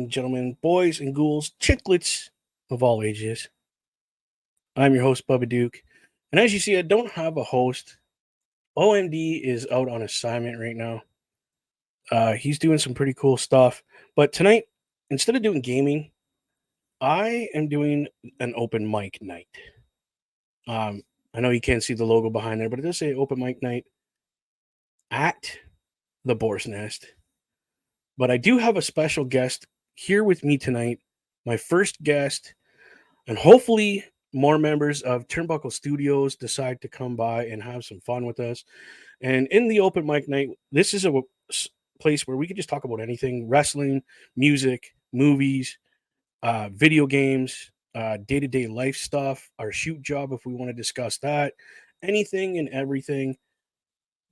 and gentlemen, boys and ghouls, chicklets of all ages. I'm your host, Bubba Duke. And as you see, I don't have a host. OMD is out on assignment right now. He's doing some pretty cool stuff. But tonight, instead of doing gaming, I am doing an open mic night. I know you can't see the logo behind there, but it does say open mic night at the Boar's Nest. But I do have a special guest here with me tonight. My first guest, and hopefully more members of Turnbuckle Studios decide to come by and have some fun with us. And in the open mic night, this is a place where we can just talk about anything: wrestling, music, movies, video games, day-to-day life stuff, our shoot job if we want to discuss that, anything and everything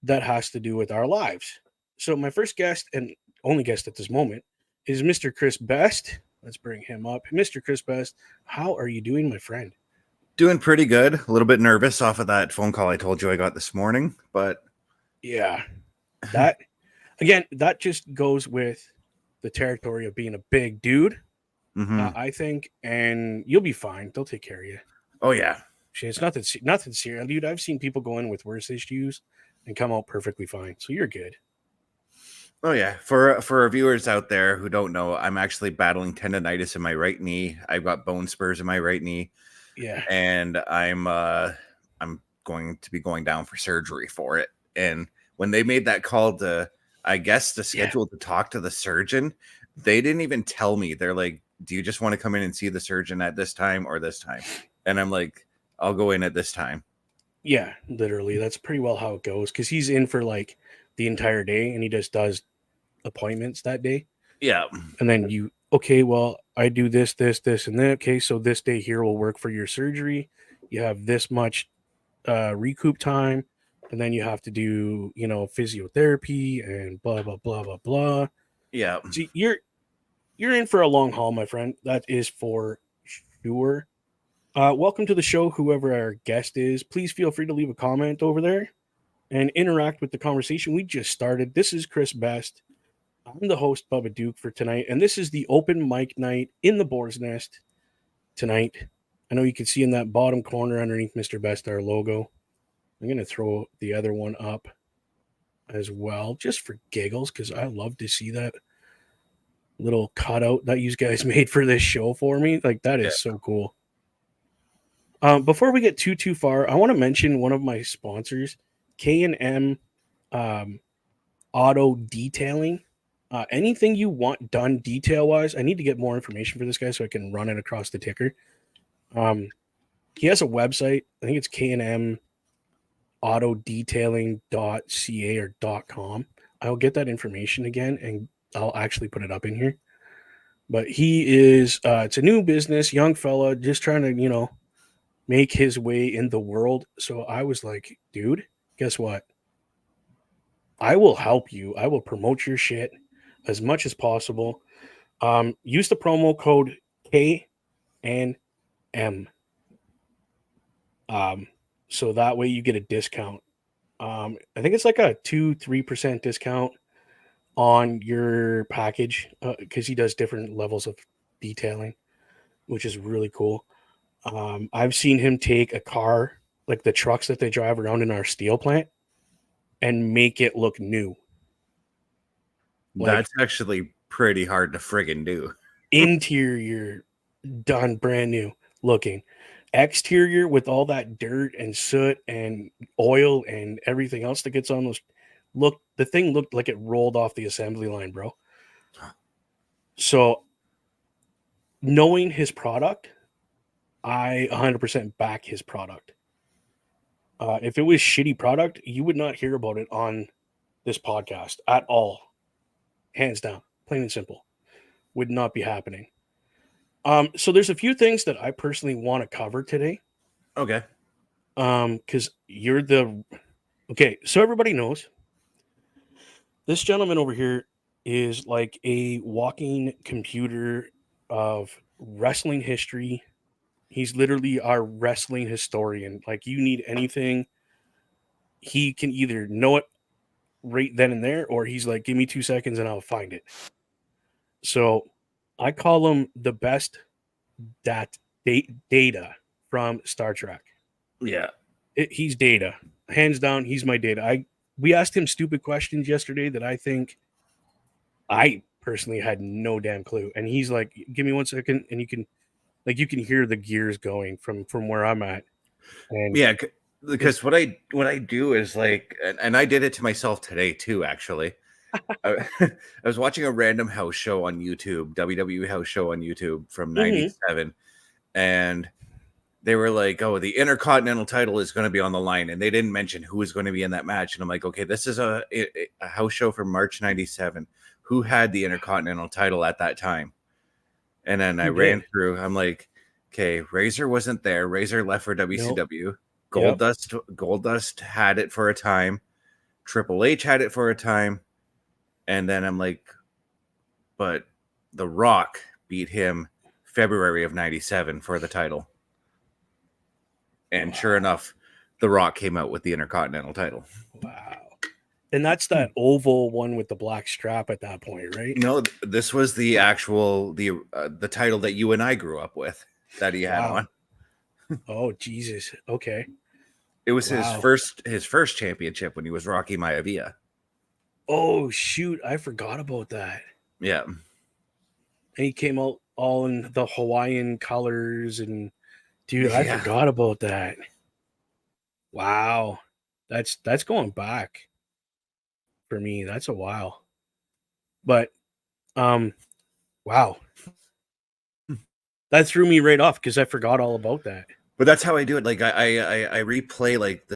that has to do with our lives. So my first guest and only guest at this moment is Mr. Chris Best. Let's bring him up. Mr. Chris Best, how are you doing, my friend? Doing pretty good. A little bit nervous off of that phone call I told you I got this morning, but yeah, that again, that just goes with the territory of being a big dude. I think, and you'll be fine. They'll take care of you. Oh yeah, it's nothing serious, dude. I've seen people go in with worse issues and come out perfectly fine. So you're good. Oh yeah. For our viewers out there who don't know, I'm actually battling tendonitis in my right knee. I've got bone spurs in my right knee. Yeah. And I'm going to be going down for surgery for it. And when they made that call to schedule to talk to the surgeon, they didn't even tell me. They're like, "Do you just want to come in and see the surgeon at this time or this time?" And I'm like, "I'll go in at this time." Yeah, literally. That's pretty well how it goes, because he's in for like the entire day and he just does appointments that day. Yeah. And then I do this, and then, okay, so this day here will work for your surgery. You have this much recoup time, and then you have to do, physiotherapy and blah, blah, blah, blah, blah. Yeah. See, you're in for a long haul, my friend. That is for sure. Welcome to the show, whoever our guest is. Please feel free to leave a comment over there and interact with the conversation we just started. This is Chris Best. I'm the host, Bubba Duke, for tonight, and this is the open mic night in the Boar's Nest tonight. I know you can see in that bottom corner underneath Mr. Best our logo. I'm going to throw the other one up as well, just for giggles, because I love to see that little cutout that you guys made for this show for me. Like, that is so cool. Before we get too far, I want to mention one of my sponsors, K&M Auto Detailing. Anything you want done detail-wise, I need to get more information for this guy so I can run it across the ticker. He has a website. I think it's K&M autodetailing.ca or .com. I'll get that information again, and I'll actually put it up in here. But he is, it's a new business, young fella, just trying to, make his way in the world. So I was like, dude, guess what? I will help you. I will promote your shit as much as possible. Use the promo code KNM. So that way you get a discount. I think it's like a 2-3% discount on your package, because he does different levels of detailing, which is really cool. I've seen him take a car, like the trucks that they drive around in our steel plant, and make it look new. That's actually pretty hard to friggin' do. Interior done brand new looking. Exterior with all that dirt and soot and oil and everything else that gets on those. The thing looked like it rolled off the assembly line, bro. So knowing his product, I 100% back his product. If it was shitty product, you would not hear about it on this podcast at all. Hands down, plain and simple. Would not be happening. So there's a few things that I personally want to cover today. Okay. Because so everybody knows this gentleman over here is like a walking computer of wrestling history. He's literally our wrestling historian. Like, you need anything, he can either know it right then and there, or he's like, give me 2 seconds and I'll find it. So I call him the best Data from Star Trek. Yeah. He's Data, hands down. He's my Data. We asked him stupid questions yesterday that I think I personally had no damn clue, and he's like, "Give me 1 second," and you can hear the gears going from where I'm at. And Yeah, because what I do is like, and I did it to myself today too. Actually, I, I was watching a random house show on YouTube, WWE house show on YouTube from '97, and they were like, "Oh, the Intercontinental title is going to be on the line," and they didn't mention who was going to be in that match. And I'm like, "Okay, this is a house show from March '97. Who had the Intercontinental title at that time?" And then I who ran did? through. I'm like, "Okay, Razor wasn't there. Razor left for Nope. WCW. Yep. Goldust had it for a time. Triple H had it for a time." And then I'm like, "But The Rock beat him February of '97 for the title." And sure enough, The Rock came out with the Intercontinental title. Wow. And that's that oval one with the black strap at that point, right? No, this was the actual the title that you and I grew up with that he had Wow. on. Oh Jesus. Okay. It was Wow. his first championship when he was Rocky Maivia. Oh shoot, I forgot about that. Yeah. And he came out all in the Hawaiian colors, and dude, I Yeah. forgot about that. Wow. That's going back for me. That's a while. But wow. That threw me right off because I forgot all about that. But that's how I do it. Like I replay like the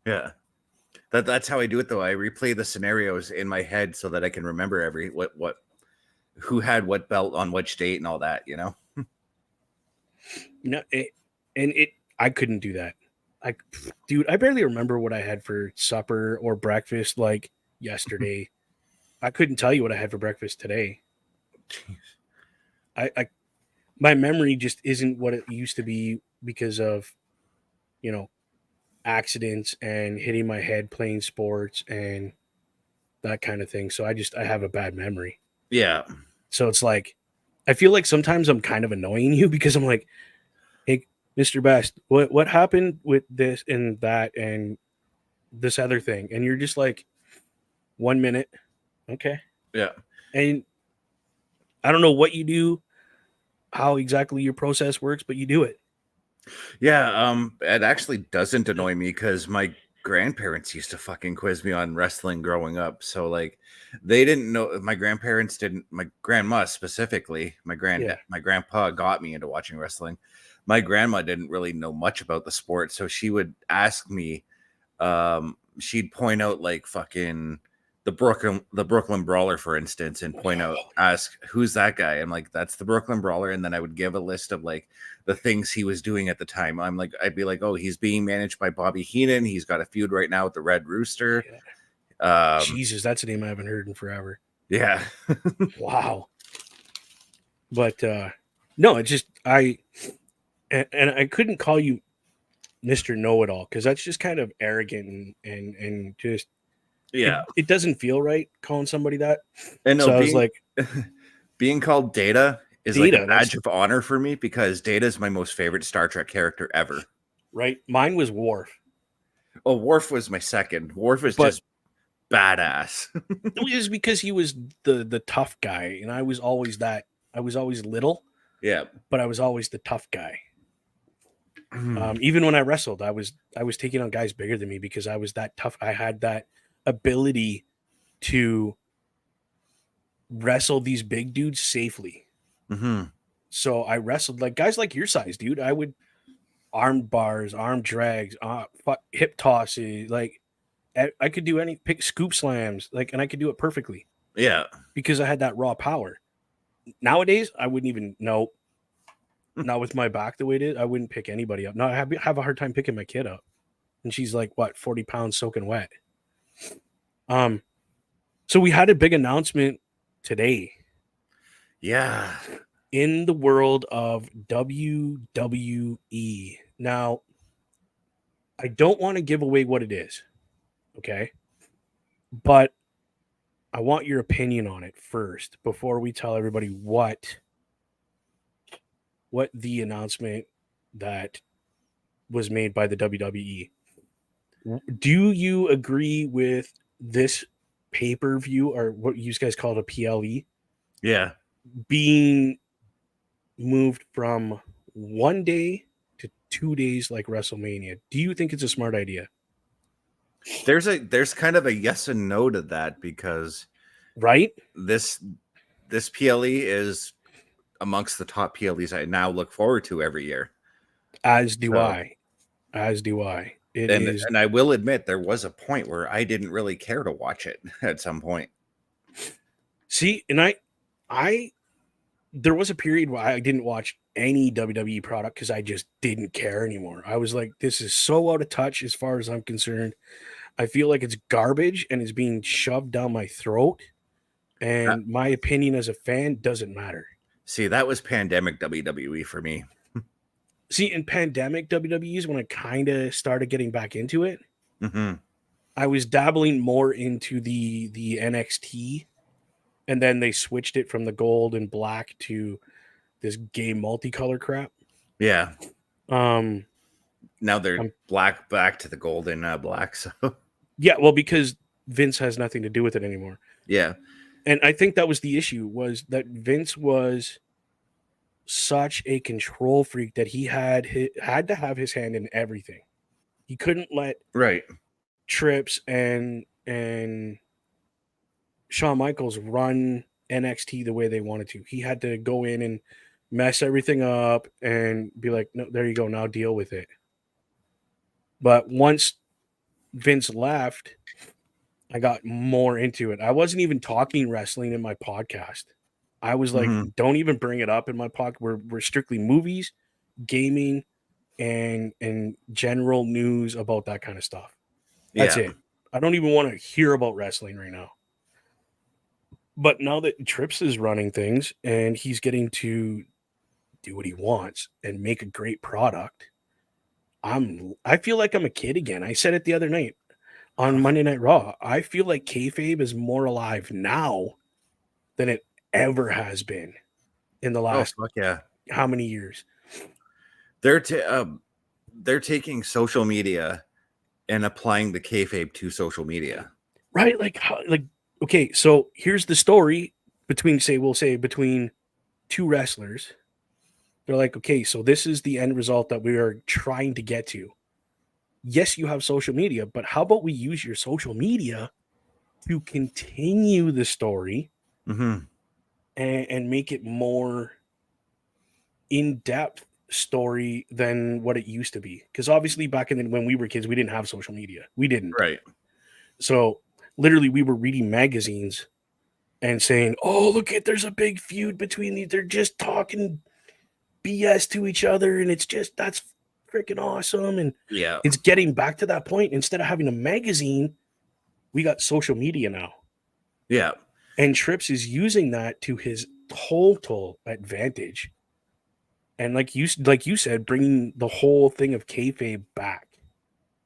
yeah. That's how I do it though. I replay the scenarios in my head so that I can remember what who had what belt on which date and all that, you know? No, I couldn't do that. Dude, I barely remember what I had for supper or breakfast like yesterday. I couldn't tell you what I had for breakfast today. Jeez. I my memory just isn't what it used to be because of, you know, accidents and hitting my head playing sports and that kind of thing. So I have a bad memory. Yeah. So it's like I feel like sometimes I'm kind of annoying you because I'm like, "Hey, Mr. Best, what happened with this and that and this other thing?" And you're just like, 1 minute, okay. Yeah. And I don't know what you do, how exactly your process works, but you do it. Yeah, it actually doesn't annoy me because my grandparents used to fucking quiz me on wrestling growing up. So like they didn't know my grandparents didn't my grandma specifically, Yeah. my grandpa got me into watching wrestling. My grandma didn't really know much about the sport, so she would ask me, she'd point out like fucking the Brooklyn Brawler, for instance, and ask who's that guy. I'm like, that's the Brooklyn Brawler, and then I would give a list of like the things he was doing at the time. I'd be like, oh, he's being managed by Bobby Heenan. He's got a feud right now with the Red Rooster. Yeah. Um, Jesus, that's a name I haven't heard in forever. yeah, Wow. But no, it's just and I couldn't call you Mr. Know It All because that's just kind of arrogant and just yeah, it doesn't feel right calling somebody that. and no, So I was like, being called Data is like a Data, that's badge of honor for me because Data is my most favorite Star Trek character ever. right. Mine was Worf. Oh, Worf was my second. Worf is But just badass. it was because he was the tough guy, and I was always that. I was always little, Yeah. but I was always the tough guy. Even when I wrestled, I was taking on guys bigger than me because I was that tough. I had that ability to wrestle these big dudes safely. Mm-hmm. So I wrestled like guys like your size, dude. I would arm bars, arm drags, hip tosses. Like I could do any pick scoop slams, like, and I could do it perfectly Yeah. because I had that raw power. Nowadays, I wouldn't even know. Not with my back the way it is, I wouldn't pick anybody up. No, I have a hard time picking my kid up, and she's like what 40 pounds soaking wet. Um, so we had a big announcement today Yeah. in the world of WWE. Now, I don't want to give away what it is, okay? But I want your opinion on it first before we tell everybody what the announcement that was made by the WWE. Do you agree with this pay-per-view, or what you guys call it, a PLE, Yeah. being moved from 1 day to 2 days like WrestleMania? Do you think it's a smart idea? There's kind of a yes and no to that, because Right? this PLE is amongst the top PLEs I now look forward to every year. As do So, I. As do I. It and is. and I will admit there was a point where I didn't really care to watch it at some point. See, and I there was a period where I didn't watch any WWE product because I just didn't care anymore. I was like, this is so out of touch as far as I'm concerned. I feel like it's garbage and it's being shoved down my throat. And my opinion as a fan doesn't matter. See, that was pandemic WWE for me. See, in pandemic WWE's when I kind of started getting back into it, Mm-hmm. I was dabbling more into the NXT, and then they switched it from the gold and black to this gay multicolor crap. Yeah. Um, Now they're back to the golden black. So yeah, well, because Vince has nothing to do with it anymore. yeah. And I think that was the issue, was that Vince was such a control freak that he had to have his hand in everything. He couldn't let Right. Trips and Shawn Michaels run NXT the way they wanted to. He had to go in and mess everything up and be like, no, there you go, now deal with it. But once Vince left, I got more into it. I wasn't even talking wrestling in my podcast. I was like, don't even bring it up in my podcast. We're strictly movies, gaming, and general news about that kind of stuff. That's it. I don't even want to hear about wrestling right now. But now that Trips is running things and he's getting to do what he wants and make a great product, I feel like I'm a kid again. I said it the other night on Monday Night Raw. I feel like kayfabe is more alive now than it ever has been in the last how many years. They're taking social media and applying the kayfabe to social media. Right? Like okay, so here's the story between between two wrestlers. They're like, okay, so this is the end result that we are trying to get to. Yes, you have social media, but how about we use your social media to continue the story and make it more in-depth story than what it used to be? Because obviously back in when we were kids, we didn't have social media. We didn't. Right. So literally we were reading magazines and saying, oh, look at, there's a big feud between these. They're just talking BS to each other, and it's just, that's freaking awesome. And yeah, it's getting back to that point. Instead of having a magazine, we got social media now. Yeah. And Trips is using that to his total advantage. And like you said, bringing the whole thing of kayfabe back.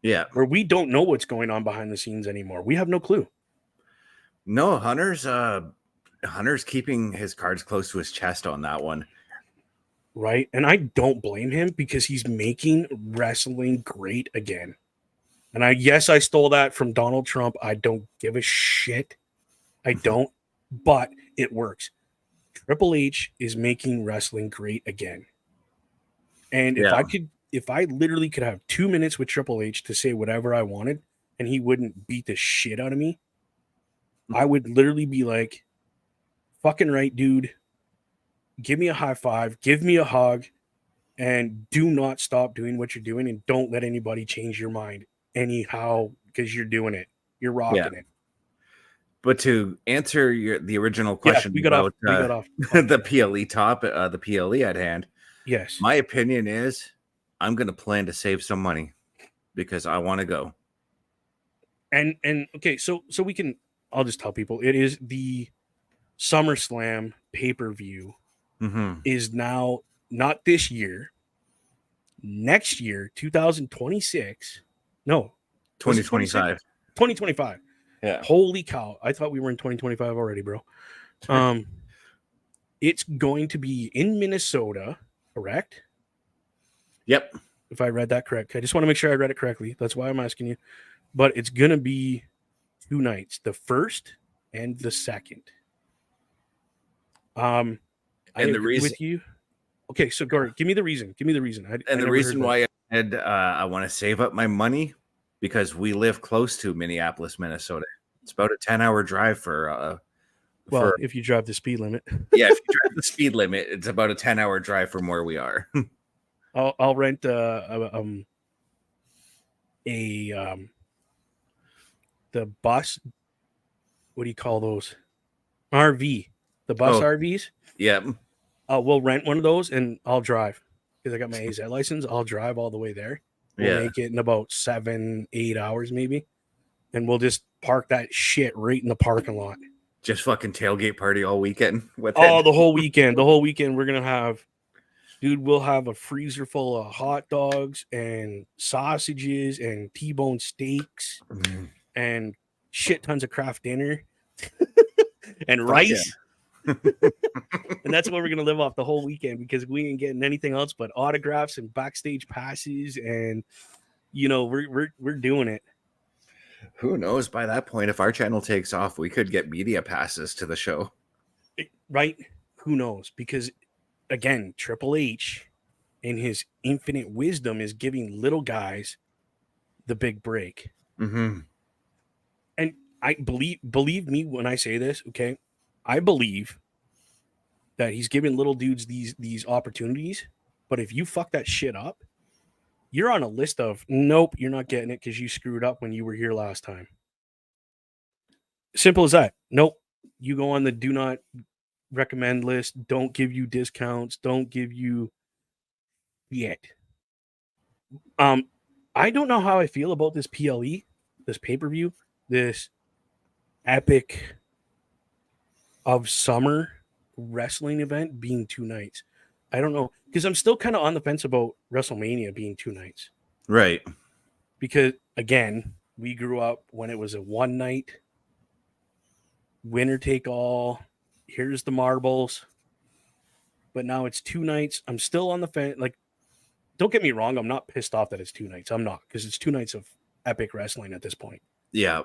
Yeah. Where we don't know what's going on behind the scenes anymore. We have no clue. No, Hunter's keeping his cards close to his chest on that one. Right? And I don't blame him, because he's making wrestling great again. And I stole that from Donald Trump. I don't give a shit. I don't, but it works. Triple H is making wrestling great again. And if I literally could have 2 minutes with Triple H to say whatever I wanted and he wouldn't beat the shit out of me, I would literally be like, fucking right, dude. Give me a high five, give me a hug, and do not stop doing what you're doing, and don't let anybody change your mind anyhow, because you're doing it. You're rocking it. But to answer the original question about the PLE at hand, yes, my opinion is I'm going to plan to save some money because I want to go. And okay, so we can. I'll just tell people it is the SummerSlam pay-per-view is now not this year, next year, 2026. No, 2025. 2025. Yeah. Holy cow. I thought we were in 2025 already, bro. It's going to be in Minnesota, correct? Yep. If I read that correct. I just want to make sure I read it correctly. That's why I'm asking you. But it's going to be 2 nights, the first and the second. I And the agree reason with you. Okay, so Gord, give me the reason. Give me the reason. I the never reason heard why I said I want to save up my money because we live close to Minneapolis, Minnesota. It's about a 10-hour drive for well, if you drive the speed limit. yeah, if you drive the speed limit, it's about a 10-hour drive from where we are. I'll rent the bus. What do you call those? RV. The bus Oh, RVs. yeah. We'll rent one of those and I'll drive because I got my AZ license. I'll drive all the way there. We'll Yeah. make it in about 7-8 hours maybe, and we'll just park that shit right in the parking lot. Just fucking tailgate party all weekend with Oh, it. the whole weekend. The whole weekend we're gonna have, dude. We'll have a freezer full of hot dogs and sausages and T-bone steaks and shit tons of craft dinner and Fuck rice. And that's what we're gonna live off the whole weekend because we ain't getting anything else but autographs and backstage passes, and we're doing it. Who knows? By that point, if our channel takes off, we could get media passes to the show. Right? Who knows? Because again, Triple H in his infinite wisdom is giving little guys the big break. Mm-hmm. And I believe me when I say this, okay? I believe that he's giving little dudes these opportunities, but if you fuck that shit up, you're on a list of nope, you're not getting it because you screwed up when you were here last time. Simple as that. Nope. You go on the do not recommend list. Don't give you discounts. Don't give you yet. I don't know how I feel about this PLE, this pay-per-view, this epic of summer wrestling event being 2 nights. I don't know because I'm still kind of on the fence about WrestleMania being 2 nights. Right. Because again, we grew up when it was a 1 night, winner take all. Here's the marbles. But now it's 2 nights. I'm still on the fence. Like, don't get me wrong. I'm not pissed off that it's 2 nights. I'm not, because it's 2 nights of epic wrestling at this point. Yeah.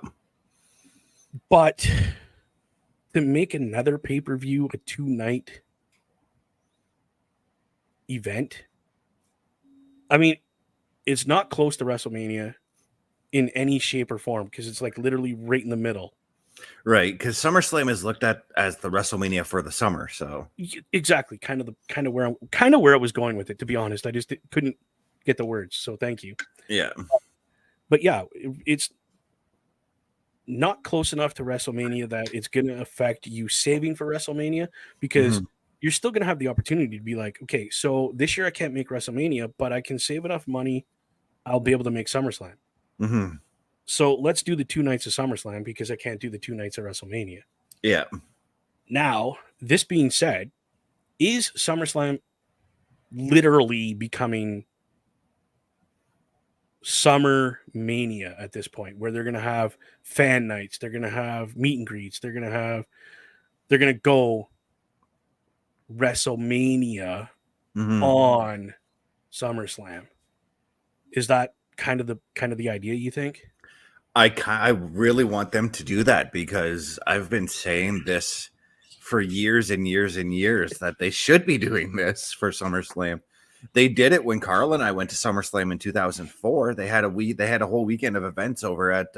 But to make another pay-per-view a 2-night event, I mean, it's not close to WrestleMania in any shape or form because it's like literally right in the middle. Right, because SummerSlam is looked at as the WrestleMania for the summer. So exactly, kind of where I was going with it. To be honest, I just couldn't get the words. So thank you. Yeah, but yeah, it's not close enough to WrestleMania that it's going to affect you saving for WrestleMania because you're still going to have the opportunity to be like, okay, so this year I can't make WrestleMania, but I can save enough money. I'll be able to make SummerSlam. Mm-hmm. So let's do the 2 nights of SummerSlam because I can't do the 2 nights of WrestleMania. Yeah. Now, this being said, is SummerSlam literally becoming Summer Mania at this point, where they're going to have fan nights, they're going to have meet and greets, they're going to go WrestleMania on SummerSlam? Is that kind of the idea, you think? I really want them to do that because I've been saying this for years and years and years that they should be doing this for SummerSlam. They did it when Carl and I went to SummerSlam in 2004. They had a whole weekend of events over at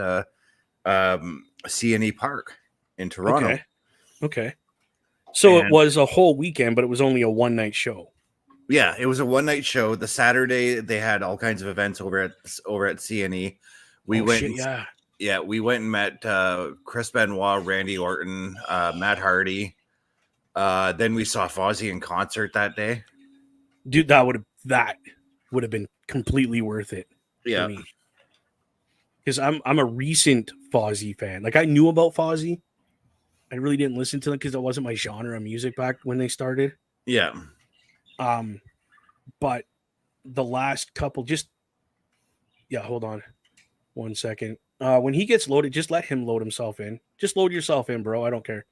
CNE Park in Toronto. Okay. So it was a whole weekend, but it was only a 1-night show. Yeah, it was a 1-night show. The Saturday they had all kinds of events over at CNE. We went and met Chris Benoit, Randy Orton, Matt Hardy. Then we saw Fozzy in concert that day. Dude, that would have been completely worth it for me. Because I'm a recent Fozzy fan. Like, I knew about Fozzy. I really didn't listen to them because it wasn't my genre of music back when they started. Yeah. But the last couple hold on 1 second. When he gets loaded, just let him load himself in. Just load yourself in, bro. I don't care.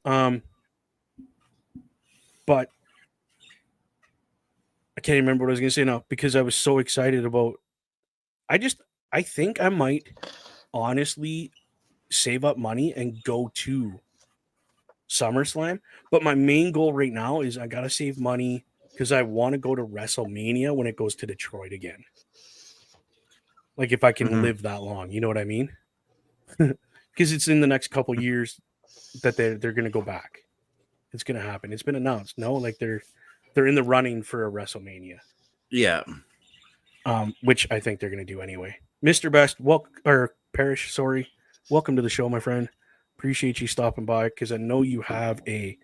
But I can't remember what I was gonna say now because I was so excited about. I think I might honestly save up money and go to SummerSlam. But my main goal right now is I gotta save money because I want to go to WrestleMania when it goes to Detroit again. Like if I can live that long, you know what I mean? Because it's in the next couple years that they're gonna go back. It's gonna happen. It's been announced. No, like they're in the running for a WrestleMania. Yeah. Which I think they're gonna do anyway. Mr. Best, Parrish, sorry. Welcome to the show, my friend. Appreciate you stopping by because I know you have a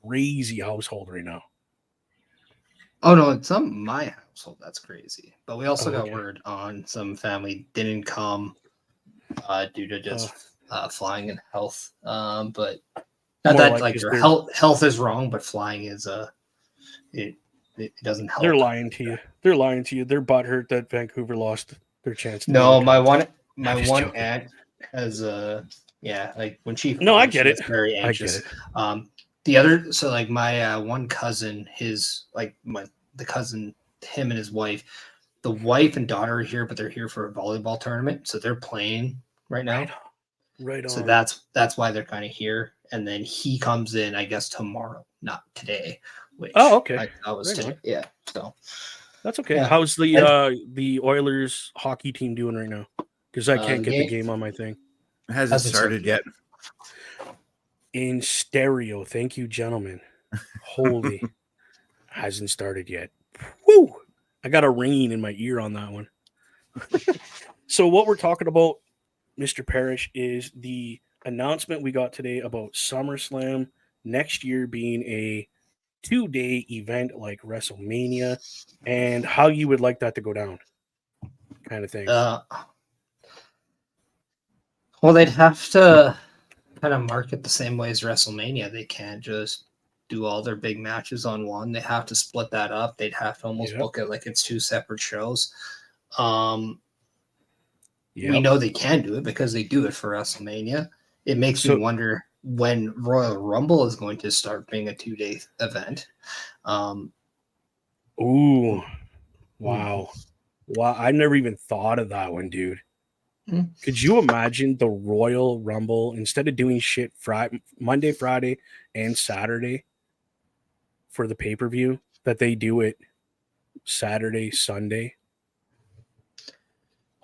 crazy household right now. Oh no, it's not my household. That's crazy. But we also got okay. word on some family didn't come due to just flying and health. But not More that like just their health is wrong, but flying is it doesn't help. They're lying to you. They're lying to you. They're butthurt that Vancouver lost their chance. To No, be my the one aunt has like when she No, I flies, get she it. gets very I get anxious. it. The other, so like my one cousin, the cousin, him and his wife, the wife and daughter are here, but they're here for a volleyball tournament, so they're playing right now. Right on. So that's why they're kind of here. And then he comes in, I guess, tomorrow, not today. Which okay. I was Right today. on. Yeah. So that's okay. Yeah. How's the Oilers hockey team doing right now? Because I can't get the game on my thing. Hasn't started yet. In stereo. Thank you, gentlemen. Holy. Hasn't started yet. Woo! I got a ringing in my ear on that one. So what we're talking about, Mr. Parrish, is the announcement we got today about SummerSlam next year being a 2-day event like WrestleMania and how you would like that to go down kind of thing. Well, they'd have to kind of market the same way as WrestleMania. They can't just do all their big matches on one. They have to split that up. They'd have to almost book it like it's two separate shows. We know they can do it because they do it for WrestleMania. It makes me wonder when Royal Rumble is going to start being a 2-day event. Ooh. Wow. Wow. I never even thought of that one, dude. Could you imagine the Royal Rumble instead of doing shit Monday, Friday, and Saturday for the pay-per-view that they do it Saturday, Sunday?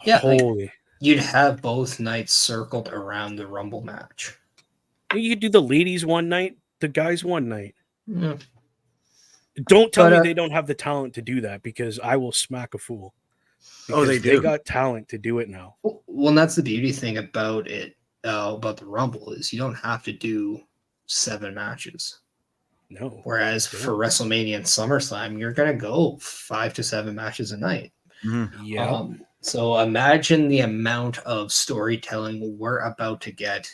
Yeah, holy! You'd have both nights circled around the Rumble match. You could do the ladies one night, the guys one night. Yeah. Don't tell me they don't have the talent to do that because I will smack a fool. Because they do. They got talent to do it now. Well, that's the beauty thing about it, about the Rumble, is you don't have to do 7 matches. No. Whereas for WrestleMania and SummerSlam, you're going to go 5 to 7 matches a night. Mm-hmm. Yeah. So imagine the amount of storytelling we're about to get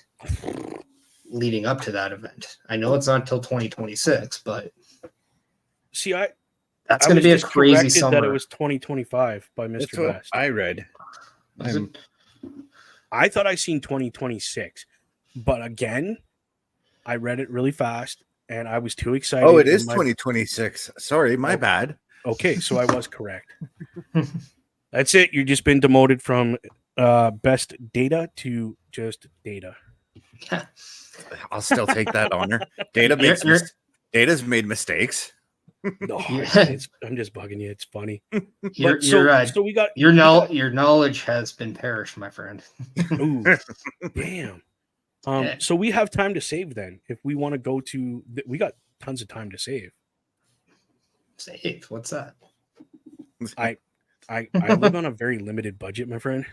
leading up to that event. I know it's not until 2026, but see, that's going to be a crazy summer. That it was 2025 by Mr. That's what Best. I read. I thought I seen 2026, but again, I read it really fast and I was too excited. Oh, it is 2026. Sorry, my bad. Okay, so I was correct. That's it. You've just been demoted from best data to just data. I'll still take that honor. Data's made mistakes. No, I'm just bugging you. It's funny. So we got your knowledge has been perished, my friend. Ooh, damn. So we have time to save then. If we want to go to, we got tons of time to save. Save? What's that? I live on a very limited budget, my friend.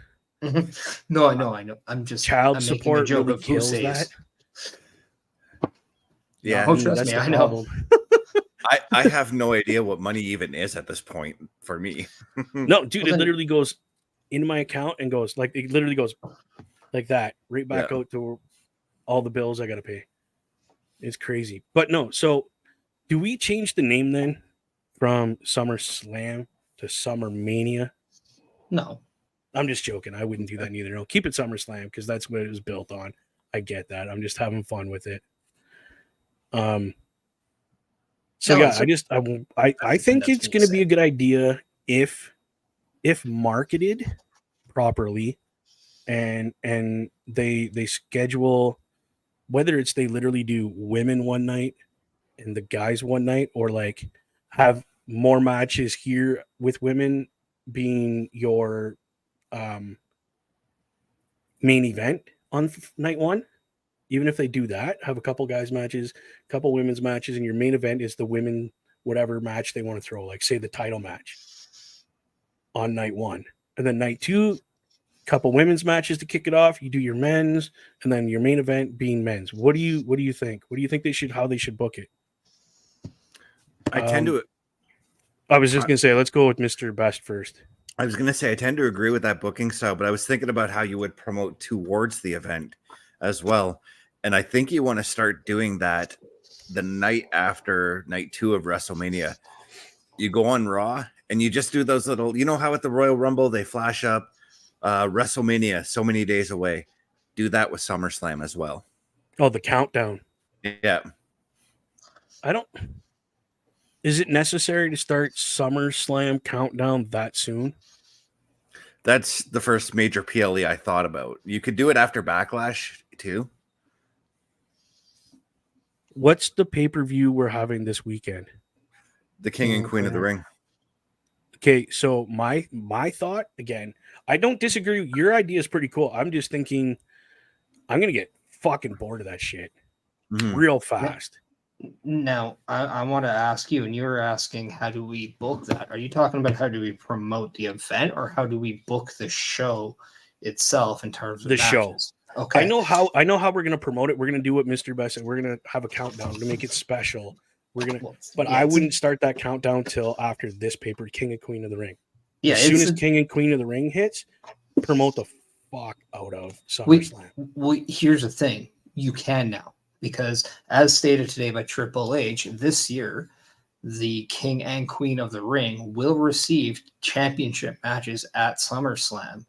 No, I know. I'm just child support really kills that. Yeah, trust me, I know. I have no idea what money even is at this point for me. No, dude, it literally goes in my account and goes like it literally goes like that right back out to all the bills I gotta pay. It's crazy, but no. So, do we change the name then from SummerSlam to Summer Mania? No. I'm just joking. I wouldn't do that neither. No, keep it SummerSlam because that's what it was built on. I get that. I'm just having fun with it. So No, yeah, it's a- I think that's it's being going to be a said. good idea if marketed properly, and they schedule, whether it's they literally do women one night and the guys one night, or like have more matches here with women being your main event on night one. Even if they do that, have a couple guys matches, a couple women's matches, and your main event is the women whatever match they want to throw, like say the title match on night one, and then night two, couple women's matches to kick it off. You do your men's, and then your main event being men's. What do you think? What do you think how they should book it? I tend to. I was just gonna say, let's go with Mr. Best first. I was gonna say I tend to agree with that booking style, but I was thinking about how you would promote towards the event as well, and I think you want to start doing that the night after night 2 of WrestleMania. You go on Raw and you just do those little, you know how at the Royal Rumble they flash up WrestleMania so many days away. Do that with SummerSlam as well. Oh, the countdown. Yeah. I don't. Is it necessary to start SummerSlam countdown that soon? That's the first major PLE I thought about. You could do it after Backlash too. What's the pay-per-view we're having this weekend? The King and Queen of the Ring. Okay, so my thought, again, I don't disagree. Your idea is pretty cool. I'm just thinking I'm gonna get fucking bored of that shit real fast. Now, I want to ask you, and you were asking, how do we book that? Are you talking about how do we promote the event, or how do we book the show itself in terms of The matches? show. Okay. I know how we're gonna promote it. We're gonna do what Mr. Best said. We're gonna have a countdown to make it special. We're gonna, but I wouldn't start that countdown till after this paper, King and Queen of the Ring. Yeah, as soon as King and Queen of the Ring hits, promote the fuck out of SummerSlam. Here's the thing: you can now, because as stated today by Triple H, this year the King and Queen of the Ring will receive championship matches at SummerSlam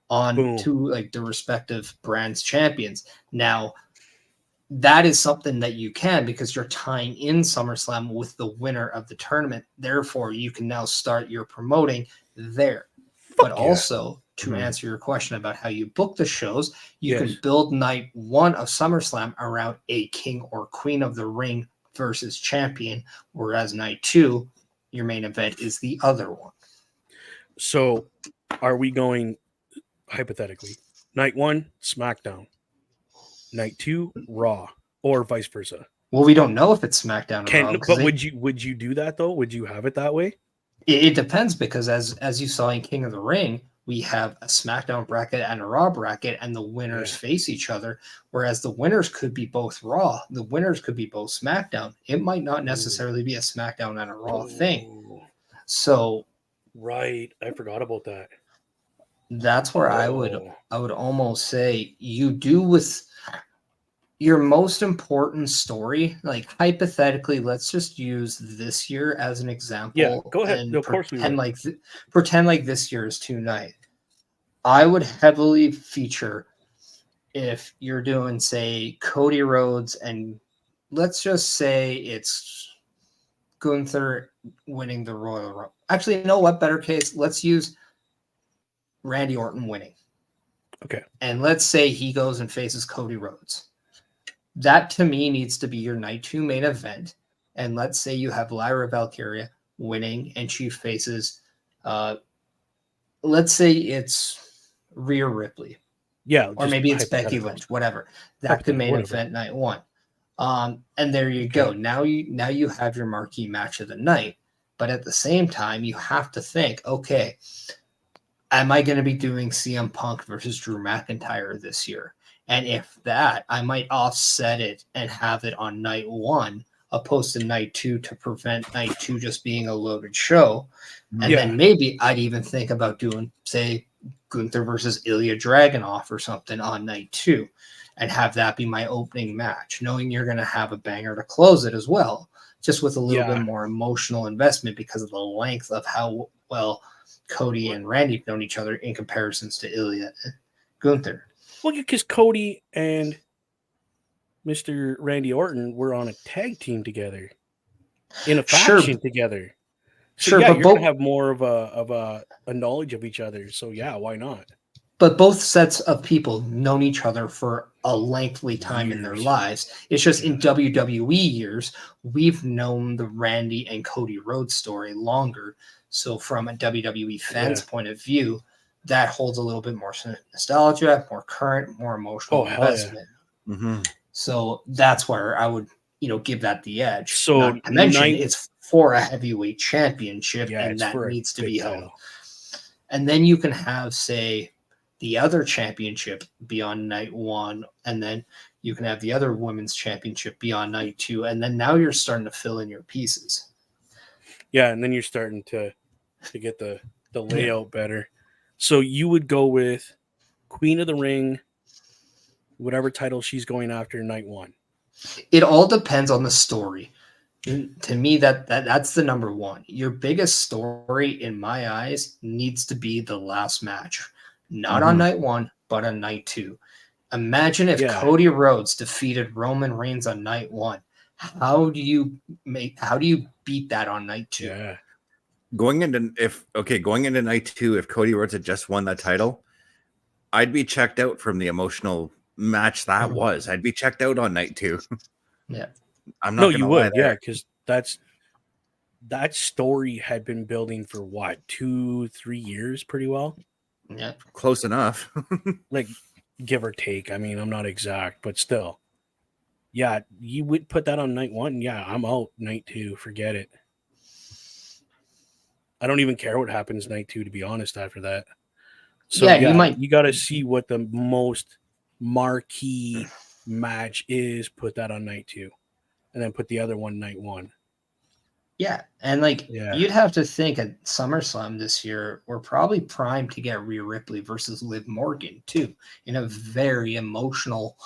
on to like the respective brands champions. Now, that is something that you can, because you're tying in SummerSlam with the winner of the tournament. Therefore, you can now start your promoting there. But also, to answer your question about how you book the shows, you can build night 1 of SummerSlam around a King or Queen of the Ring versus champion, whereas night 2, your main event is the other one. So, are we going hypothetically? Night 1, SmackDown. Night 2, Raw, or vice versa. Well, we don't know if it's SmackDown or Raw. But would you do that though? Would you have it that way? It depends, because as you saw in King of the Ring, we have a SmackDown bracket and a Raw bracket, and the winners face each other. Whereas the winners could be both Raw, the winners could be both SmackDown. It might not necessarily be a SmackDown and a Raw thing. So, right, I forgot about that. That's where I would almost say you do with your most important story. Like, hypothetically, let's just use this year as an example. Yeah, go ahead. And of course we will. Pretend like this year is 2 night. I would heavily feature, if you're doing, say, Cody Rhodes, and let's just say it's Gunther winning the Royal Rumble. Actually, you know what? Better case, let's use Randy Orton winning. Okay. And let's say he goes and faces Cody Rhodes. That, to me, needs to be your night 2 main event. And let's say you have Lyra Valkyria winning, and she faces, let's say it's Rhea Ripley. Yeah. Or maybe it's Becky Lynch, whatever. That could main event night 1. And there you go. Now you have your marquee match of the night. But at the same time, you have to think, okay, am I going to be doing CM Punk versus Drew McIntyre this year? And if that, I might offset it and have it on night 1 opposed to night 2 to prevent night 2 just being a loaded show. And then maybe I'd even think about doing, say, Gunther versus Ilya Dragunov or something on night 2 and have that be my opening match, knowing you're going to have a banger to close it as well, just with a little bit more emotional investment because of the length of well Cody and Randy have known each other in comparisons to Ilya and Gunther. Well, because Cody and Mr. Randy Orton were on a tag team together, in a Sure, faction together. So sure, yeah, but you're both gonna have more of a knowledge of each other. So yeah, why not? but both sets of people known each other for a lengthy time in their Years. lives. It's just in Yeah. WWE years, we've known the Randy and Cody Rhodes story longer. So from a WWE fan's Yeah. point of view, that holds a little bit more nostalgia, more current, more emotional Oh, hell yeah. investment. Mm-hmm. So that's where I would, give that the edge. So Not to mention it's for a heavyweight championship, Yeah, and it's that for a needs to big be held. title. And then you can have, say, the other championship be on night one, and then you can have the other women's championship be on night two, and then now you're starting to fill in your pieces. Yeah, and then you're starting to get the layout better. So you would go with Queen of the Ring, whatever title she's going after night one. It all depends on the story. To me, that's the number one. Your biggest story, in my eyes, needs to be the last match. Not on night one, but on night two. Imagine if Cody Rhodes defeated Roman Reigns on night one. How do you beat that on night two? Yeah. Going into night two, if Cody Rhodes had just won that title, I'd be checked out from the emotional match that was. I'd be checked out on night two. Yeah. I'm not gonna lie there. Yeah, because that story had been building for what, 2-3 years pretty well? Yeah. Close enough. Like, give or take. I mean, I'm not exact, but still. Yeah, you would put that on night one. Yeah, I'm out night two. Forget it. I don't even care what happens night two, to be honest, after that. So yeah, you got to see what the most marquee match is, put that on night two, and then put the other one night one. Yeah, and you'd have to think at SummerSlam this year, we're probably primed to get Rhea Ripley versus Liv Morgan too, in a very emotional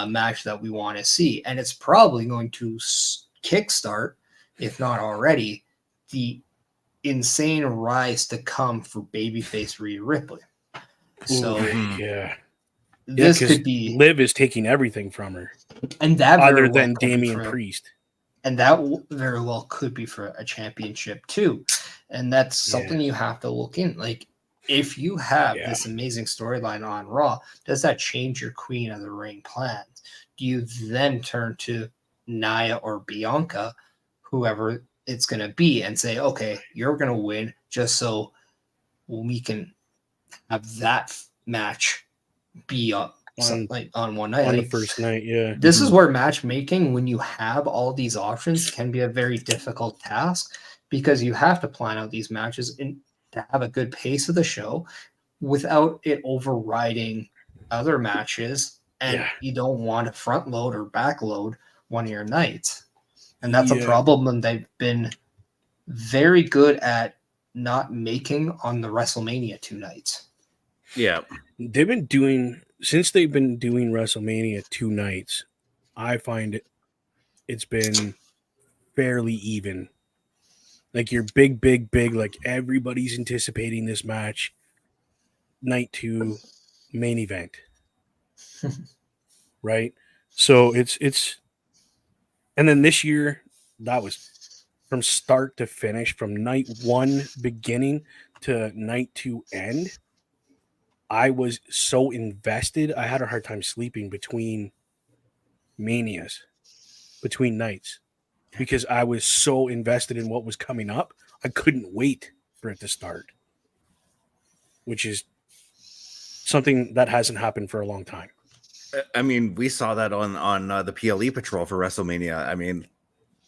match that we want to see, and it's probably going to kickstart, if not already, the insane rise to come for babyface Rhea Ripley. So this could be Liv is taking everything from her, and that other than Damian Priest. And that very well could be for a championship too. And that's something you have to look in. Like, if you have this amazing storyline on Raw, does that change your Queen of the Ring plans? Do you then turn to Nia or Bianca, whoever it's going to be, and say, okay, you're going to win just so we can have that match be on one night, on the first night? This is where matchmaking, when you have all these options, can be a very difficult task, because you have to plan out these matches and to have a good pace of the show without it overriding other matches, and you don't want to front load or back load one of your nights. And that's a problem, and they've been very good at not making on the WrestleMania 2 nights. Yeah, they've been doing WrestleMania 2 nights. I find it's been fairly even. Like, your big, like everybody's anticipating this match. Night 2 main event. Right? So it's and then this year, that was from start to finish, from night 1 beginning to night 2 end. I was so invested. I had a hard time sleeping between manias, between nights, because I was so invested in what was coming up. I couldn't wait for it to start, which is something that hasn't happened for a long time. I mean, we saw that on the PLE Patrol for WrestleMania. I mean,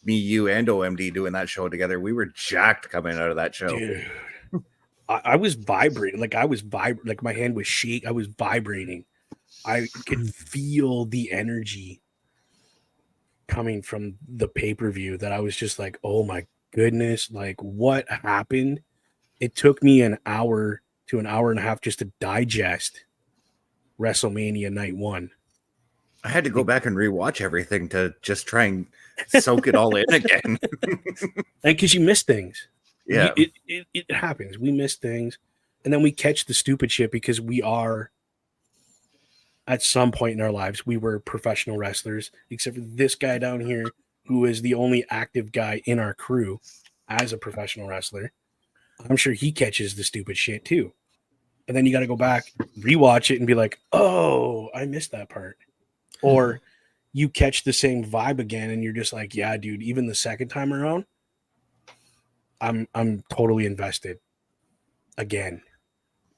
me, you, and OMD doing that show together, we were jacked coming out of that show. Dude, I was vibrating. Like my hand was shaking. I was vibrating. I could feel the energy coming from the pay-per-view, that I was just like, oh my goodness, like, what happened? It took me an hour to an hour and a half just to digest WrestleMania night 1. I had to go back and rewatch everything to just try and soak it all in again. And because you miss things. Yeah. It happens. We miss things, and then we catch the stupid shit because we are, at some point in our lives, we were professional wrestlers, except for this guy down here who is the only active guy in our crew as a professional wrestler. I'm sure he catches the stupid shit too. And then you got to go back, rewatch it, and be like, "Oh, I missed that part." Or you catch the same vibe again, and you're just like, "Yeah, dude." Even the second time around, I'm totally invested again,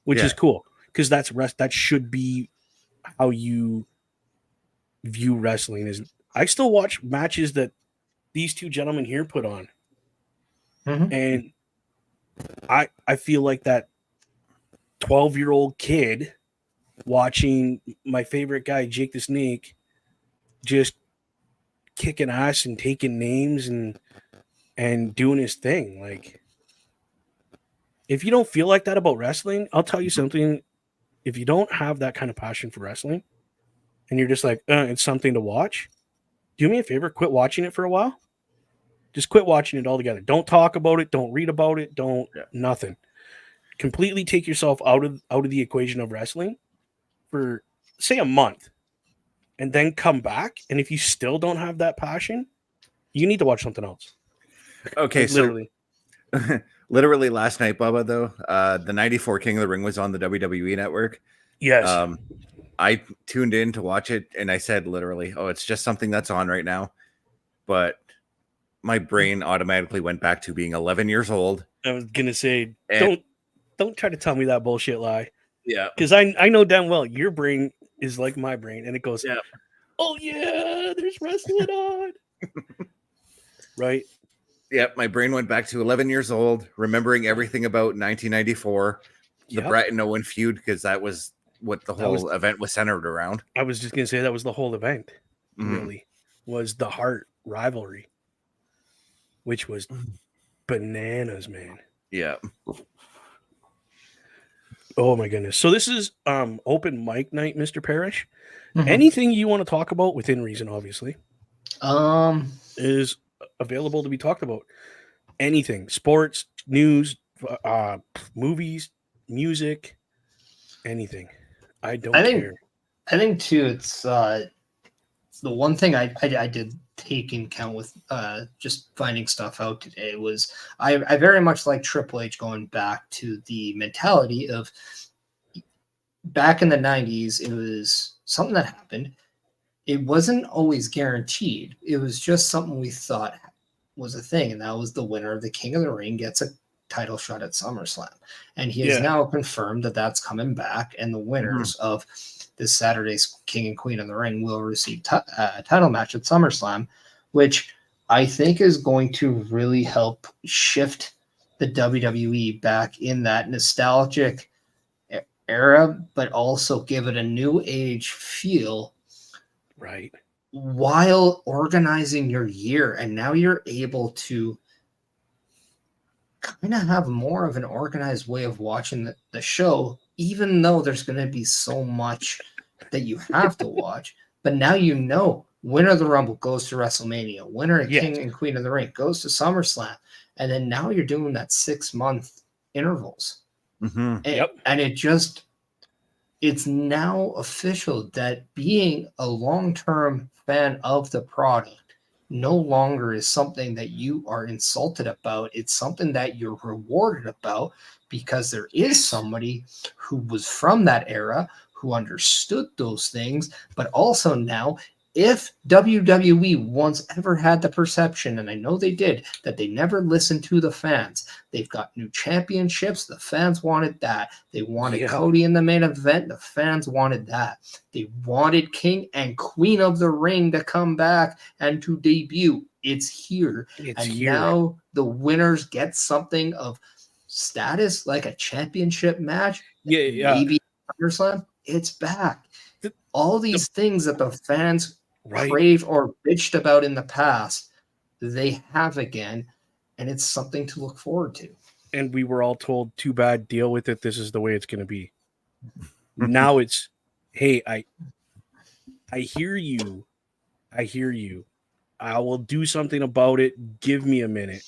which is cool because that should be how you view wrestling. Is I still watch matches that these two gentlemen here put on, and I feel like that 12-year-old kid watching my favorite guy Jake the Snake just kicking ass and taking names and doing his thing. Like, if you don't feel like that about wrestling, I'll tell you something. If you don't have that kind of passion for wrestling and you're just like, it's something to watch, do me a favor, quit watching it for a while. Just quit watching it altogether. Don't talk about it. Don't read about it. Don't nothing. Completely take yourself out of the equation of wrestling for, say, a month, and then come back. And if you still don't have that passion, you need to watch something else. Okay, like, literally. Literally last night, Bubba, though, the 94 King of the Ring was on the WWE network. Yes. I tuned in to watch it, and I said literally, "Oh, it's just something that's on right now." But my brain automatically went back to being 11 years old. I was gonna say, don't try to tell me that bullshit lie. Yeah, because I know damn well your brain is like my brain, and it goes, yeah, "Oh yeah, there's wrestling on." Right? Yep, my brain went back to 11 years old, remembering everything about 1994, the Brett and Owen feud, because that was what the whole event was centered around. I was just gonna say that was the whole event. Really, was the Hart rivalry, which was bananas, man. Yeah. Oh my goodness. So this is open mic night, Mr. Parrish. Anything you want to talk about within reason, obviously, is available to be talked about. Anything, sports, news, movies, music, anything. I care. I think too. It's the one thing I did take in count with just finding stuff out today was I very much like Triple H going back to the mentality of back in the 90s. It was something that happened. It wasn't always guaranteed. It was just something we thought was a thing, and that was the winner of the King of the Ring gets a title shot at SummerSlam. And he has now confirmed that that's coming back, and the winners of this Saturday's King and Queen of the Ring will receive a title match at SummerSlam, which I think is going to really help shift the WWE back in that nostalgic era, but also give it a new age feel. Right. While organizing your year, and now you're able to kind of have more of an organized way of watching the show, even though there's going to be so much that you have to watch. But now you know, winner of the Rumble goes to WrestleMania, winner of King and Queen of the Ring goes to SummerSlam, and then now you're doing that 6-month intervals. And it's now official that being a long-term fan of the product no longer is something that you are insulted about. It's something that you're rewarded about, because there is somebody who was from that era who understood those things. But also now, if WWE once ever had the perception, and I know they did, that they never listened to the fans, they've got new championships. The fans wanted that. They wanted Cody in the main event. The fans wanted that. They wanted King and Queen of the Ring to come back and to debut. It's here. Now the winners get something of status, like a championship match. Maybe SummerSlam. It's back. All these things that the fans craved or bitched about in the past, they have again, and it's something to look forward to. And we were all told, too bad, deal with it. This is the way it's going to be. Now it's, hey, I hear you. I hear you. I will do something about it. Give me a minute.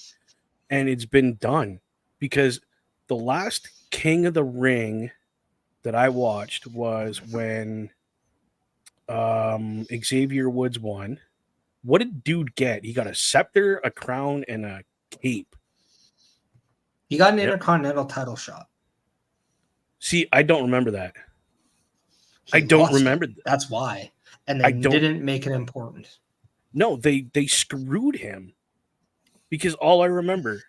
And it's been done. because the last King of the Ring that I watched was when Xavier Woods won. What did dude get? He got a scepter, a crown, and a cape. He got an Yep. Intercontinental title shot. See, I don't remember that. He I don't lost remember. it. That's why. And I they don't- didn't make it important. No, they screwed him because all I remember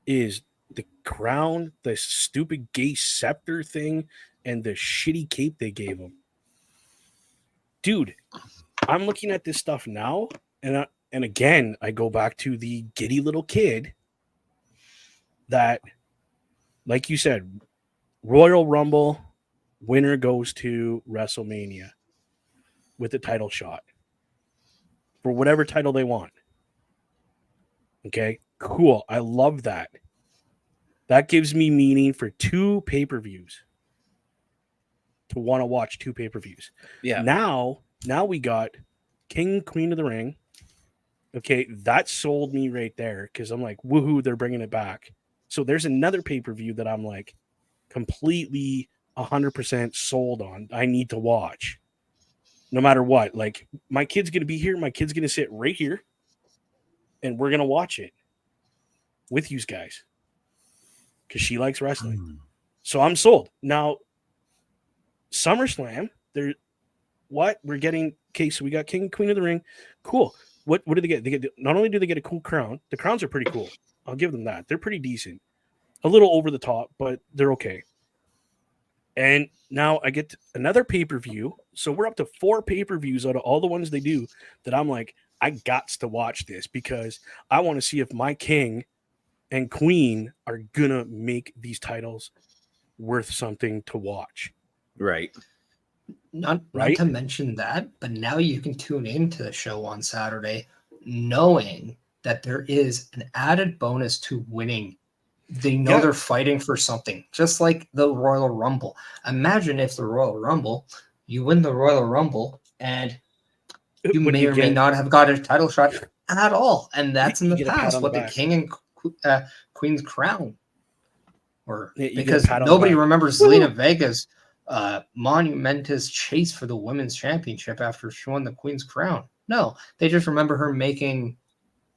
is the crown, the stupid gay scepter thing, and the shitty cape they gave him. Dude, I'm looking at this stuff now, and again, I go back to the giddy little kid that, like you said, Royal Rumble winner goes to WrestleMania with the title shot for whatever title they want. Okay, cool. I love that. That gives me meaning for 2 pay-per-views. To want to watch 2 pay-per-views. Yeah. Now we got King, Queen of the Ring. Okay, that sold me right there because I'm like, woohoo, they're bringing it back. So there's another pay-per-view that I'm like completely 100% sold on. I need to watch no matter what. Like, my kid's going to be here. My kid's going to sit right here and we're going to watch it with you guys because she likes wrestling. So I'm sold. Now, SummerSlam, we're getting, okay, so we got King and Queen of the Ring. Cool. What do they get? They get, not only do they get a cool crown, the crowns are pretty cool. I'll give them that. They're pretty decent. A little over the top, but they're okay. And now I get another pay-per-view. So we're up to 4 pay-per-views out of all the ones they do that I'm like, I got to watch this because I want to see if my king and queen are gonna make these titles worth something to watch. Right. Not Right? to mention that, but now you can tune into the show on Saturday knowing that there is an added bonus to winning. They know Yeah. they're fighting for something, just like the Royal Rumble. Imagine if the Royal Rumble, you win the Royal Rumble, and you What do may you or may get? not have got a title shot at all. And that's in You the get a pat past on the with the back. King and Queen's crown. Or Yeah, you get a because pat on the nobody back. remembers Woo! Zelina Vega's monumentous chase for the women's championship after she won the Queen's crown. No, they just remember her making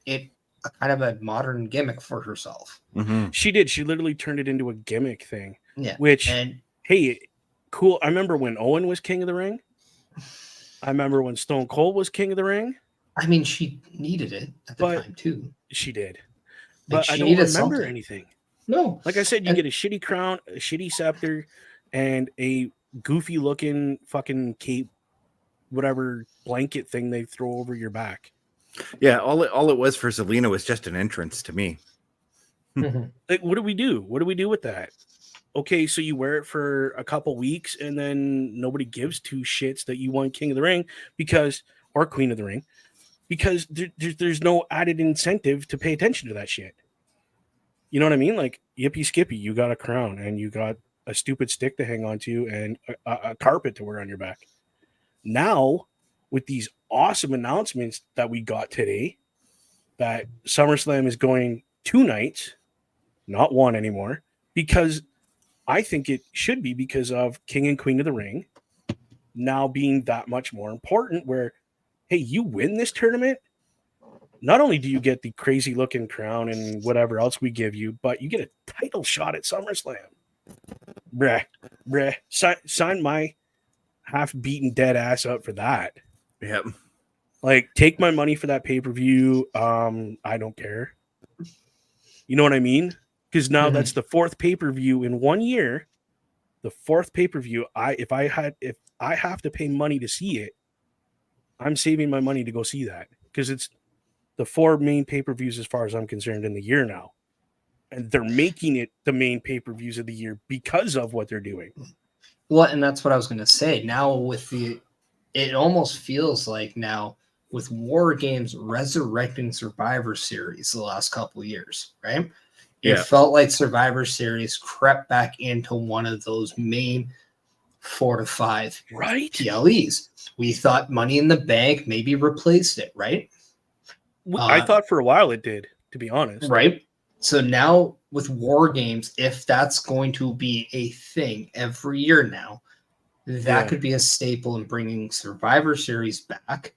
it a kind of a modern gimmick for herself. Mm-hmm. She did. She literally turned it into a gimmick thing. Yeah. Which, And hey, cool. I remember when Owen was King of the Ring. I remember when Stone Cold was King of the Ring. I mean, she needed it at the But time too. She did. Like, But I she don't needed remember something. anything. No. Like I said, you And- get a shitty crown, a shitty scepter, and a goofy looking fucking cape, whatever blanket thing they throw over your back. Yeah, all it was for Zelina was just an entrance to me. Mhm. Like, what do we do? What do we do with that? Okay, so you wear it for a couple weeks and then nobody gives 2 shits that you won King of the Ring or Queen of the Ring because there's no added incentive to pay attention to that shit. You know what I mean? Like, yippee skippy, you got a crown and you got a stupid stick to hang on to and a carpet to wear on your back. Now, with these awesome announcements that we got today, that SummerSlam is going 2 nights, not 1 anymore, because I think it should be because of King and Queen of the Ring now being that much more important, where, hey, you win this tournament, not only do you get the crazy looking crown and whatever else we give you, but you get a title shot at SummerSlam. Bruh. Sign my half-beaten dead ass up for that. Yep. Like, take my money for that pay-per-view. I don't care. You know what I mean? Because now that's the 4th pay-per-view in 1 year. The 4th pay-per-view. If I have to pay money to see it, I'm saving my money to go see that because it's the 4 main pay-per-views as far as I'm concerned in the year now. And they're making it the main pay-per-views of the year because of what they're doing. Well, and that's what I was going to say. Now it almost feels like now with War Games resurrecting Survivor Series the last couple of years, right? It Yeah. felt like Survivor Series crept back into one of those main 4 to 5 Right? PLEs. We thought Money in the Bank maybe replaced it, right? I thought for a while it did, to be honest. Right. So now with War Games, if that's going to be a thing every year now, that could be a staple in bringing Survivor Series back.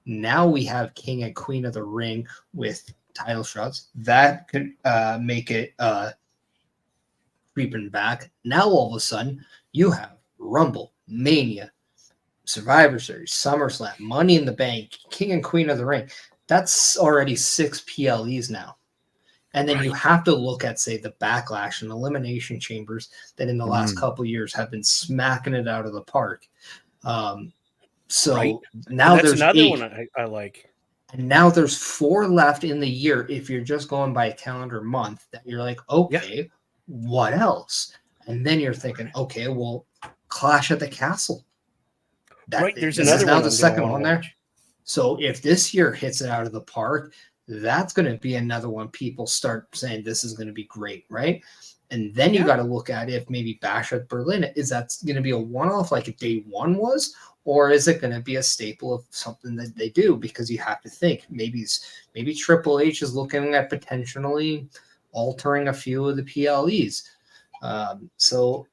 Now we have King and Queen of the Ring with title shots. That could make it creeping back. Now all of a sudden, you have Rumble, Mania, Survivor Series, SummerSlam, Money in the Bank, King and Queen of the Ring. That's already 6 PLEs now. And then you have to look at, say, the Backlash and Elimination Chambers that in the last couple of years have been smacking it out of the park. So now that's there's another 8. one I like. And now there's 4 left in the year if you're just going by a calendar month that you're like, okay, what else? And then you're thinking, okay, well, Clash at the Castle. There's another now one the second one there. So if this year hits it out of the park, that's going to be another one people start saying this is going to be great, right? And then you got to look at if maybe Bash at Berlin, is that going to be a one-off like day one was? Or is it going to be a staple of something that they do? Because you have to think maybe Triple H is looking at potentially altering a few of the PLEs. So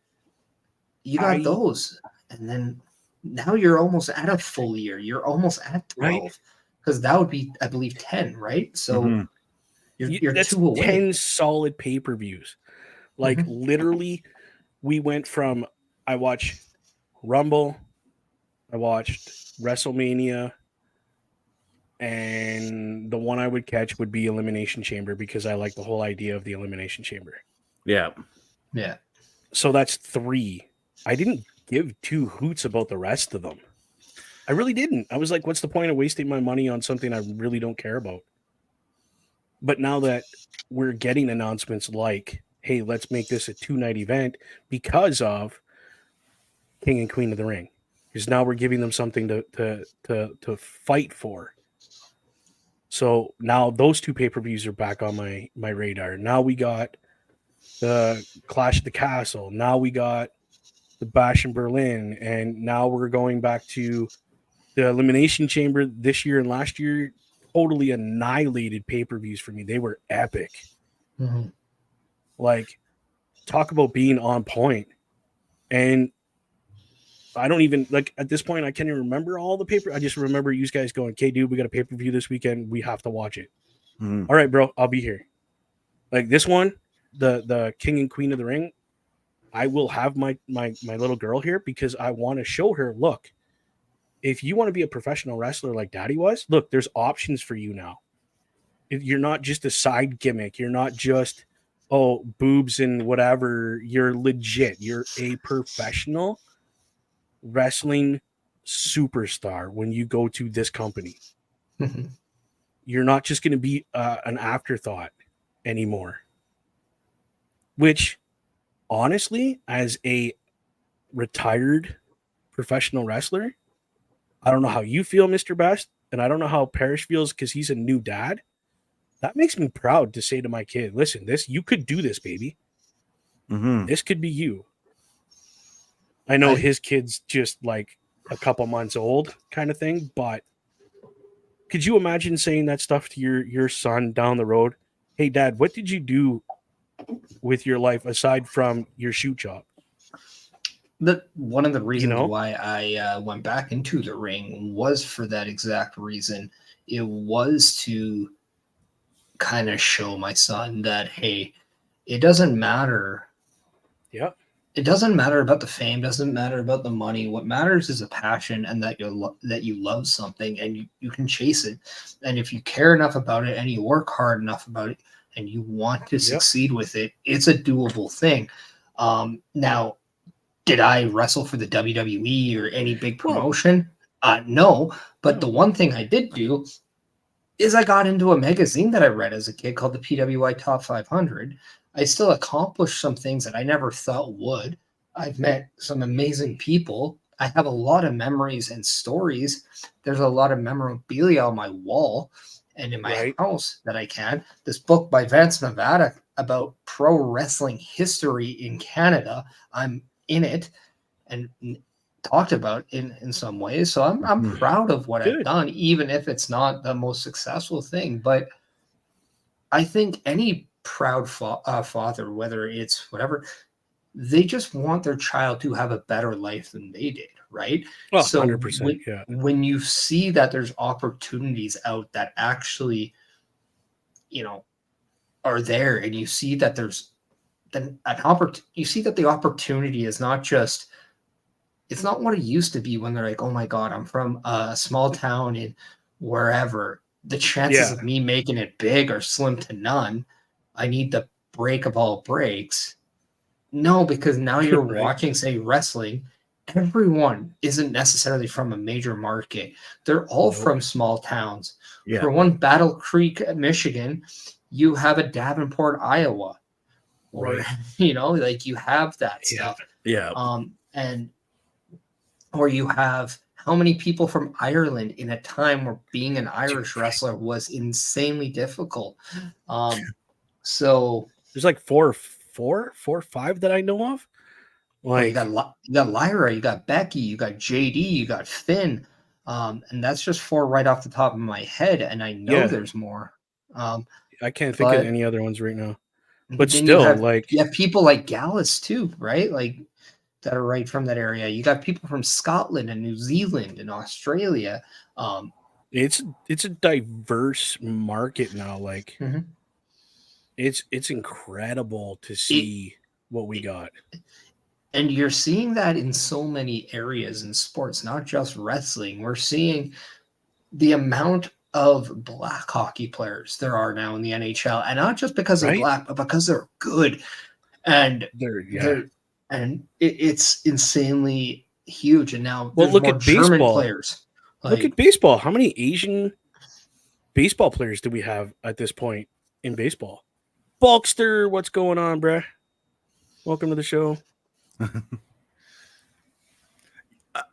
you got those. And then now you're almost at a full year. You're almost at 12. Because that would be, I believe, 10, right? So you're that's 2 away. 10 solid pay-per-views. Like literally, we went from I watched Rumble, I watched WrestleMania, and the one I would catch would be Elimination Chamber because I like the whole idea of the Elimination Chamber. Yeah. So that's 3. I didn't give 2 hoots about the rest of them. I really didn't. I was like, what's the point of wasting my money on something I really don't care about? But now that we're getting announcements like, hey, let's make this a 2-night event because of King and Queen of the Ring. Because now we're giving them something to fight for. So now those 2 pay-per-views are back on my radar. Now we got the Clash at the Castle. Now we got the Bash in Berlin. And now we're going back to the Elimination Chamber this year and last year. Totally annihilated pay-per-views for me. They were epic. Like, talk about being on point. And I don't even, like, at this point, I can't even remember all the paper. I just remember you guys going, okay, dude, we got a pay-per-view this weekend. We have to watch it. All right, bro, I'll be here. Like this one, the King and Queen of the Ring, I will have my little girl here because I want to show her, look, if you want to be a professional wrestler like Daddy was, look, there's options for you now. You're not just a side gimmick. You're not just, oh, boobs and whatever. You're legit. You're a professional wrestling superstar when you go to this company. You're not just going to be an afterthought anymore. Which, honestly, as a retired professional wrestler, I don't know how you feel, Mr. Best, and I don't know how Parrish feels because he's a new dad. That makes me proud to say to my kid, listen, you could do this, baby. This could be you. I know his kid's just like a couple months old kind of thing, but could you imagine saying that stuff to your son down the road? Hey, Dad, what did you do with your life aside from your shoe shop? One of the reasons why I went back into the ring was for that exact reason. It was to kind of show my son that, hey, it doesn't matter. Yeah. It doesn't matter about the fame, doesn't matter about the money. What matters is a passion and that you love something and you can chase it. And if you care enough about it and you work hard enough about it and you want to succeed with it, it's a doable thing. Now, did I wrestle for the WWE or any big promotion? No, but the one thing I did do is I got into a magazine that I read as a kid called the PWI Top 500. I still accomplished some things that I never thought would. I've met some amazing people. I have a lot of memories and stories. There's a lot of memorabilia on my wall and in my house that I can. This book by Vance Nevada about pro wrestling history in Canada, I'm in it and talked about in some ways. So I'm proud of what I've done, even if it's not the most successful thing. But I think any proud father, whether it's whatever, they just want their child to have a better life than they did, right? Oh, So 100%. Yeah. when you see that there's opportunities out that actually, you know, are there, and you see that there's you see that the opportunity is not just, it's not what it used to be when they're like, oh my God, I'm from a small town in wherever. The chances Yeah. of me making it big are slim to none. I need the break of all breaks. No, because now you're Right. watching, say, wrestling. Everyone isn't necessarily from a major market. They're all Nope. from small towns. Yeah. For one, Battle Creek, Michigan, you have a Davenport, Iowa. Or, Right. you know, like you have that Yeah. stuff. Yeah. And or you have how many people from Ireland in a time where being an Irish wrestler was insanely difficult. So There's like four or five that I know of. well, Like, you got Lyra, you got Becky, you got JD, you got Finn, and that's just four right off the top of my head, and I know Yeah. there's more. I can't think of But any other ones right now. But then still, like, you have people like Gallus too, right? Like that are right from that area. You got people from Scotland and New Zealand and Australia. it's a diverse market now. Like, Mhm. it's incredible to see what we got. And you're seeing that in so many areas in sports, not just wrestling. We're seeing the amount of black hockey players there are now in the NHL, and not just because they're Right? black, but because they're good. And Yeah. it's insanely huge. And now Well, there's look more at German baseball. players. Look at baseball. How many Asian baseball players do we have at this point in baseball? Bulkster, what's going on, bruh? Welcome to the show.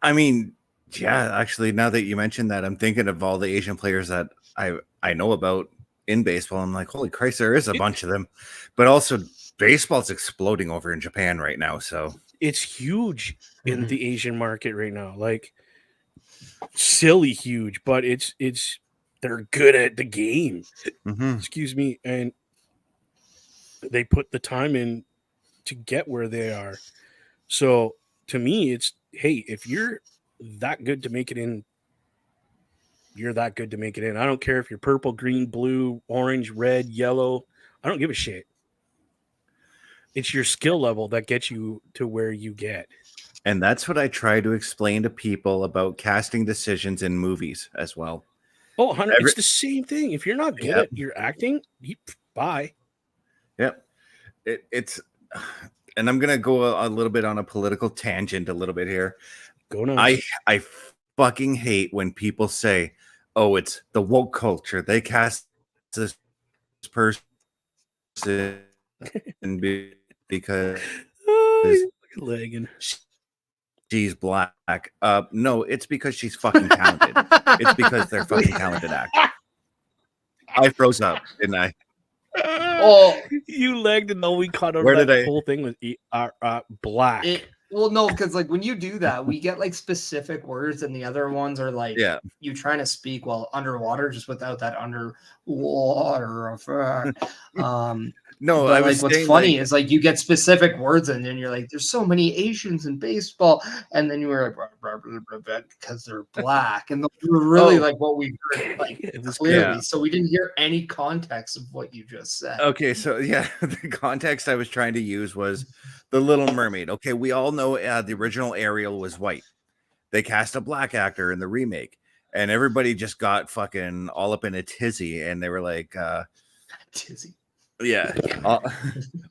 I mean, yeah, actually, now that you mentioned that, I'm thinking of all the Asian players that I know about in baseball. I'm like, holy Christ, there is a bunch of them. But also, baseball's exploding over in Japan right now. So it's huge in the Asian market right now. Like, silly huge, but it's they're good at the game. Excuse me, and they put the time in to get where they are. So to me, it's, hey, if you're that good to make it in, you're that good to make it in. I don't care if you're purple, green, blue, orange, red, yellow. I don't give a shit. It's your skill level that gets you to where you get. And that's what I try to explain to people about casting decisions in movies as well. Oh, it's the same thing. If you're not good at your acting, bye. Yep. It's, and I'm gonna go a little bit on a political tangent a little bit here. Go nuts. I fucking hate when people say, "Oh, it's the woke culture. They cast this person because Lagging. she's black." No, it's because she's fucking talented. It's because they're fucking talented actors. I froze up, didn't I? Oh, you lagged, and all we caught on Where that did I- whole thing was black. Well, no, because like when you do that, we get like specific words, and the other ones are like you trying to speak while underwater, just without that underwater effect. No, but I was like what's saying, funny is like you get specific words, and then you're like, "There's so many Asians in baseball," and then you were like, blah, blah, blah, blah, because they're black, and those were really like what we heard like clearly. So we didn't hear any context of what you just said. Okay, so yeah, the context I was trying to use was The Little Mermaid. Okay, we all know the original Ariel was white. They cast a black actor in the remake, and everybody just got fucking all up in a tizzy, and they were like, tizzy. Yeah,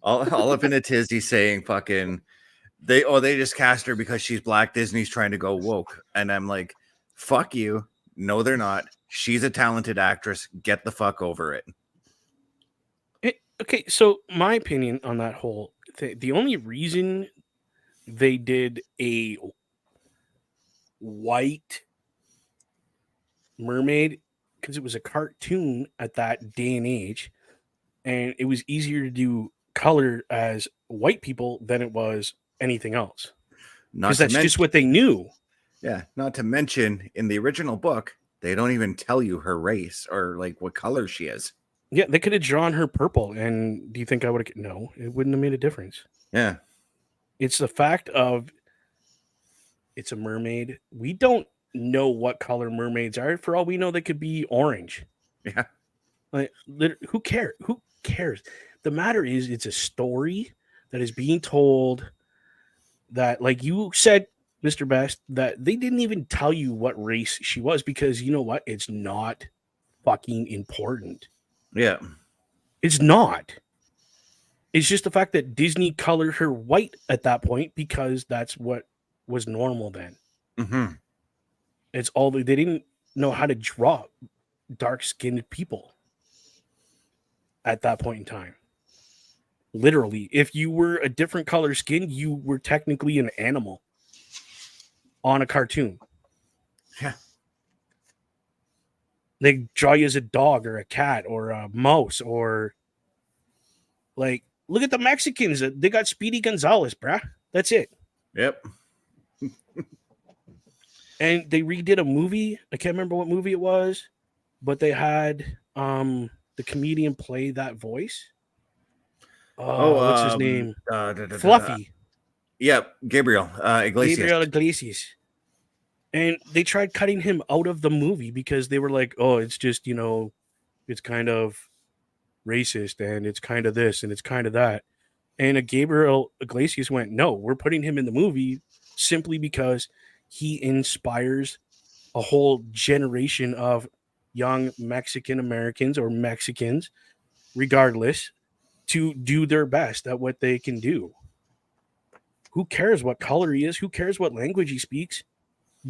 all up in a tizzy saying fucking they just cast her because she's black. Disney's trying to go woke, and I'm like, fuck you. No, they're not. She's a talented actress. Get the fuck over it. Okay, so my opinion on that whole thing, the only reason they did a white mermaid, because it was a cartoon at that day and age, and it was easier to do color as white people than it was anything else, because that's just what they knew. Yeah, not to mention in the original book, they don't even tell you her race or like what color she is. Yeah, they could have drawn her purple, and do you think I would have? No, it wouldn't have made a difference. Yeah. It's the fact of it's a mermaid. We don't know what color mermaids are. For all we know, they could be orange. Yeah. Like, who cares? Who cares? The matter is, it's a story that is being told. That, like you said, Mr. Best, that they didn't even tell you what race she was because you know what? It's not fucking important. Yeah. It's not. It's just the fact that Disney colored her white at that point because that's what was normal then. Mm-hmm. It's all they didn't know how to draw dark-skinned people at that point in time. Literally, if you were a different color skin, you were technically an animal on a cartoon. Yeah. They draw you as a dog or a cat or a mouse or like look at the Mexicans. They got Speedy Gonzalez, bruh. That's it. Yep. And they redid a movie. I can't remember what movie it was, but they had the comedian play that voice. What's his name? Fluffy. Yep, Gabriel Iglesias. Gabriel Iglesias. And they tried cutting him out of the movie because they were like, oh, it's just, it's kind of racist and it's kind of this and it's kind of that. And Gabriel Iglesias went, no, we're putting him in the movie simply because he inspires a whole generation of young Mexican Americans or Mexicans, regardless, to do their best at what they can do. Who cares what color he is? Who cares what language he speaks?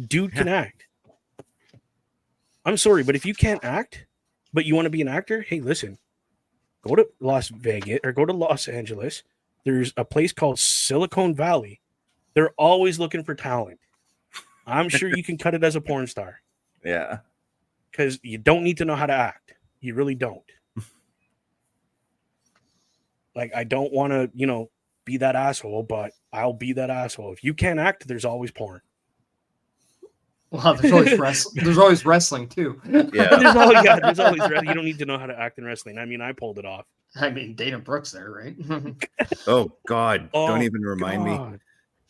Dude can act. I'm sorry, but if you can't act, but you want to be an actor, hey, listen, go to Las Vegas or go to Los Angeles. There's a place called Silicon Valley. They're always looking for talent. I'm sure you can cut it as a porn star. Yeah. Because you don't need to know how to act. You really don't. Like, I don't want to, be that asshole, but I'll be that asshole. If you can't act, there's always porn. Well, there's always wrestling too. Yeah. there's always wrestling. You don't need to know how to act in wrestling. I mean, I pulled it off. I mean, Dana Brooks there, right? Oh God! Don't even remind me.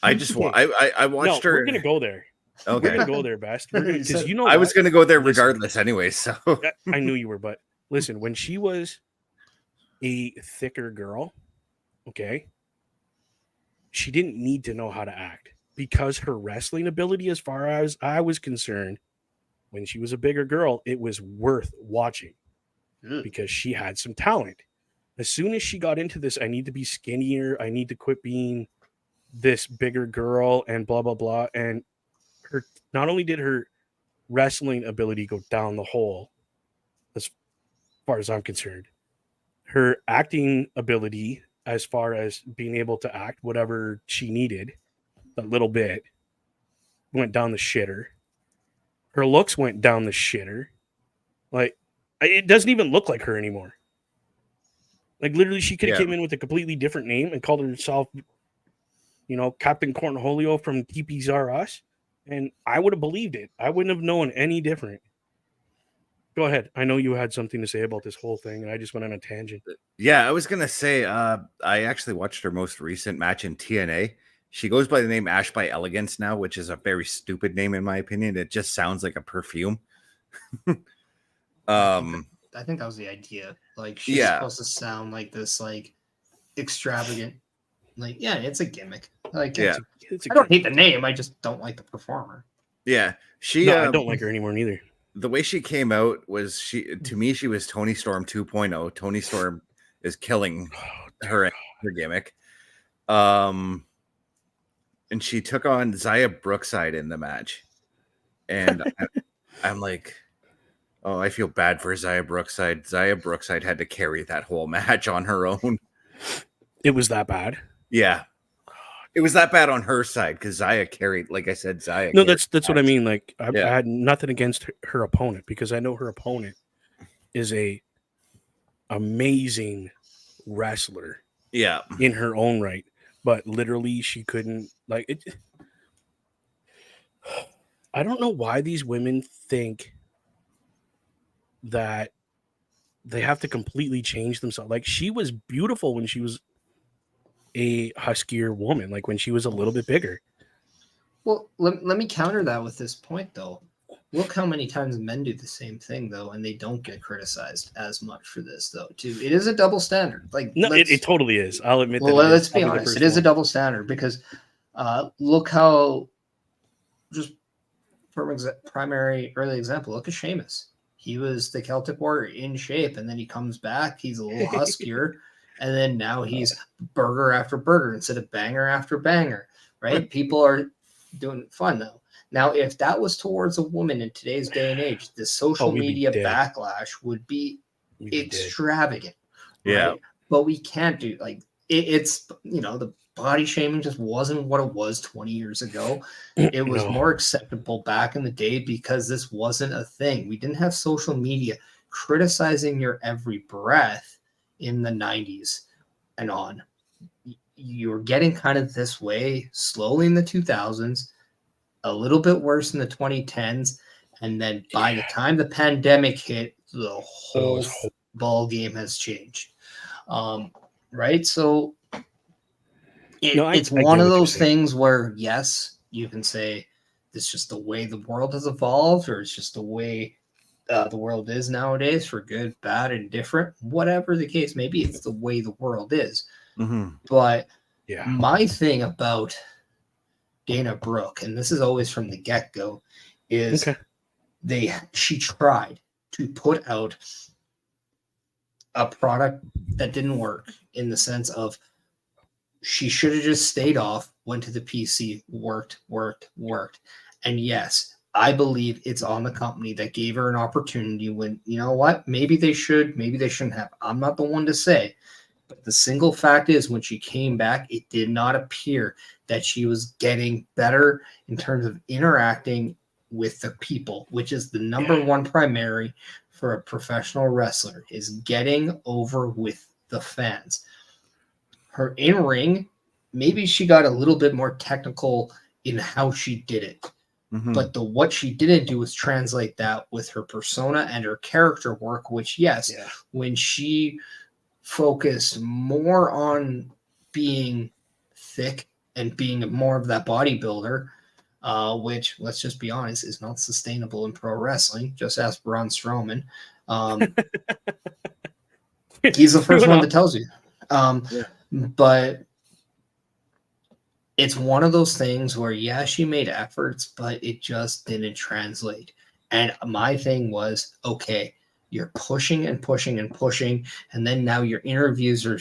I just want. I watched her. We're gonna go there. Okay. We're gonna go there, Best. Because I was gonna go there regardless, anyway. So I knew you were, but listen, when she was a thicker girl, okay, she didn't need to know how to act because her wrestling ability, as far as I was concerned, when she was a bigger girl, it was worth watching because she had some talent. As soon as she got into this, I need to be skinnier. I need to quit being this bigger girl and blah, blah, blah. And not only did her wrestling ability go down the hole, as far as I'm concerned, her acting ability, as far as being able to act whatever she needed, a little bit, went down the shitter. Her looks went down the shitter. Like, it doesn't even look like her anymore. Like, literally, she could have came in with a completely different name and called herself, Captain Cornholio from TP's R Us, and I would have believed it. I wouldn't have known any different. Go ahead. I know you had something to say about this whole thing, and I just went on a tangent. Yeah, I was gonna say, I actually watched her most recent match in TNA. She goes by the name Ash by Elegance now, which is a very stupid name in my opinion. It just sounds like a perfume. I think that was the idea. Like, she's supposed to sound like this, like, extravagant. Like, yeah, it's a gimmick. Like, I don't hate the name. I just don't like the performer. Yeah, I don't like her anymore neither. The way she came out was she was Tony Storm 2.0. Tony Storm is killing her gimmick. And she took on Xia Brookside in the match. And I'm like, oh, I feel bad for Xia Brookside. Xia Brookside had to carry that whole match on her own. It was that bad? Yeah. It was that bad on her side because Xia carried, like I said, Xia. No, that's what I mean. Like, I had nothing against her opponent because I know her opponent is a amazing wrestler. Yeah. In her own right. But literally, she couldn't, like, it. I don't know why these women think that they have to completely change themselves. Like, she was beautiful when she was a huskier woman, like when she was a little bit bigger. Well, let me counter that with this point, though. Look how many times men do the same thing, though, and they don't get criticized as much for this, though, too. It is a double standard. Like, No, it totally is. I'll admit that. Well, let's I'll be honest. It is a double standard because look how, just from primary early example, look at Sheamus. He was the Celtic Warrior in shape, and then he comes back. He's a little huskier, and then now he's burger after burger instead of banger after banger, right? People are doing fun, though. Now, if that was towards a woman in today's day and age, the social media backlash would be extravagant. Yeah. Right? But we can't do, like, it's, you know, the body shaming just wasn't what it was 20 years ago. It was more acceptable back in the day because this wasn't a thing. We didn't have social media criticizing your every breath in the 90s and on. You were getting kind of this way slowly in the 2000s, a little bit worse in the 2010s, and then by the time the pandemic hit, the whole ball game has changed. Right? So it's one of those things where, yes, you can say it's just the way the world has evolved, or it's just the way the world is nowadays, for good, bad, and different. Whatever the case may be, it's the way the world is. Mm-hmm. But my thing about Dana Brooke, and this is always from the get-go, is she tried to put out a product that didn't work, in the sense of she should have just stayed off, went to the PC, worked. And yes, I believe it's on the company that gave her an opportunity when, you know what, maybe they should, maybe they shouldn't have. I'm not the one to say. But the single fact is, when she came back, it did not appear that she was getting better in terms of interacting with the people, which is the number one primary for a professional wrestler, is getting over with the fans. Her in-ring, maybe she got a little bit more technical in how she did it. Mm-hmm. But what she didn't do was translate that with her persona and her character work, which, when she focused more on being thick and being more of that bodybuilder, which, let's just be honest, is not sustainable in pro wrestling. Just ask Braun Strowman. He's the first one that tells you. But it's one of those things where, she made efforts, but it just didn't translate. And my thing was, okay, you're pushing and pushing and pushing, and then now your interviews are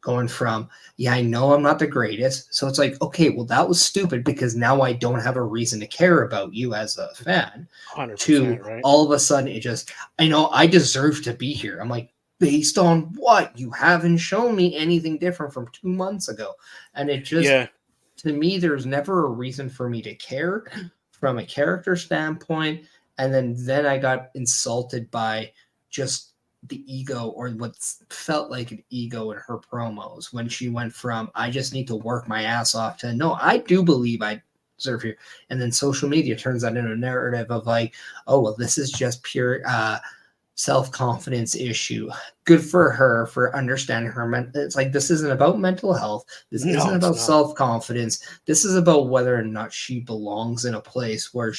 going from, I know I'm not the greatest. So it's like, okay, well, that was stupid because now I don't have a reason to care about you as a fan. 100%, to all of a sudden, it just, I know I deserve to be here. I'm like, based on what? You haven't shown me anything different from 2 months ago. And it just, to me, there's never a reason for me to care from a character standpoint. And then I got insulted by just the ego, or what felt like an ego in her promos, when she went from, I just need to work my ass off, to, no, I do believe I deserve here. And then social media turns that into a narrative of like, oh, well, this is just pure self-confidence issue. Good for her for understanding her. It's like, this isn't about mental health. This isn't about self-confidence. This is about whether or not she belongs in a place where,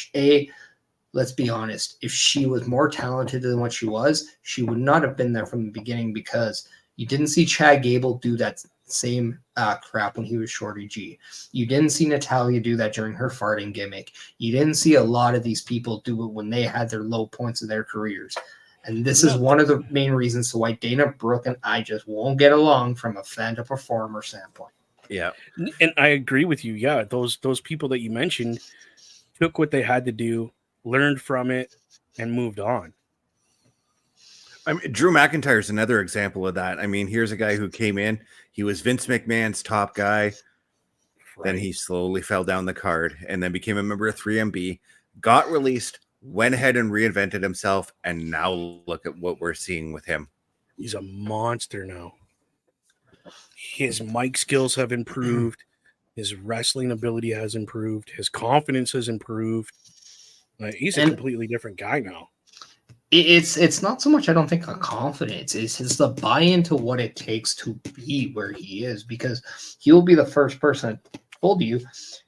let's be honest, if she was more talented than what she was, she would not have been there from the beginning, because you didn't see Chad Gable do that same crap when he was Shorty G. You didn't see Natalya do that during her farting gimmick. You didn't see a lot of these people do it when they had their low points of their careers. And this is one of the main reasons to why Dana Brooke and I just won't get along from a fan to performer standpoint. Yeah. And I agree with you. Yeah, those people that you mentioned took what they had to do, learned from it, and moved on. I mean, Drew McIntyre is another example of that. I mean, here's a guy who came in, he was Vince McMahon's top guy. Right. Then he slowly fell down the card and then became a member of 3MB, got released, went ahead and reinvented himself. And now look at what we're seeing with him. He's a monster now. His mic skills have improved. His wrestling ability has improved. His confidence has improved. He's a completely different guy now. It's not so much, I don't think, a confidence. It's the buy-in to what it takes to be where he is, because he'll be the first person that told you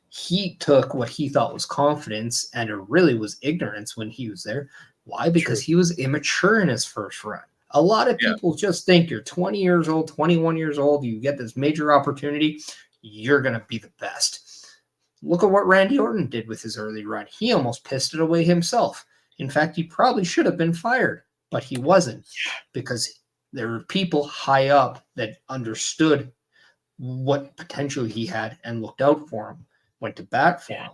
he took what he thought was confidence and it really was ignorance when he was there. Why? Because he was immature in his first run. A lot of people just think you're 20 years old, 21 years old, you get this major opportunity, you're going to be the best. Look at what Randy Orton did with his early run. He almost pissed it away himself. In fact, he probably should have been fired, but he wasn't, because there were people high up that understood what potential he had and looked out for him, went to bat for him.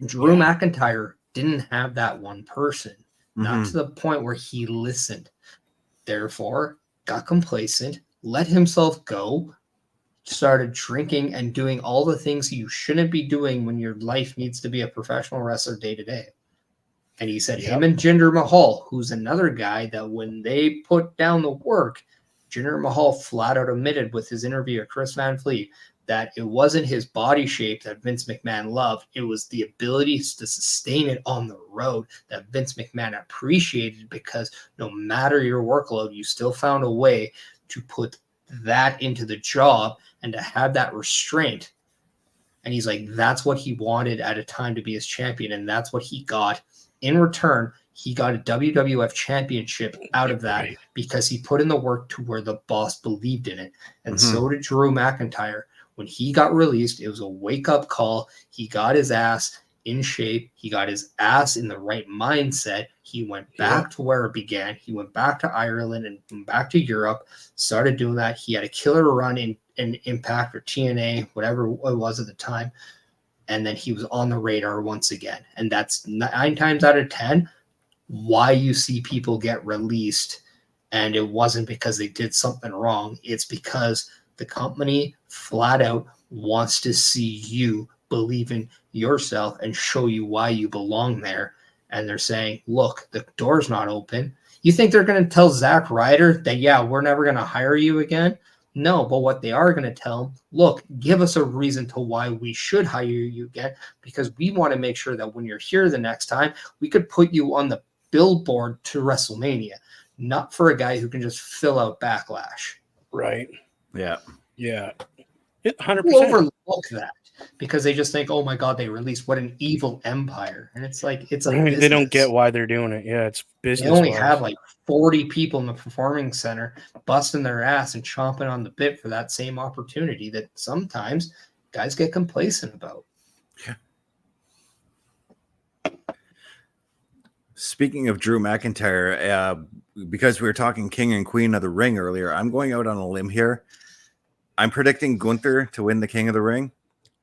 Drew McIntyre didn't have that one person, not to the point where he listened. Therefore, got complacent, let himself go, started drinking and doing all the things you shouldn't be doing when your life needs to be a professional wrestler day to day. And he said him and Jinder Mahal, who's another guy that when they put down the work, Jinder Mahal flat out admitted with his interview with Chris Van Vliet that it wasn't his body shape that Vince McMahon loved. It was the ability to sustain it on the road that Vince McMahon appreciated, because no matter your workload, you still found a way to put that into the job and to have that restraint. And he's like, that's what he wanted at a time to be his champion. And that's what he got. In return, he got a WWF championship out of that because he put in the work to where the boss believed in it. And so did Drew McIntyre. When he got released, it was a wake-up call. He got his ass in shape. He got his ass in the right mindset. He went back to where it began. He went back to Ireland and went back to Europe, started doing that. He had a killer run in Impact or TNA, whatever it was at the time. And then he was on the radar once again. And that's 9 times out of 10 why you see people get released. And it wasn't because they did something wrong. It's because the company flat out wants to see you believe in yourself and show you why you belong there. And they're saying, look, the door's not open. You think they're going to tell Zack Ryder that, yeah, we're never going to hire you again? No, but what they are going to tell him, look, give us a reason to why we should hire you again, because we want to make sure that when you're here the next time, we could put you on the billboard to WrestleMania, not for a guy who can just fill out Backlash. Right. Yeah. Yeah. 100%. People overlook that because they just think, oh my God, they released, what an evil empire. And it's like, it's a business. They don't get why they're doing it. Yeah, it's business. They only have like 40 people in the performing center busting their ass and chomping on the bit for that same opportunity that sometimes guys get complacent about. Yeah. Speaking of Drew McIntyre, because we were talking King and Queen of the Ring earlier, I'm going out on a limb here. I'm predicting Gunther to win the King of the Ring,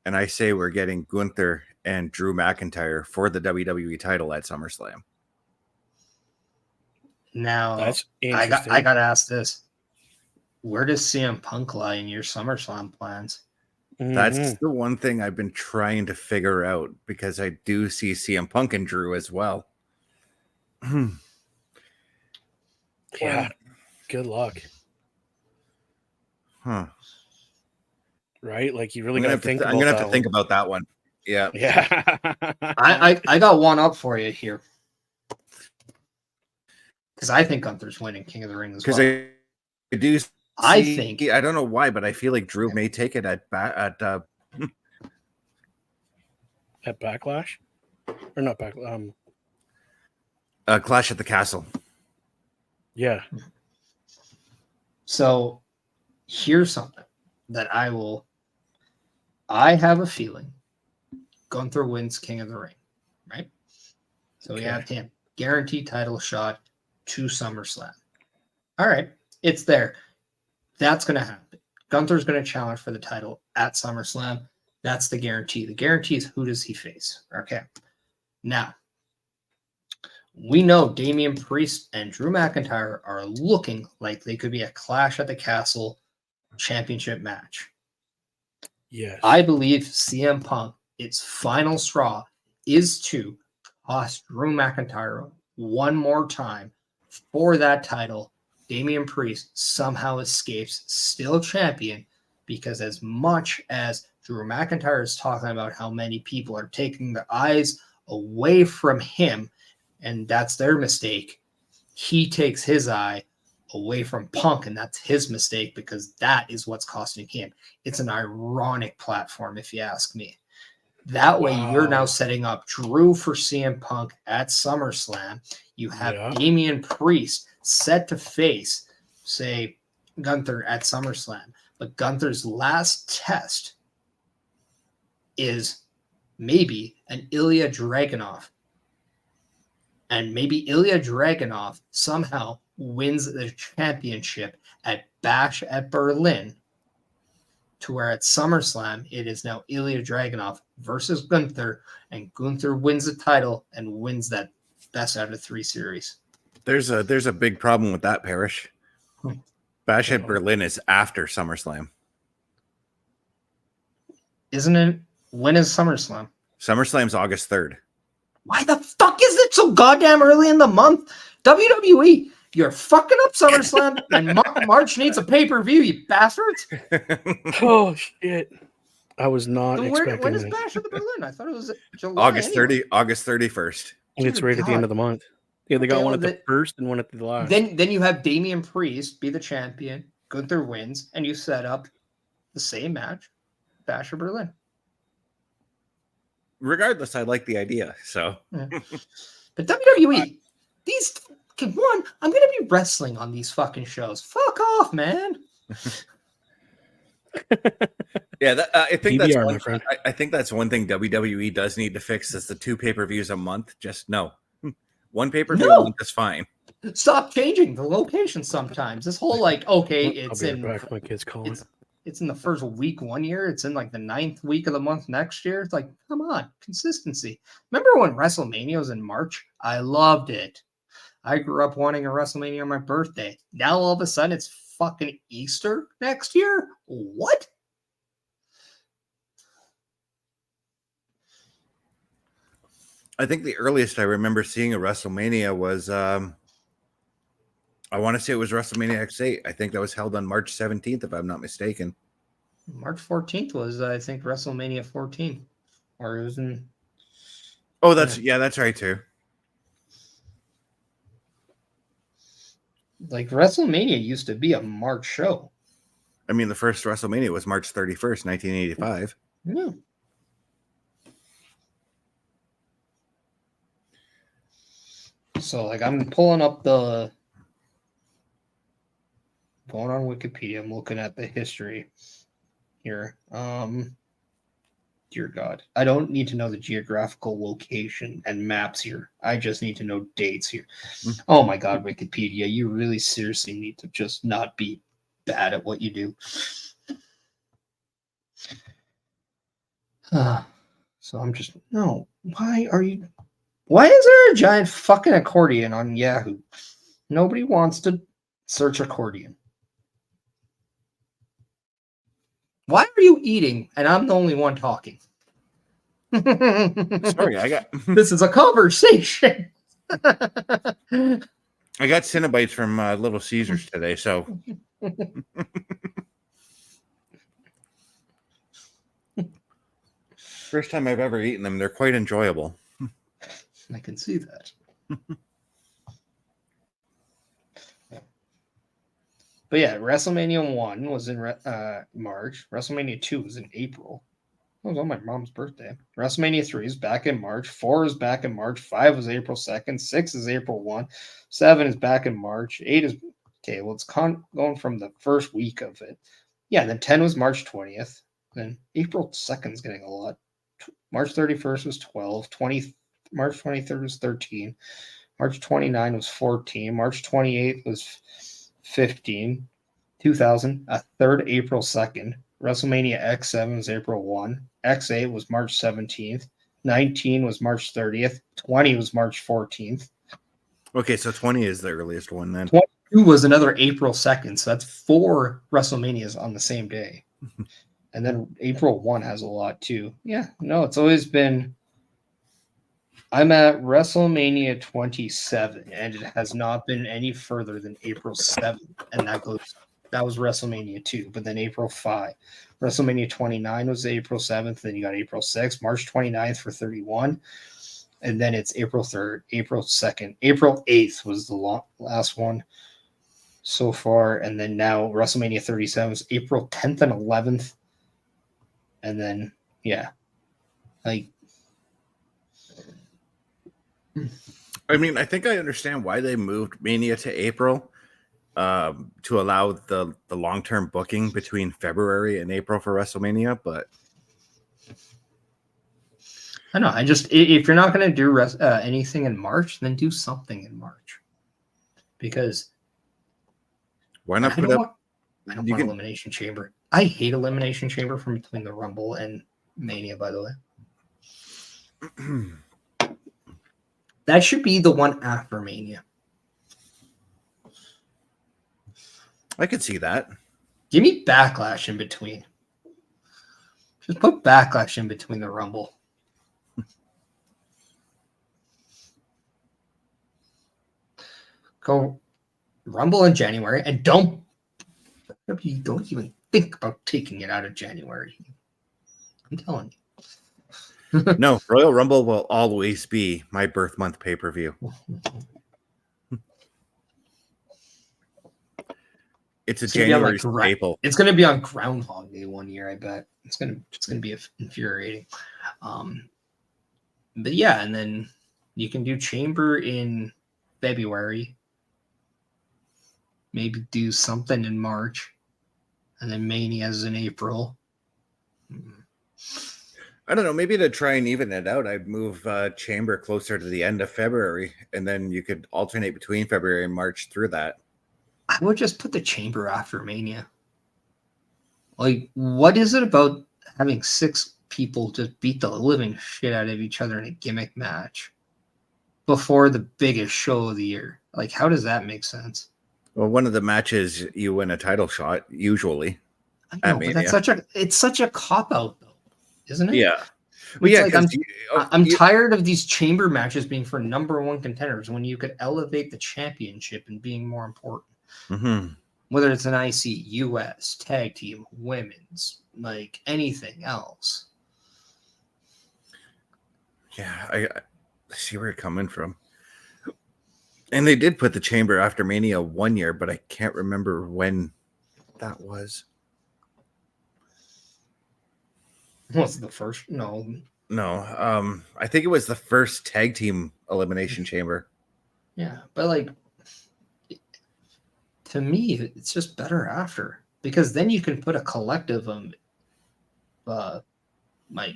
and I say we're getting Gunther and Drew McIntyre for the WWE title at SummerSlam. Now, that's I got to ask this. Where does CM Punk lie in your SummerSlam plans? That's the one thing I've been trying to figure out, because I do see CM Punk and Drew as well. Yeah. Good luck. Huh. Right? Like, you really I'm gonna have to think about that one. Yeah. Yeah. I got one up for you here. Because I think Gunther's winning King of the Ring as well. Because I do see, I don't know why, but I feel like Drew may take it at Backlash? Or not Backlash? Clash at the Castle. Yeah. So here's something that I have a feeling Gunther wins King of the Ring, right? So we have him. Guaranteed title shot to SummerSlam. All right. It's there. That's going to happen. Gunther's going to challenge for the title at SummerSlam. That's the guarantee. The guarantee is, who does he face? Okay. Now, we know Damian Priest and Drew McIntyre are looking like they could be a Clash at the Castle championship match. Yes. I believe CM Punk, its final straw, is to toss Drew McIntyre one more time for that title. Damian Priest somehow escapes still champion, because as much as Drew McIntyre is talking about how many people are taking their eyes away from him and that's their mistake, he takes his eye away from Punk, and that's his mistake because that is what's costing him. It's an ironic platform, if you ask me. That way, you're now setting up Drew for CM Punk at SummerSlam. You have Damian Priest set to face, say, Gunther at SummerSlam. But Gunther's last test is maybe an Ilya Dragunov. And maybe Ilya Dragunov somehow wins the championship at Bash at Berlin, to where at SummerSlam it is now Ilya Dragunov versus Gunther, and Gunther wins the title and wins that best out of 3 series. There's a big problem with that, Parrish. Bash at Berlin is after SummerSlam. Isn't it? When is SummerSlam? SummerSlam's August 3rd. Why the fuck is it so goddamn early in the month? WWE, you're fucking up SummerSlam, and March needs a pay-per-view, you bastards. Oh, shit. I was not expecting When is that. Bash at the Berlin? I thought it was July. August 31st. It's right at the end of the month. Yeah, they got one at the first and one at the last. Then you have Damian Priest be the champion. Gunther wins, and you set up the same match, Bash at Berlin. Regardless, I like the idea. So, yeah. But WWE, I'm gonna be wrestling on these fucking shows. Fuck off, man. Yeah, I think PBR, that's I think that's one thing WWE does need to fix is the 2 pay-per-views a month. Just no. One pay-per-view a month is fine. Stop changing the location sometimes. This whole it's in back. My kid's calling. It's in the first week one year. It's in like the 9th week of the month next year. It's like, come on, consistency. Remember when WrestleMania was in March? I loved it. I grew up wanting a WrestleMania on my birthday. Now all of a sudden it's fucking Easter next year? What? I think the earliest I remember seeing a WrestleMania was I want to say it was WrestleMania X8. I think that was held on March 17th, if I'm not mistaken. March 14th was, I think, WrestleMania 14. Or it was in... Oh, that's right, too. Like, WrestleMania used to be a March show. I mean, the first WrestleMania was March 31st, 1985. Yeah. So, like, I'm pulling up going on Wikipedia. I'm looking at the history here. Dear God. I don't need to know the geographical location and maps here. I just need to know dates here. Oh my God, Wikipedia. You really seriously need to just not be bad at what you do. So I'm just, no. Why is there a giant fucking accordion on Yahoo? Nobody wants to search accordion. Why are you eating and I'm the only one talking? Sorry, This is a conversation. I got Cinnabites from Little Caesars today, so first time I've ever eaten them. They're quite enjoyable. I can see that. But yeah, WrestleMania 1 was in March. WrestleMania 2 was in April. That was on my mom's birthday. WrestleMania 3 is back in March. 4 is back in March. 5 was April 2nd. 6 is April 1. 7 is back in March. 8 is... Okay, well, it's going from the first week of it. Yeah, then 10 was March 20th. Then April 2nd is getting a lot. March 31st was 12. March 23rd was 13. March 29 was 14. March 28th was 15. 2000, a third April 2nd. WrestleMania X7 was April 1. X8 was March 17th. 19 was March 30th. 20 was March 14th. Okay, so 20 is the earliest one then. 22 was another April 2nd. So that's 4 WrestleManias on the same day. And then April 1 has a lot too. Yeah, no, it's always been... I'm at WrestleMania 27, and it has not been any further than April 7th. And that was WrestleMania 2, but then April 5. WrestleMania 29 was April 7th, then you got April 6th, March 29th for 31. And then it's April 3rd, April 2nd, April 8th was the last one so far. And then now WrestleMania 37 is April 10th and 11th. And then, yeah. Like, I mean, I think I understand why they moved Mania to April, to allow the long-term booking between February and April for WrestleMania, but I don't know. I just, if you're not going to do anything in March, then do something in March. Because why not I put don't up? want, I don't want Elimination Chamber. I hate Elimination Chamber from between the Rumble and Mania, by the way. That should be the one after Mania. I could see that. Give me Backlash in between. Just put Backlash in between the Rumble. Go Rumble in January, and don't even think about taking it out of January. I'm telling you. No, Royal Rumble will always be my birth month pay-per-view. It's a January staple. It's going to be on Groundhog Day one year, I bet. It's going to be infuriating. But yeah, and then you can do Chamber in February. Maybe do something in March, and then Mania's in April. I don't know. Maybe to try and even it out, I'd move Chamber closer to the end of February, and then you could alternate between February and March through that. I would just put the Chamber after Mania. Like, what is it about having 6 people just beat the living shit out of each other in a gimmick match before the biggest show of the year? Like, how does that make sense? Well, one of the matches you win a title shot usually. I know, but it's such a cop out though, isn't it? Yeah. Well, yeah, like I'm tired of these Chamber matches being for number 1 contenders when you could elevate the championship and being more important. Mm-hmm. Whether it's an IC, US, tag team, women's, like anything else. Yeah, I see where you're coming from. And they did put the Chamber after Mania one year, but I can't remember when that was. Was it the first? No. I think it was the first tag team Elimination Chamber. Yeah, but like, to me, it's just better after, because then you can put a collective of like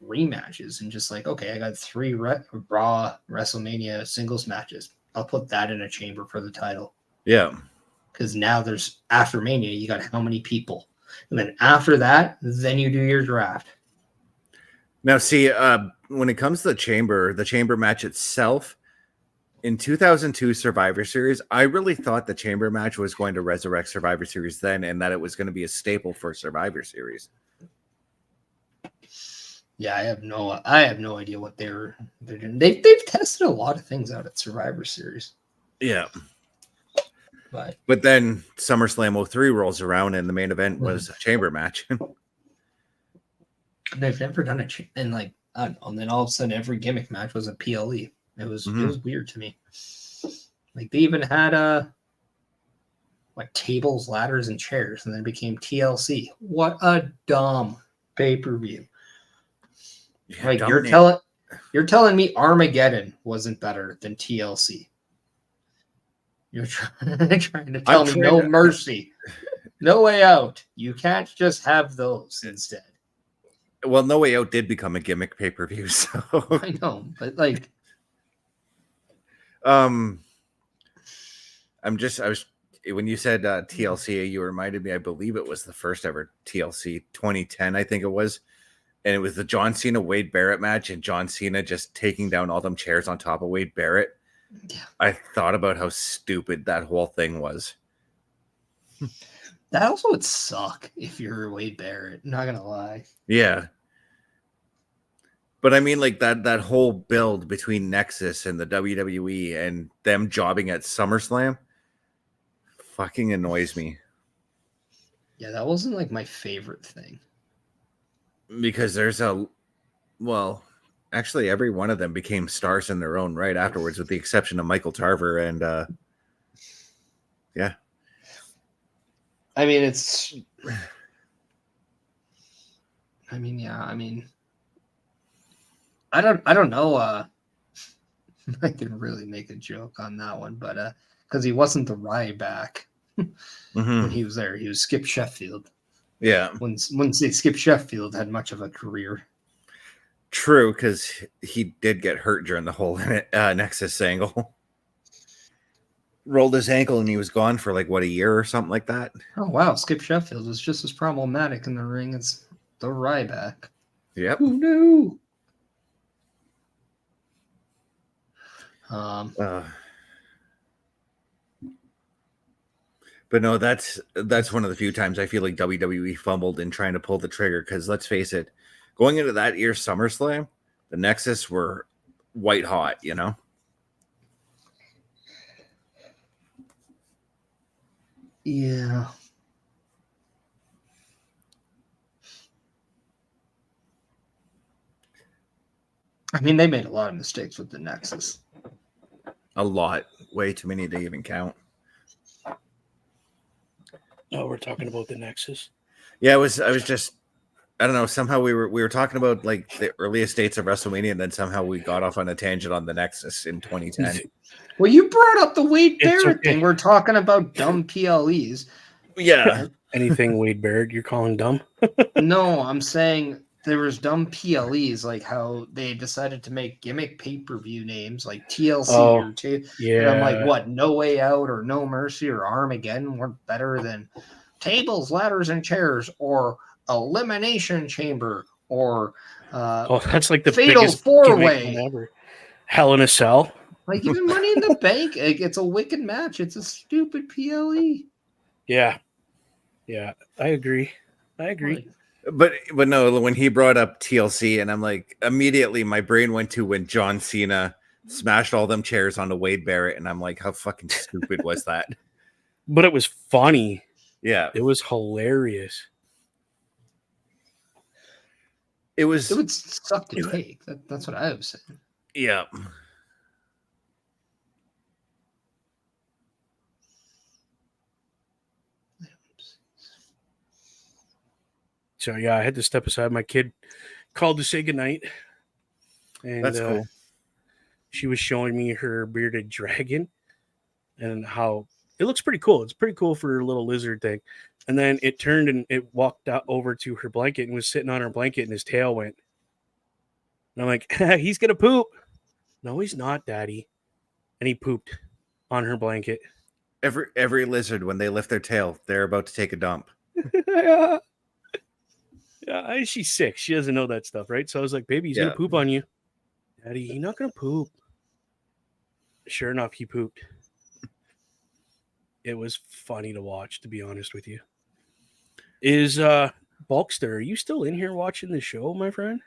rematches and just like, okay, I got 3 Raw WrestleMania singles matches. I'll put that in a Chamber for the title. Yeah. Because now there's, after Mania, you got how many people? And then after that, then you do your draft. Now, see, when it comes to the Chamber match itself, in 2002 Survivor Series, I really thought the Chamber match was going to resurrect Survivor Series then, and that it was going to be a staple for Survivor Series. Yeah, I have no idea what they're doing. They've tested a lot of things out at Survivor Series. Yeah. But then SummerSlam 03 rolls around and the main event was a Chamber match. They've never done it, and like, I don't know, and then all of a sudden every gimmick match was a PLE. It was weird to me. Like, they even had like tables, ladders, and chairs, and then it became TLC. What a dumb pay-per-view. Yeah, like, you're telling me Armageddon wasn't better than TLC. You're trying to tell me No Mercy, No Way Out. You can't just have those instead. Well, No Way Out did become a gimmick pay-per-view, so I know, but like, I was when you said TLC, you reminded me. I believe it was the first ever TLC, 2010, I think it was. And it was the John Cena Wade Barrett match, and John Cena just taking down all them chairs on top of Wade Barrett. Yeah. I thought about how stupid that whole thing was. That also would suck if you're Wade Barrett. Not gonna lie. Yeah. But I mean, like that whole build between Nexus and the WWE and them jobbing at SummerSlam fucking annoys me. Yeah, that wasn't like my favorite thing. Because there's Actually, every one of them became stars in their own right afterwards, with the exception of Michael Tarver. And yeah. I mean, I don't know. I can really make a joke on that one, but because he wasn't the Ryback when he was there, he was Skip Sheffield. Yeah. When Skip Sheffield had much of a career. True, because he did get hurt during the whole Nexus angle. Rolled his ankle and he was gone for like, what, a year or something like that? Oh, wow. Skip Sheffield was just as problematic in the ring as the Ryback. Yep. Oh, no. But no, that's one of the few times I feel like WWE fumbled in trying to pull the trigger, because let's face it, going into that year's SummerSlam, the Nexus were white hot, you know? Yeah. I mean, they made a lot of mistakes with the Nexus. A lot. Way too many to even count. Oh, we're talking about the Nexus. Yeah, I was just, I don't know, somehow we were talking about like the earliest dates of WrestleMania, and then somehow we got off on a tangent on the Nexus in 2010. Well, you brought up the Wade Barrett okay. thing. We're talking about dumb PLEs. Yeah. Anything Wade Barrett you're calling dumb? No, I'm saying there was dumb PLEs, like how they decided to make gimmick pay-per-view names like TLC or T. Yeah. And I'm like, what? No Way Out or No Mercy or Armageddon weren't better than Tables, Ladders, and Chairs or Elimination Chamber or that's like the Fatal biggest Four-Way gimmick ever. Hell in a Cell. Like even Money in the Bank, it's a wicked match. It's a stupid PLE. Yeah, I agree. Like, But no, when he brought up TLC, and I'm like, immediately my brain went to when John Cena smashed all them chairs onto Wade Barrett, and I'm like, how fucking stupid was that? But it was funny. Yeah, it was hilarious. It would suck to take. That's what I was saying. Yeah. So yeah, I had to step aside. My kid called to say goodnight. And that's cool. She was showing me her bearded dragon and how it looks pretty cool. It's pretty cool for a little lizard thing. And then it turned and it walked out over to her blanket and was sitting on her blanket, and his tail went. And I'm like, he's gonna poop. No, he's not, Daddy. And he pooped on her blanket. Every lizard, when they lift their tail, they're about to take a dump. Yeah, she's 6. She doesn't know that stuff, right? So I was like, baby, he's gonna poop on you. Daddy, he's not gonna poop. Sure enough, he pooped. It was funny to watch, to be honest with you. Is Bulkster, are you still in here watching the show, my friend?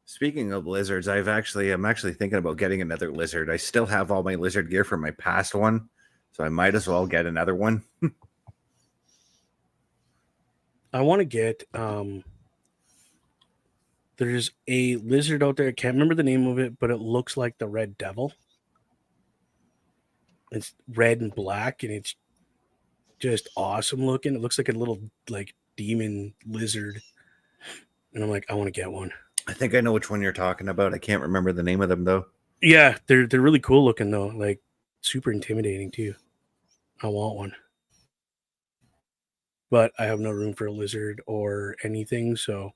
Speaking of lizards, I'm actually thinking about getting another lizard. I still have all my lizard gear from my past one, so I might as well get another one. I want to get there's a lizard out there. I can't remember the name of it, but it looks like the Red Devil. It's red and black, and it's just awesome looking. It looks like a little like demon lizard, and I'm like, I want to get one. I think I know which one you're talking about. I can't remember the name of them though. Yeah, they're really cool looking though. Like super intimidating too. I want one, but I have no room for a lizard or anything. So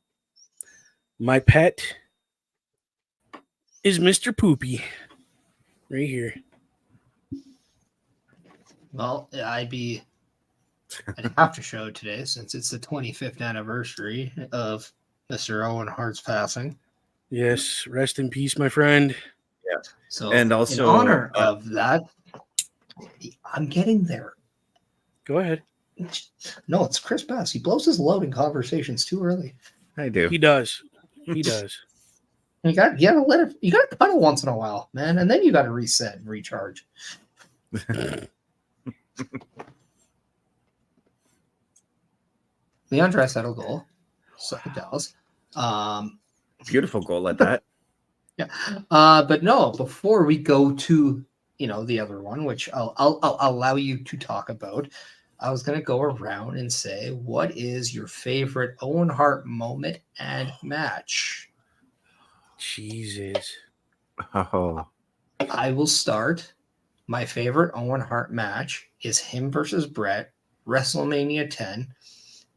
my pet is Mr. Poopy, right here. Well, I'd have to show today since it's the 25th anniversary of Mr. Owen Hart's passing. Yes, rest in peace, my friend. Yeah. So, and also, in honor of that, I'm getting there. Go ahead. No, it's Chris Bass. He blows his load in conversations too early. I do. He does. He does. You gotta cut it once in a while, man, and then you gotta reset and recharge. Leon Draisaitl goal. Suck at Dallas. Beautiful goal at that. Yeah. But no, before we go to the other one, which I'll allow you to talk about, I was gonna go around and say, what is your favorite Owen Hart moment and match? Jesus. Oh, I will start. My favorite Owen Hart match is him versus Brett, WrestleMania 10.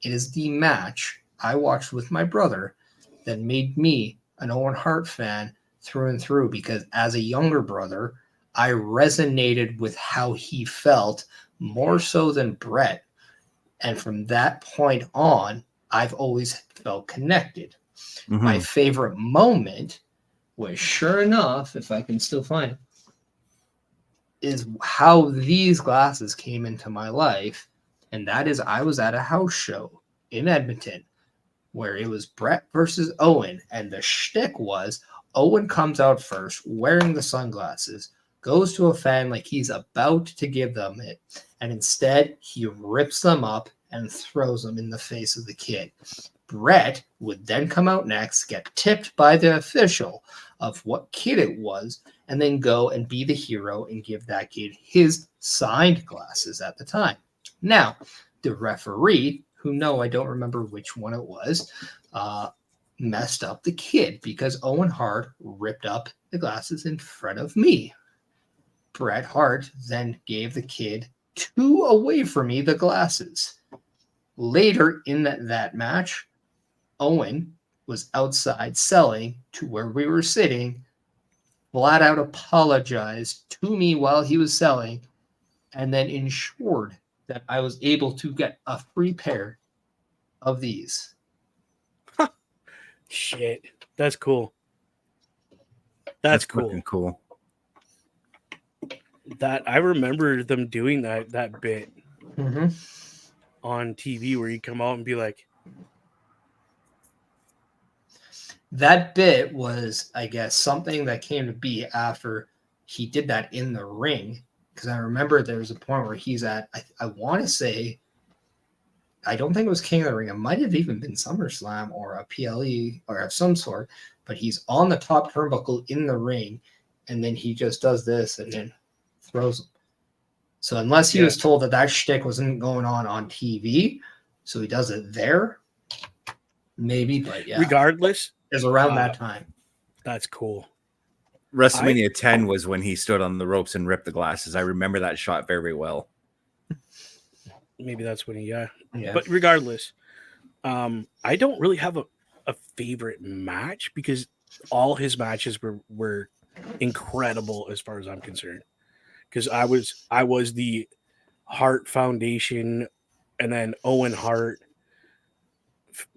It is the match I watched with my brother that made me an Owen Hart fan through and through, because as a younger brother, I resonated with how he felt more so than Brett. And from that point on, I've always felt connected. My mhm. favorite moment was, sure enough, if I can still find it, is how these glasses came into my life. And that is, I was at a house show in Edmonton where it was Brett versus Owen. And the shtick was Owen comes out first wearing the sunglasses, goes to a fan like he's about to give them it. And instead, he rips them up and throws them in the face of the kid. Brett would then come out next, get tipped by the official of what kid it was, and then go and be the hero and give that kid his signed glasses at the time. Now, the referee, who no, I don't remember which one it was, messed up the kid because Owen Hart ripped up the glasses in front of me. Bret Hart then gave the kid two away from me the glasses. Later in that match, Owen was outside selling to where we were sitting, flat out apologized to me while he was selling, and then ensured that I was able to get a free pair of these. Shit. That's cool. That's cool. Fucking cool. That I remember them doing that bit Mm-hmm. on TV where you come out and be like, That bit was, I guess, something that came to be after he did that in the ring. Because I remember there was a point where he's at, I want to say, I don't think it was King of the Ring. It might have even been SummerSlam or a PLE or of some sort. But he's on the top turnbuckle in the ring, and then he just does this and then throws him. So unless he was told that shtick wasn't going on TV, so he does it there, maybe. But yeah, regardless, it's around that time. That's cool. WrestleMania 10 was when he stood on the ropes and ripped the glasses. I remember that shot very well. Maybe that's when yeah. But regardless, I don't really have a favorite match because all his matches were incredible as far as I'm concerned. Because I was the Hart Foundation, and then Owen Hart.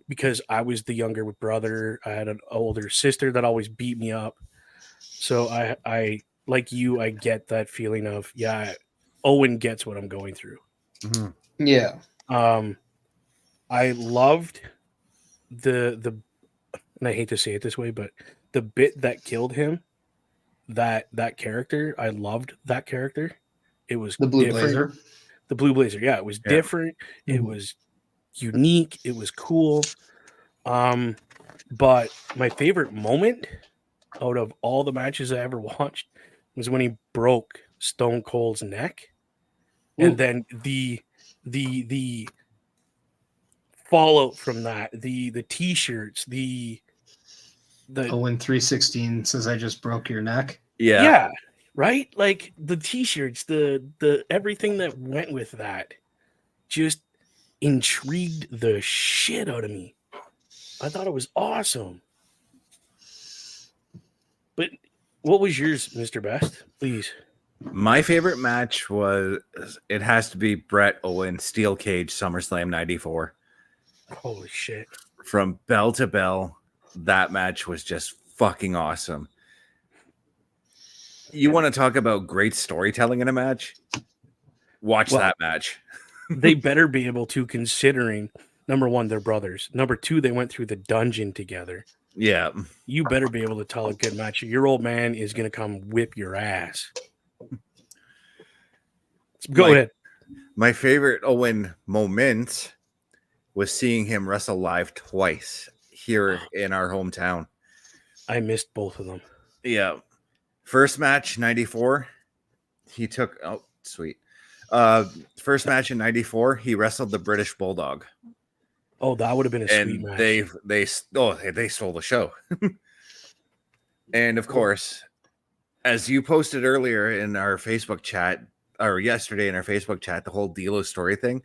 Because I was the younger brother, I had an older sister that always beat me up. So I like you, I get that feeling of Owen gets what I'm going through. Mm-hmm. Yeah. I loved the and I hate to say it this way, but the bit that killed him, that character, I loved that character. It was the blue different. blazer. The blue blazer, yeah, it was different. It was unique. It was cool. But my favorite moment out of all the matches I ever watched was when he broke Stone Cold's neck. Ooh. And then the fallout from that, the t-shirts, the Owen 316 says I just broke your neck. Yeah, right? Like the t-shirts, the everything that went with that just intrigued the shit out of me. I thought it was awesome. But what was yours, Mr. Best? Please. My favorite match it has to be Brett Owen Steel Cage SummerSlam 94. Holy shit. From bell to bell, that match was just fucking awesome. You want to talk about great storytelling in a match? Watch that match. They better be able to, considering, number one, they're brothers. Number two, they went through the dungeon together. Yeah. You better be able to tell a good match. Your old man is going to come whip your ass. Go ahead. My favorite Owen moment was seeing him wrestle live twice. here in our hometown. I missed both of them. Yeah. First match, 94. He took, oh, sweet. First match in 94, he wrestled the British Bulldog. Oh, that would have been a sweet And match. they stole the show. And of course, as you posted earlier in our Facebook chat, or yesterday in our Facebook chat, the whole D'Lo story thing,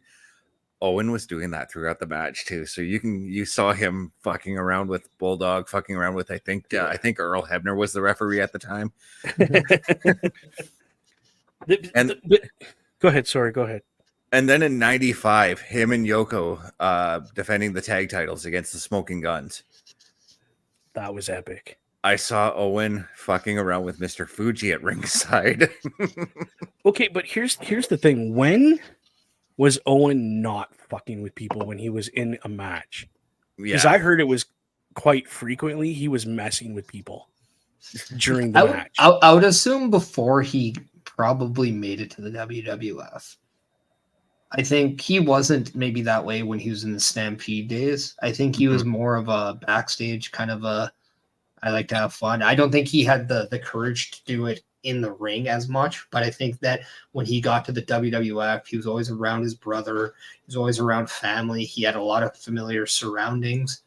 Owen was doing that throughout the match too. So you saw him fucking around with Bulldog, fucking around with I think Earl Hebner was the referee at the time. Go ahead. Sorry, go ahead. And then in 95, him and Yoko defending the tag titles against the Smoking Guns. That was epic. I saw Owen fucking around with Mr. Fuji at ringside. Okay, but here's the thing. When was Owen not fucking with people when he was in a match? Because I heard it was quite frequently he was messing with people during the match. I would assume before he probably made it to the WWF. I think he wasn't maybe that way when he was in the Stampede days. I think he was more of a backstage kind of a, I like to have fun. I don't think he had the courage to do it in the ring as much, but I think that when he got to the WWF, he was always around his brother. He was always around family. He had a lot of familiar surroundings.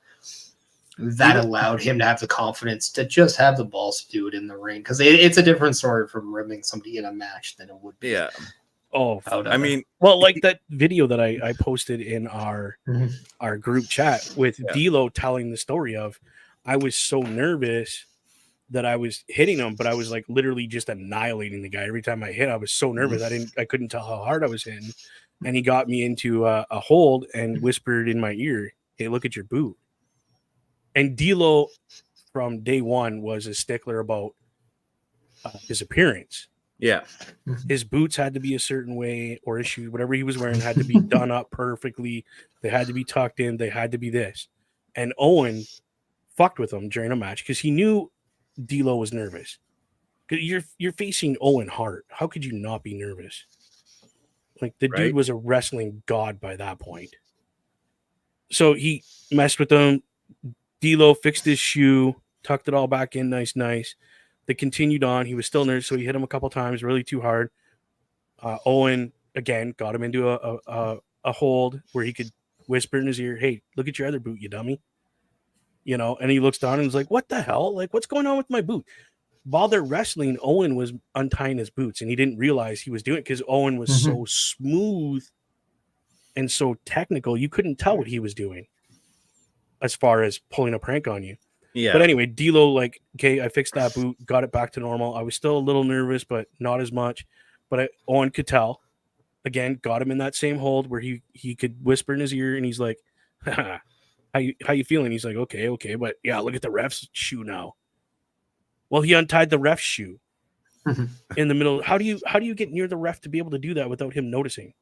That allowed him to have the confidence to just have the balls to do it in the ring. Because it's a different story from ribbing somebody in a match than it would be. Yeah. Oh, I mean, well, like that video that I posted in our group chat with D'Lo telling the story of, I was so nervous that I was hitting him, but I was like literally just annihilating the guy every time I hit. I was so nervous I couldn't tell how hard I was hitting, and he got me into a hold and whispered in my ear, "Hey, look at your boot." And D'Lo from day one was a stickler about his appearance. Yeah. His boots had to be a certain way, or his shoes, whatever he was wearing, had to be done up perfectly. They had to be tucked in. They had to be this. And Owen fucked with him during a match because he knew D'Lo was nervous. You're facing Owen Hart. How could you not be nervous? Like the dude was a wrestling god by that point. So he messed with him. D'Lo fixed his shoe, tucked it all back in, nice. They continued on. He was still nervous, so he hit him a couple times, really too hard. Owen again got him into a hold where he could whisper in his ear, "Hey, look at your other boot, you dummy." You know, and he looks down and is like, "What the hell? Like, what's going on with my boot?" While they're wrestling, Owen was untying his boots, and he didn't realize he was doing it because Owen was so smooth and so technical. You couldn't tell what he was doing as far as pulling a prank on you. Yeah. But anyway, D'Lo, like, okay, I fixed that boot, got it back to normal. I was still a little nervous, but not as much. But Owen could tell. Again, got him in that same hold where he could whisper in his ear, and he's like, "How you feeling?" He's like, okay, but yeah, look at the ref's shoe now. Well, he untied the ref's shoe in the middle. How do you get near the ref to be able to do that without him noticing?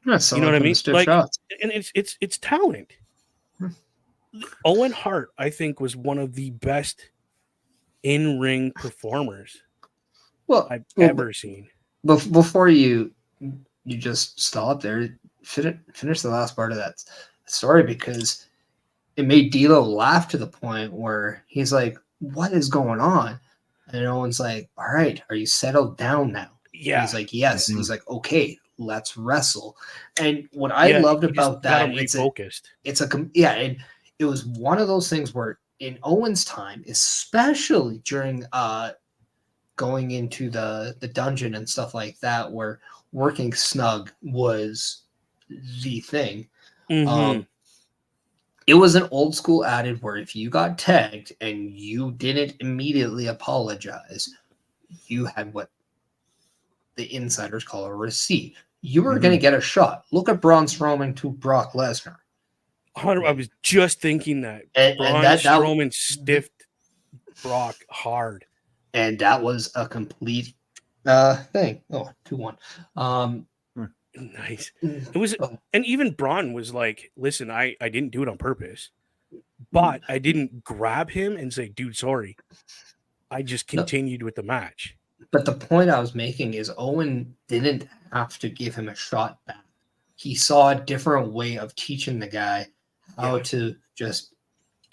You know what I mean? Like, and it's talent. Owen Hart, I think, was one of the best in-ring performers I've ever seen. Before you just stop there, finish the last part of that story, because it made D'Lo laugh to the point where he's like, "What is going on?" And Owen's like, "All right, are you settled down now?" Yeah. And he's like, "Yes." And he's like, "Okay, let's wrestle." And what I loved about that, and it was one of those things where in Owen's time, especially during going into the dungeon and stuff like that, where working snug was the thing. It was an old school adage where if you got tagged and you didn't immediately apologize, you had what the insiders call a receipt. You were going to get a shot. Look at Braun Strowman to Brock Lesnar. I was just thinking that. Braun Strowman stiffed Brock hard. And that was a complete thing. Oh, 2-1. Nice. It was, and even Braun was like, "Listen, I didn't do it on purpose, but I didn't grab him and say, 'Dude, sorry.' I just continued with the match." But the point I was making is Owen didn't have to give him a shot back. He saw a different way of teaching the guy how to just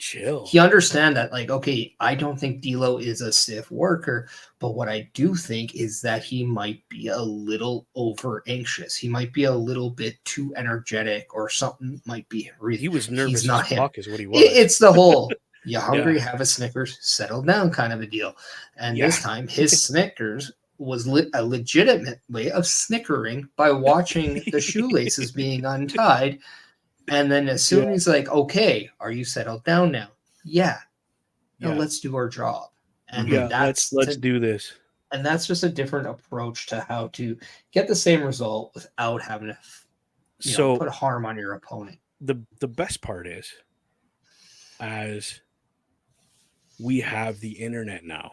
chill. He understand that, like, okay, I don't think D'Lo is a stiff worker, but what I do think is that he might be a little over anxious. He might be a little bit too energetic, or something might be. He was nervous He's not as him. fuck, is what he was. It's the whole "you hungry, have a Snickers, settle down" kind of a deal. And this time, his Snickers was a legitimate way of snickering by watching the shoelaces being untied. And then as soon as he's like, okay, are you settled down now? Yeah. Now let's do our job. And let's do this. And that's just a different approach to how to get the same result without having to put harm on your opponent. The best part is, as we have the internet now.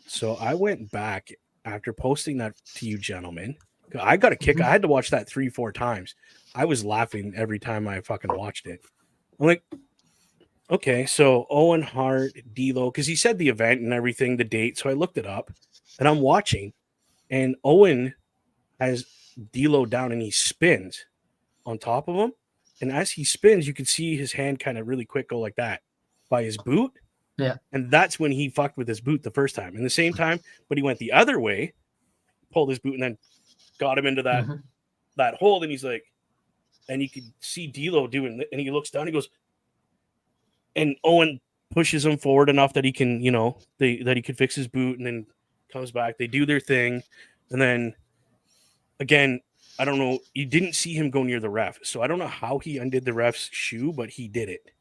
So I went back after posting that to you gentlemen. I got a kick. I had to watch that 3-4 times. I was laughing every time I fucking watched it. I'm like, okay, so Owen Hart, D'Lo, because he said the event and everything, the date. So I looked it up, and I'm watching, and Owen has D'Lo down, and he spins on top of him. And as he spins, you can see his hand kind of really quick go like that by his boot. Yeah. And that's when he fucked with his boot the first time. And the same time, but he went the other way, pulled his boot, and then got him into that hole. And he's like, and you could see D'Lo doing it, and he looks down, he goes, and Owen pushes him forward enough that he can, that he could fix his boot, and then comes back. They do their thing. And then again, I don't know, you didn't see him go near the ref. So I don't know how he undid the ref's shoe, but he did it.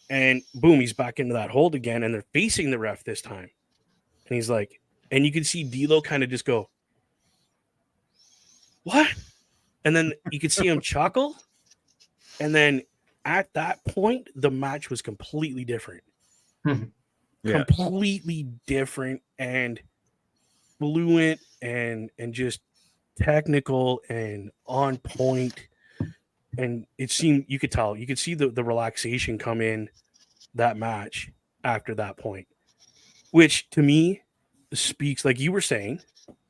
And boom, he's back into that hold again, and they're facing the ref this time. And he's like, and you can see D'Lo kind of just go, what? And then you could see him chuckle. And then at that point, the match was completely different. Completely different and fluent and just technical and on point. And it seemed, you could tell, you could see the relaxation come in that match after that point, which to me speaks, like you were saying,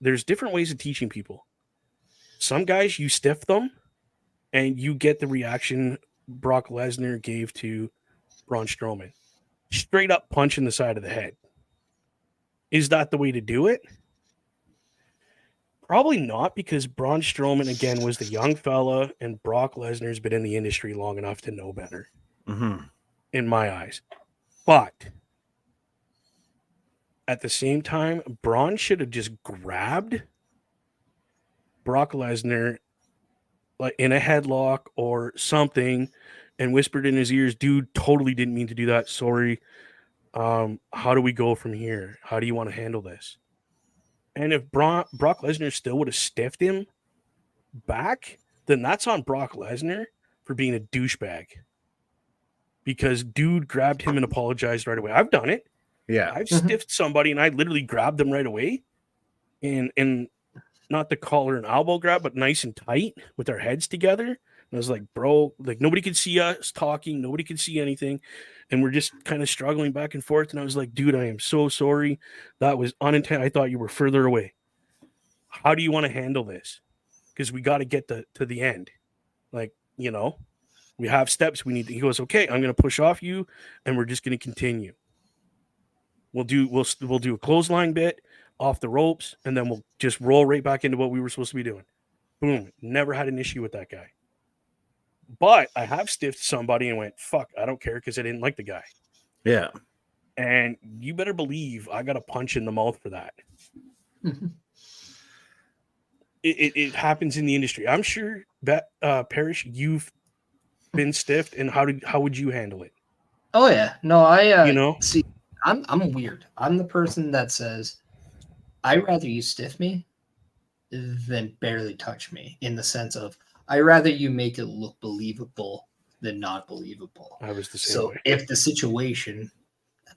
there's different ways of teaching people. Some guys, you stiff them and you get the reaction Brock Lesnar gave to Braun Strowman. Straight up punch in the side of the head. Is that the way to do it? Probably not, because Braun Strowman, again, was the young fella, and Brock Lesnar's been in the industry long enough to know better, in my eyes. But at the same time, Braun should have just grabbed Brock Lesnar like in a headlock or something and whispered in his ears, dude, totally didn't mean to do that. Sorry. How do we go from here? How do you want to handle this? And if Brock Lesnar still would have stiffed him back, then that's on Brock Lesnar for being a douchebag. Because dude grabbed him and apologized right away. I've done it. Yeah. I've stiffed somebody and I literally grabbed them right away. And not the collar and elbow grab, but nice and tight with our heads together. And I was like, bro, like nobody could see us talking. Nobody could see anything. And we're just kind of struggling back and forth. And I was like, dude, I am so sorry. That was unintended. I thought you were further away. How do you want to handle this? Because we got to get to the end. Like, we have steps we need. He goes, okay, I'm going to push off you and we're just going to continue. We'll do a clothesline bit off the ropes, and then we'll just roll right back into what we were supposed to be doing. Boom. Never had an issue with that guy. But I have stiffed somebody and went, fuck, I don't care, because I didn't like the guy. Yeah. And you better believe I got a punch in the mouth for that. It happens in the industry. I'm sure that Parrish, you've been stiffed, and how would you handle it? Oh yeah. No, I see, I'm weird. I'm the person that says, I'd rather you stiff me than barely touch me, in the sense of I'd rather you make it look believable than not believable. I was the same way. So if the situation,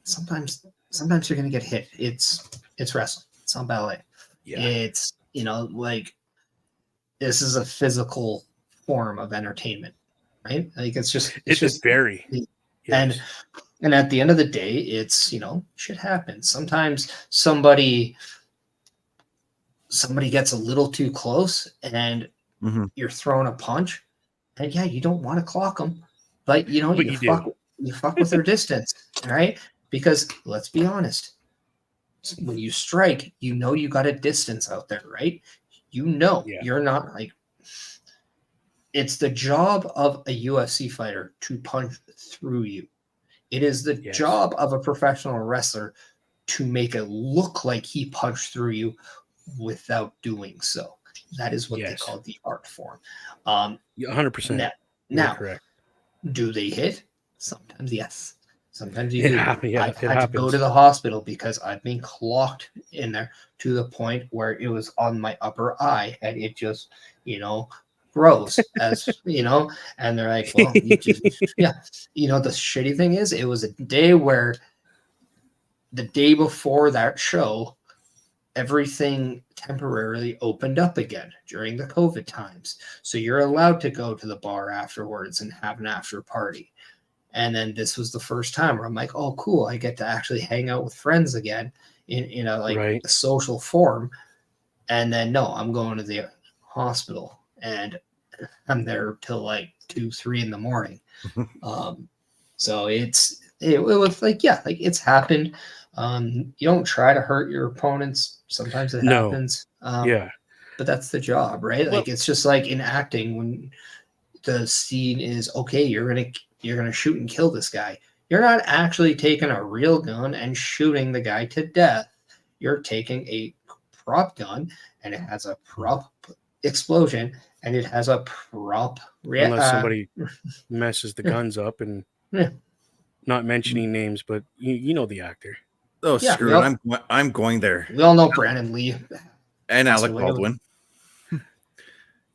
sometimes you're gonna get hit. It's wrestling. It's not ballet. Yeah. It's like, this is a physical form of entertainment, right? Like it's just very. Yes. And at the end of the day, it's shit happens. Sometimes somebody gets a little too close and you're throwing a punch, and yeah, you don't want to clock them, but you You fuck with their distance, all right? Because let's be honest, when you strike, you know you got a distance out there, right? You know Yeah. you're not like. It's the job of a UFC fighter to punch through you. It is the Yes. job of a professional wrestler to make it look like he punched through you without doing so. That is what they Yes. call the art form. 100%. Now, correct. do they hit? Sometimes yes. Sometimes you It do. happens. Yeah, I've it had to go happens. to the hospital because I've been clocked in there to the point where it was on my upper eye and it just, grows as, and they're like, well, you just, yeah. The shitty thing is, it was a day where the day before that show, everything temporarily opened up again during the COVID times. So you're allowed to go to the bar afterwards and have an after party. And then this was the first time where I'm like, oh, cool. I get to actually hang out with friends again in a Right. a social form. And then no, I'm going to the hospital and I'm there till like 2, 3 in the morning. So it was like, yeah, like it's happened. You don't try to hurt your opponents. Sometimes it No. happens. Yeah. But that's the job, right? Well- Like it's just like in acting when the scene is okay, you're gonna shoot and kill this guy. You're not actually taking a real gun and shooting the guy to death. You're taking a prop gun and it has a prop explosion and it has a prop Unless somebody messes the guns up and Yeah. not mentioning names, but you know the actor. Oh, Yeah, screw it. I'm going there. We all know Brandon Lee And passed Alec away. Baldwin. Yeah,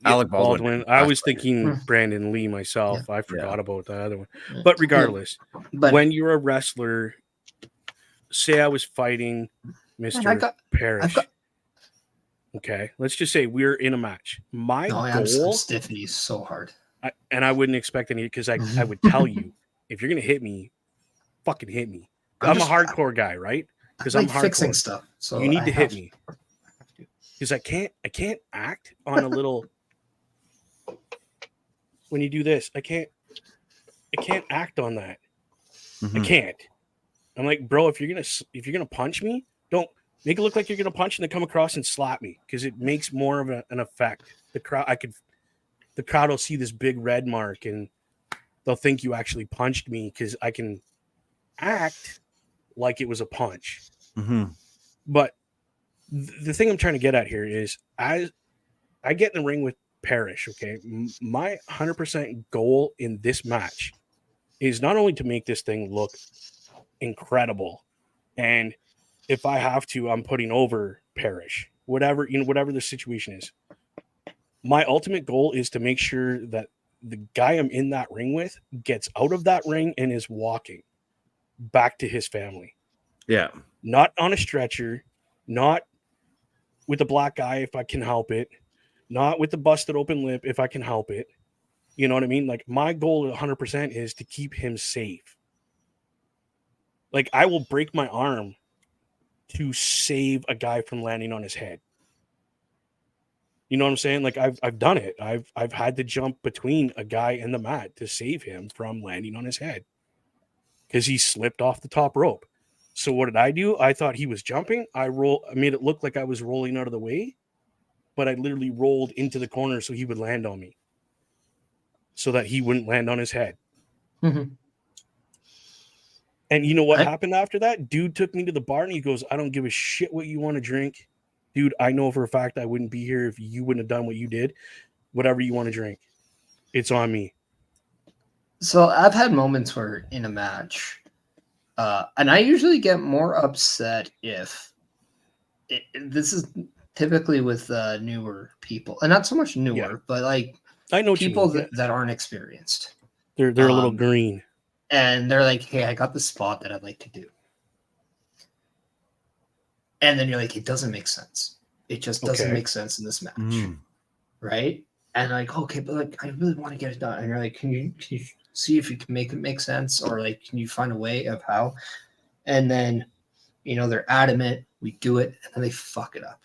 Alec Baldwin. I was passed away. thinking Brandon Lee myself. I forgot Yeah. about the other one. But regardless, But when you're a wrestler, say I was fighting Mr. Parrish. Okay, let's just say we're in a match. My I'm goal, stiffing so hard. and I wouldn't expect any because I would tell you if you're gonna hit me, fucking hit me. I'm a hardcore guy, right? Because I'm hardcore. Fixing stuff. So you need to hit me because I can't act on a little. When you do this, I can't act on that. I can't. I'm like, bro, if you're gonna punch me, don't make it look like you're gonna punch and then come across and slap me because it makes more of an effect. The crowd will see this big red mark and they'll think you actually punched me because I can act like it was a punch. But the thing I'm trying to get at here is as I get in the ring with Parrish, okay, my 100% goal in this match is not only to make this thing look incredible, and if I have to, I'm putting over Parrish, whatever the situation is. My ultimate goal is to make sure that the guy I'm in that ring with gets out of that ring and is walking back to his family. Yeah. Not on a stretcher, not with a black eye if I can help it, not with the busted open lip if I can help it. You know what I mean? Like my goal 100% is to keep him safe. Like I will break my arm to save a guy from landing on his head. You know what I'm saying? Like I've done it. I've had to jump between a guy and the mat to save him from landing on his head because he slipped off the top rope. So what did I do? I thought he was jumping. I made it look like I was rolling out of the way, but I literally rolled into the corner so he would land on me, so that he wouldn't land on his head. And you know what happened after that? Dude took me to the bar and he goes, I don't give a shit what you want to drink. Dude, I know for a fact I wouldn't be here if you wouldn't have done what you did. Whatever you want to drink, it's on me. So I've had moments where in a match, and I usually get more upset if this is typically with newer people, and not so much newer, but like I know people that aren't experienced. They're a little green. And they're like, hey, I got the spot that I'd like to do. And then you're like, it doesn't make sense. It just doesn't make sense in this match. Right? And like, okay, but like, I really want to get it done. And you're like, can you see if you can make it make sense? Or like, can you find a way of how? And then, they're adamant. We do it. And then they fuck it up.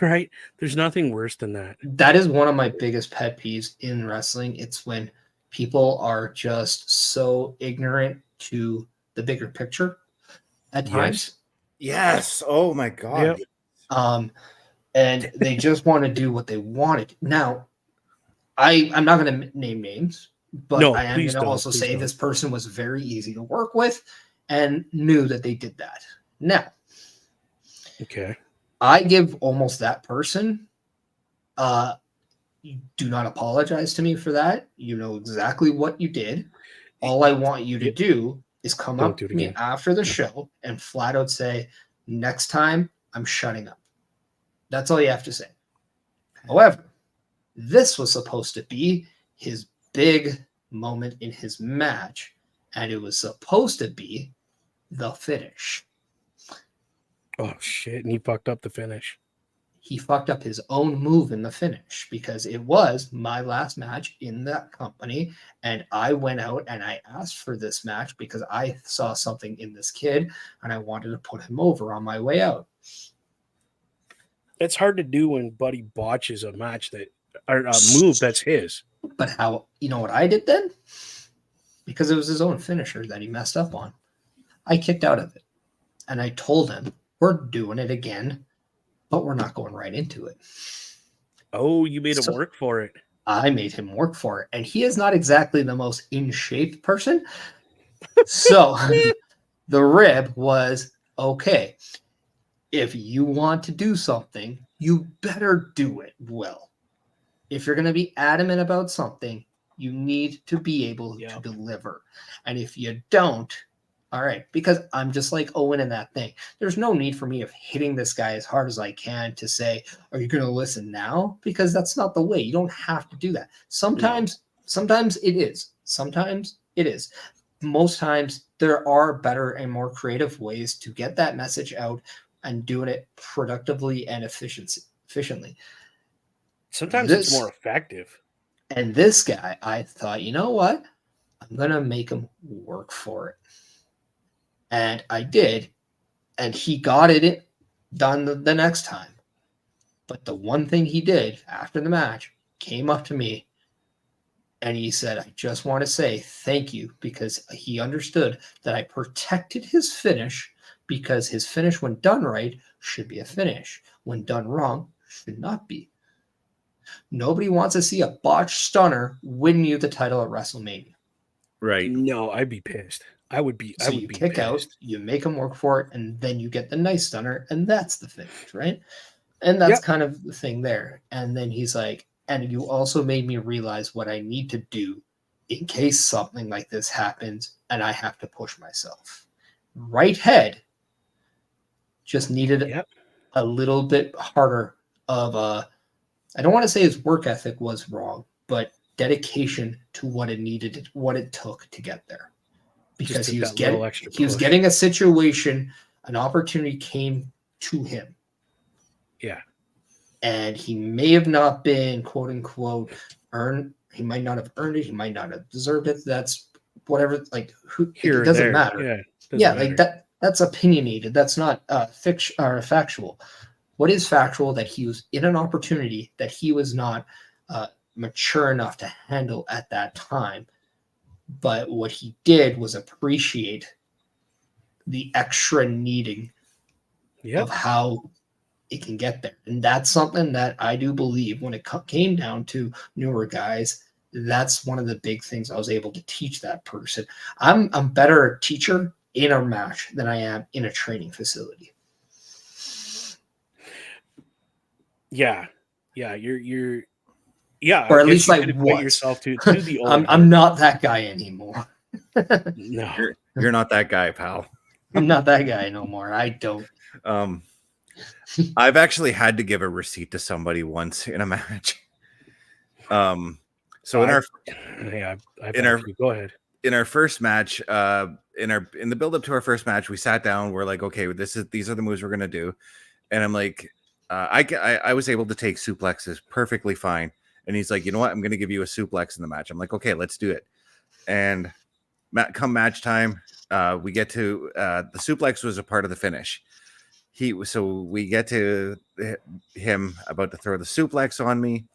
Right? There's nothing worse than that. That is one of my biggest pet peeves in wrestling. It's when people are just so ignorant to the bigger picture at times. Yes. Oh my god. Yep. And they just want to do what they wanted. Now, I'm not going to name names, but No, I am please going to don't. also Please say don't. this person was very easy to work with and knew that they did that. Now, Okay. I give almost that person, you do not apologize to me for that. You know exactly what you did. All I want you to Yep. do is come Don't up do it to me again. after the show and flat out say, next time I'm shutting up. That's all you have to say. However, this was supposed to be his big moment in his match, and it was supposed to be the finish. Oh shit! And he fucked up the finish. He fucked up his own move in the finish because it was my last match in that company. And I went out and I asked for this match because I saw something in this kid and I wanted to put him over on my way out. It's hard to do when Buddy botches a match that or a move that's his. But how, you know what I did then? Because it was his own finisher that he messed up on. I kicked out of it and I told him, we're doing it again, but we're not going right into it. Oh, you made him work for it. I made him work for it. And he is not exactly the most in shape person. So the rib was, okay, if you want to do something, you better do it well. If you're going to be adamant about something, you need to be able to deliver. And if you don't, all right, because I'm just like Owen in that thing. There's no need for me of hitting this guy as hard as I can to say, are you going to listen now? Because that's not the way. You don't have to do that. Sometimes it is. Sometimes it is. Most times there are better and more creative ways to get that message out and doing it productively and efficiently. Sometimes it's more effective. And this guy, I thought, you know what? I'm going to make him work for it. And I did. And he got it done the next time. But the one thing he did after the match came up to me and he said, I just want to say thank you, because he understood that I protected his finish, because his finish, when done right, should be a finish. When done wrong, should not be. Nobody wants to see a botched stunner win you the title at WrestleMania. Right. No, I'd be pissed. I would be kick pissed. Out, you make him work for it, and then you get the nice stunner, and that's the finish, right? And that's kind of the thing there. And then he's like, and you also made me realize what I need to do in case something like this happens and I have to push myself. Right head just needed a little bit harder of a, I don't want to say his work ethic was wrong, but dedication to what it needed, what it took to get there. Because he was getting a situation, an opportunity came to him. Yeah. And he may have not been, quote unquote, earned. He might not have earned it. He might not have deserved it. That's whatever. Like, it doesn't matter. Like that. That's opinionated. That's not fiction or factual. What is factual? That he was in an opportunity that he was not mature enough to handle at that time. But what he did was appreciate the extra needing of how it can get there. And that's something that I do believe when it came down to newer guys, that's one of the big things I was able to teach that person. I'm better a teacher in a match than I am in a training facility. Yeah. You're or at least like what yourself to the old I'm not that guy anymore. No, you're not that guy, pal. I'm not that guy no more. I don't. I've actually had to give a receipt to somebody once in a match. So go ahead. In our first match, in the build up to our first match, we sat down. We're like, okay, these are the moves we're gonna do, and I'm like, I was able to take suplexes perfectly fine, and he's like, you know what, I'm gonna give you a suplex in the match. I'm like, okay, let's do it. And come match time, we get to the suplex was a part of the finish. So we get to him about to throw the suplex on me.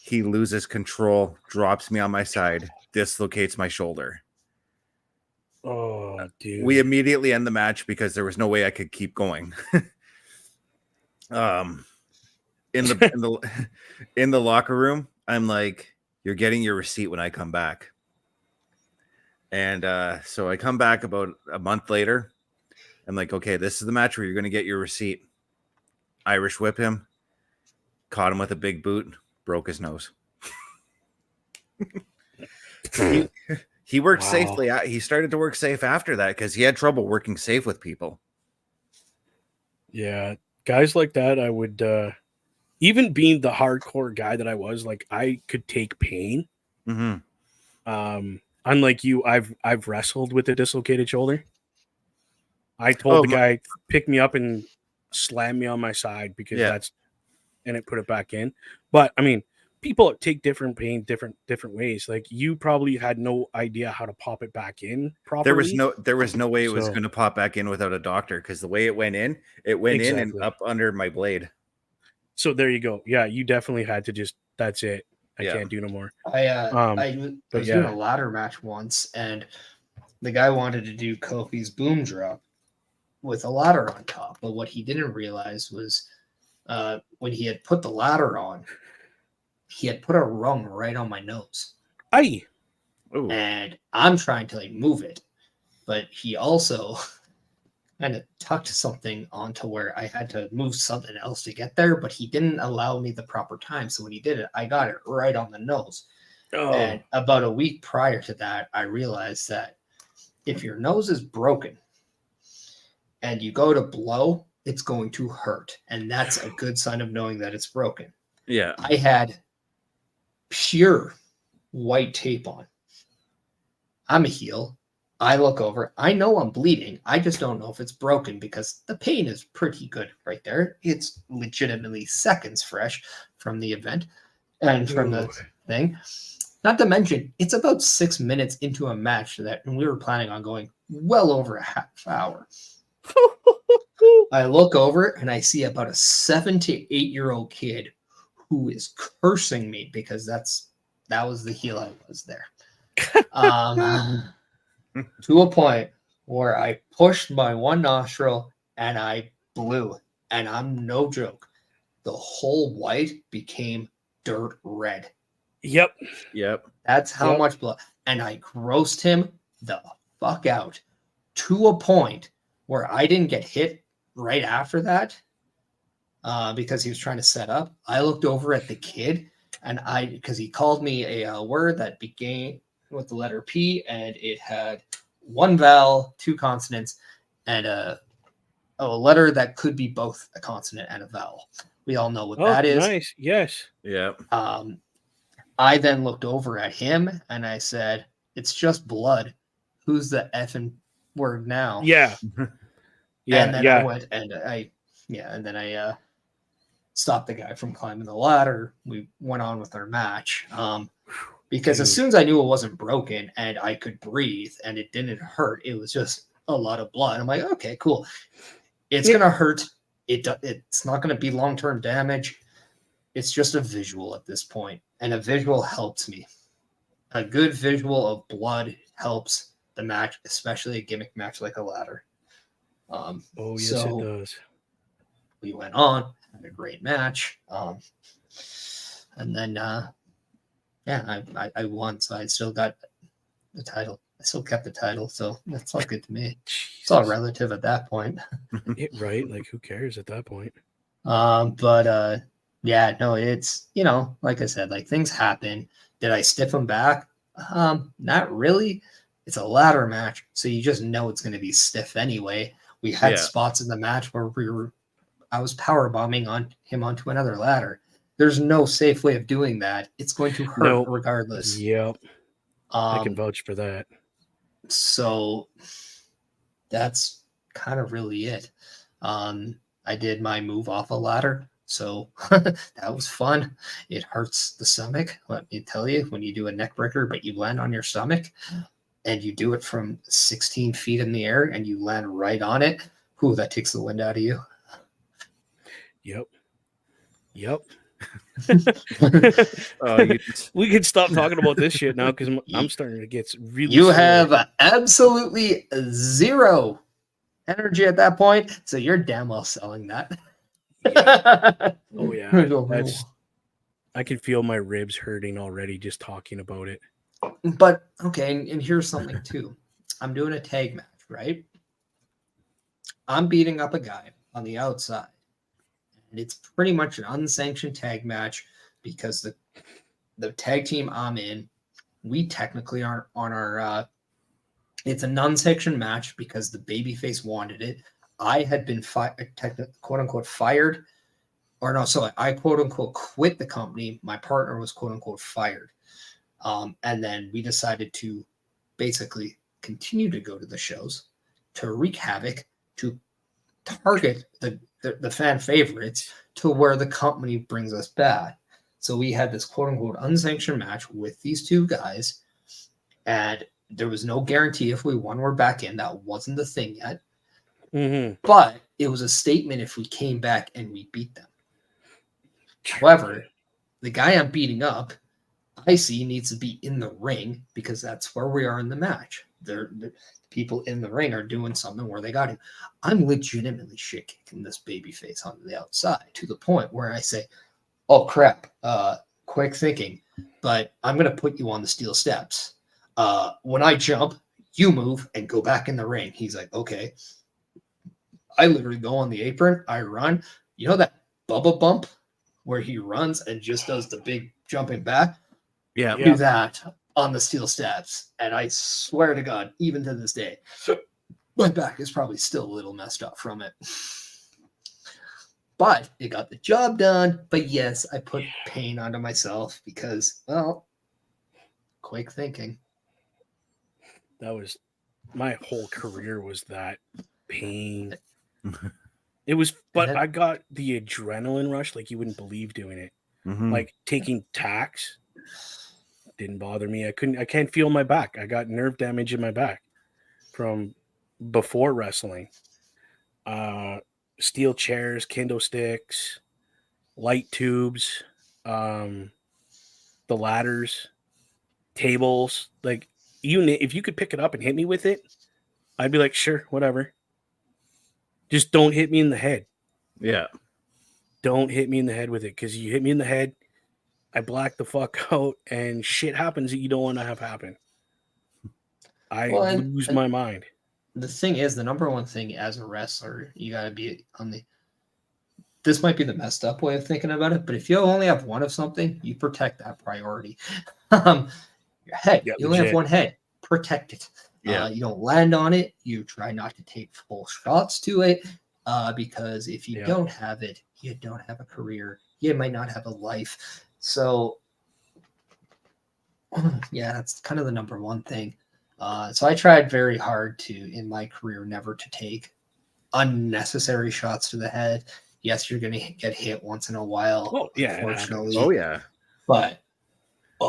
He loses control, drops me on my side, dislocates my shoulder. Oh, dude. We immediately end the match because there was no way I could keep going. In the locker room, I'm like, "You're getting your receipt when I come back." And so I come back about a month later. I'm like, "Okay, this is the match where you're going to get your receipt." Irish whip him, caught him with a big boot, broke his nose. He worked Wow. safely. He started to work safe after that because he had trouble working safe with people. Yeah, guys like that, I would even being the hardcore guy that I was, like I could take pain. Mm-hmm. Unlike you, I've wrestled with a dislocated shoulder. I told the guy pick me up and slam me on my side because and it put it back in. But I mean, people take different pain different ways. Like you probably had no idea how to pop it back in properly. There was no way it was going to pop back in without a doctor because the way it went in and up under my blade. So there you go. Yeah, you definitely had to just. That's it. I can't do no more. I was doing a ladder match once, and the guy wanted to do Kofi's boom drop with a ladder on top. But what he didn't realize was when he had put the ladder on, he had put a rung right on my nose. Aye. Ooh. And I'm trying to like move it, but he also kind of tucked something onto where I had to move something else to get there, but he didn't allow me the proper time. So when he did it, I got it right on the nose. Oh. And about a week prior to that, I realized that if your nose is broken and you go to blow, it's going to hurt. And that's a good sign of knowing that it's broken. Yeah. I had pure white tape on. I'm a heel. I look over. I know I'm bleeding. I just don't know if it's broken because the pain is pretty good right there. It's legitimately seconds fresh from the event and from the thing. Not to mention, it's about 6 minutes into a match that we were planning on going well over a half hour. I look over and I see about a 7 to 8-year-old kid who is cursing me because that was the heel I was there. To a point where I pushed my one nostril and I blew. And I'm no joke. The whole white became dirt red. Yep. That's how much blood. And I grossed him the fuck out to a point where I didn't get hit right after that because he was trying to set up. I looked over at the kid and because he called me a word that began with the letter P and it had one vowel, 2 consonants, and a letter that could be both a consonant and a vowel. We all know what that is. Nice. Yes. Yeah. I then looked over at him and I said, "It's just blood. Who's the effing word now?" Yeah. And then I went and I stopped the guy from climbing the ladder. We went on with our match. Because as soon as I knew it wasn't broken and I could breathe and it didn't hurt, it was just a lot of blood. I'm like, okay, cool. It's going to hurt. It's not going to be long-term damage. It's just a visual at this point. And a visual helps me. A good visual of blood helps the match, especially a gimmick match like a ladder. Yes, it does. We went on, had a great match. And then I won, so I still got the title. I still kept the title, so that's all good to me. It's all relative at that point. Right? Like, who cares at that point? It's, like I said, like things happen. Did I stiff him back? Not really. It's a ladder match, so you just know it's going to be stiff anyway. We had spots in the match where I was power bombing on him onto another ladder. There's no safe way of doing that. It's going to hurt regardless. Yep. I can vouch for that. So that's kind of really it. I did my move off a ladder, so that was fun. It hurts the stomach, let me tell you, when you do a neck breaker, but you land on your stomach and you do it from 16 feet in the air and you land right on it. That takes the wind out of you. Yep. We can stop talking about this shit now because I'm starting to get really. You sore. have absolutely zero energy at that point, so you're damn well selling that. Oh yeah, I can feel my ribs hurting already just talking about it. But okay, and here's something too. I'm doing a tag match, right? I'm beating up a guy on the outside, and it's pretty much an unsanctioned tag match because the tag team I'm in, we technically aren't on our. It's a non-sanctioned match because the babyface wanted it. I had been quote unquote fired, or no, so I quote unquote quit the company. My partner was quote unquote fired, and then we decided to basically continue to go to the shows, to wreak havoc, to target the fan favorites to where the company brings us back. So we had this quote unquote unsanctioned match with these two guys, and there was no guarantee if we won, we're back in. That wasn't the thing yet. Mm-hmm. But it was a statement if we came back and we beat them. However, the guy I'm beating up, I see needs to be in the ring because that's where we are in the match. The people in the ring are doing something where they got him. I'm legitimately shit kicking this baby face on the outside to the point where I say, oh crap, quick thinking, but I'm going to put you on the steel steps. When I jump, you move and go back in the ring. He's like, okay. I literally go on the apron. I run. You know that Bubba bump where he runs and just does the big jumping back? Yeah. Do that on the steel steps. And I swear to God, even to this day, my back is probably still a little messed up from it. But it got the job done. But yes, I put pain onto myself because, well, quick thinking. That was my whole career was that pain. It was, but I got the adrenaline rush like you wouldn't believe doing it. Mm-hmm. Like taking tacks didn't bother me. I can't feel my back. I got nerve damage in my back from before wrestling. Steel chairs, kendo sticks, light tubes, the ladders, tables. Like if you could pick it up and hit me with it, I'd be like, sure, whatever. Just don't hit me in the head. Yeah. Don't hit me in the head with it, because you hit me in the head, I black the fuck out, and shit happens that you don't want to have happen. I lose my mind. The thing is, the number one thing as a wrestler, you got to be on the. This might be the messed up way of thinking about it, but if you only have one of something, you protect that priority. Your head, you only have one head, protect it. Yeah. You don't land on it. You try not to take full shots to it, because if you don't have it, you don't have a career. You might not have a life. So, yeah, that's kind of the number one thing. So I tried very hard in my career, never to take unnecessary shots to the head. Yes, you're going to get hit once in a while. Oh, yeah. Unfortunately. Oh, yeah. But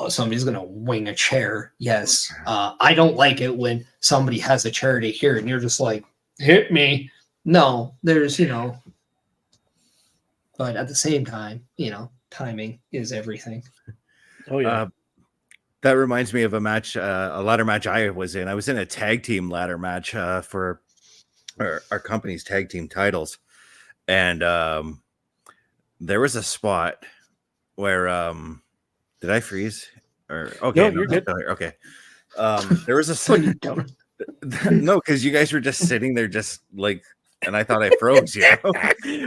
somebody's going to wing a chair. Yes. I don't like it when somebody has a chair to hear and you're just like, hit me. No, there's, but at the same time, timing is everything. Oh, yeah. That reminds me of a match, a ladder match I was in. I was in a tag team ladder match for our company's tag team titles. And there was a spot where did I freeze? Or okay, no, you're good. Okay. There was a no, because you guys were just sitting there, just like, and I thought I froze.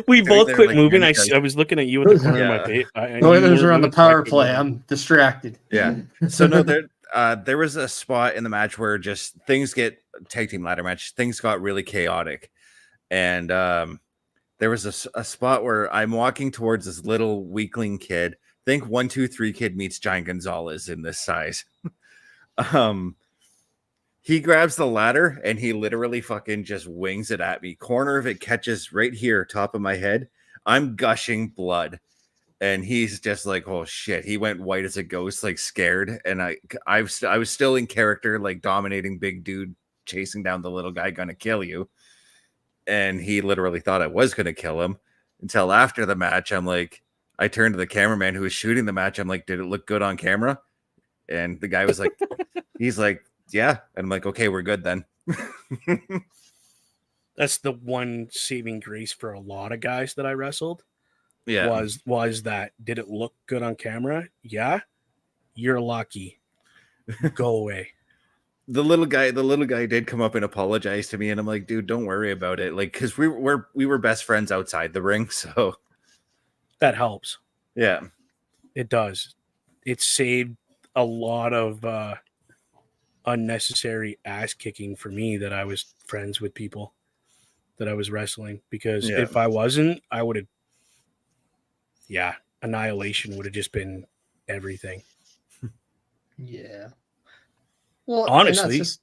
We both quit moving. I was looking at you at the corner of my face. The others are on the power play. I'm distracted. Yeah. So no, there was a spot in the match where just things get tag team ladder match. Things got really chaotic, and there was a spot where I'm walking towards this little weakling kid. Think 1, 2, 3 kid meets Giant Gonzalez in this size. He grabs the ladder and he literally fucking just wings it at me. Corner of it catches right here, top of my head. I'm gushing blood. And he's just like, oh shit. He went white as a ghost, like scared. And I was still in character, like dominating big dude, chasing down the little guy, gonna kill you. And he literally thought I was gonna kill him until after the match. I'm like, I turned to the cameraman who was shooting the match. I'm like, did it look good on camera? And the guy was like, he's like, yeah. And I'm like, okay, we're good then. That's the one saving grace for a lot of guys that I wrestled. Yeah. Was that, did it look good on camera? Yeah. You're lucky. Go away. The little guy did come up and apologize to me, and I'm like, dude, don't worry about it. Like, because we were best friends outside the ring, so That helps. yeah. It does. It saved a lot of unnecessary ass kicking for me that I was friends with people that I was wrestling, because Yeah. if I wasn't, I would have, annihilation would have just been everything. Yeah. Well, Honestly, and that's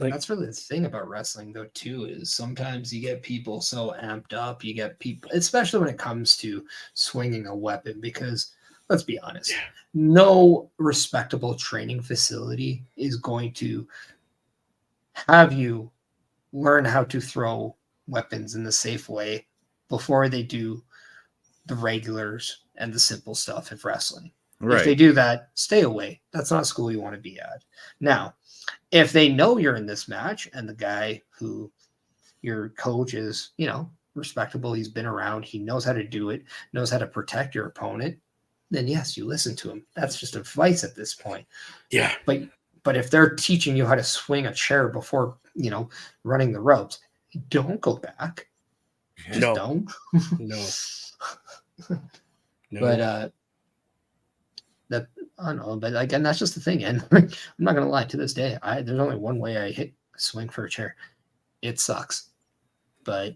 like, that's really the thing about wrestling, though, too, is sometimes you get people so amped up. You get people, especially when it comes to swinging a weapon, because let's be honest, no respectable training facility is going to have you learn how to throw weapons in the safe way before they do the regulars and the simple stuff of wrestling. Right. If they do that, stay away. That's not a school you want to be at. Now, if they know you're in this match and the guy who your coach is, respectable, he's been around, he knows how to do it, knows how to protect your opponent, then yes, you listen to him. That's just advice at this point. yeah. But if they're teaching you how to swing a chair before, running the ropes, don't go back. Just No. don't. No. No. But that I don't know, but again, that's just the thing. And I'm not gonna lie, to this day, there's only one way I swing for a chair. It sucks, but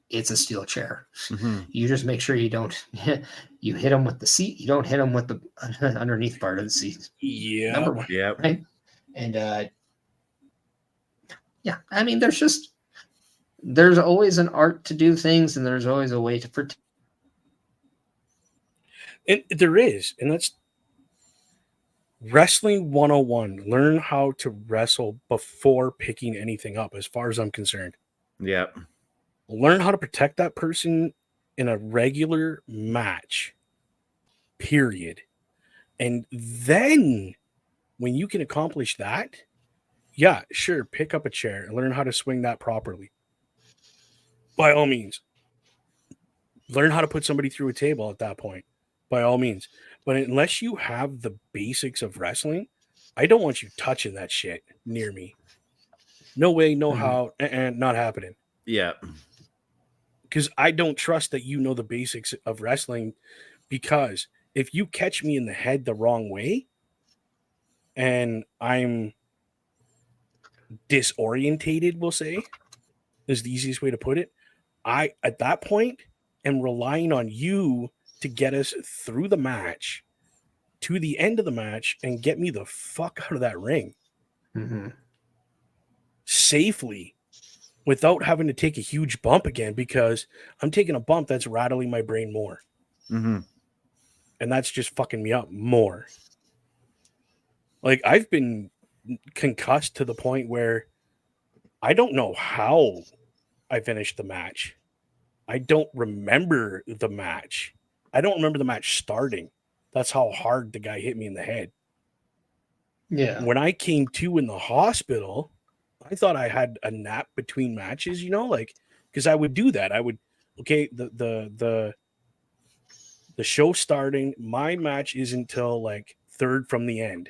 it's a steel chair. Mm-hmm. You just make sure you don't you hit them with the seat. You don't hit them with the underneath part of the seat. Yeah. Number one, Yeah. right? And I mean, there's always an art to do things, and there's always a way to protect. And there is, and that's wrestling 101. Learn how to wrestle before picking anything up, as far as I'm concerned. Yeah. Learn how to protect that person in a regular match, period. And then when you can accomplish that, yeah, sure, pick up a chair and learn how to swing that properly. By all means. Learn how to put somebody through a table at that point. By all means. But unless you have the basics of wrestling, I don't want you touching that shit near me. No way, no how, and not happening. Yeah. Because I don't trust that you know the basics of wrestling, because if you catch me in the head the wrong way and I'm disorientated, we'll say, is the easiest way to put it. I, at that point, am relying on you to get us through the match to the end of the match and get me the fuck out of that ring safely without having to take a huge bump again, because I'm taking a bump that's rattling my brain more. Mm-hmm. And that's just fucking me up more. Like, I've been concussed to the point where I don't know how I finished the match. I don't remember the match. I don't remember the match starting. That's how hard the guy hit me in the head. Yeah. When I came to in the hospital, I thought I had a nap between matches, like, because I would do that. I would, okay, the show starting, my match is until like third from the end.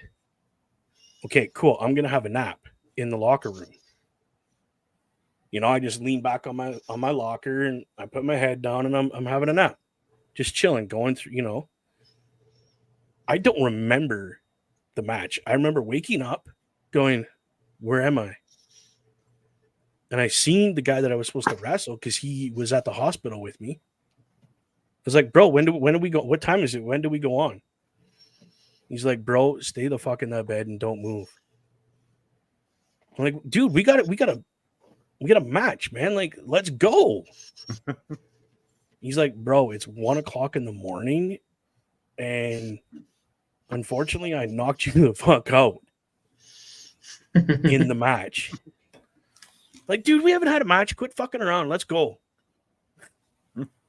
Okay, cool. I'm gonna have a nap in the locker room. I just lean back on my locker and I put my head down and I'm having a nap, just chilling, going through. I don't remember the match. I remember waking up, going, "Where am I?" And I seen the guy that I was supposed to wrestle because he was at the hospital with me. I was like, "Bro, when do we go? What time is it? When do we go on?" He's like, "Bro, stay the fuck in that bed and don't move." I'm like, "Dude, we got a match, man. Like, let's go." He's like, "Bro, it's 1:00 in the morning, and unfortunately, I knocked you the fuck out in the match." Like, dude, we haven't had a match. Quit fucking around. Let's go.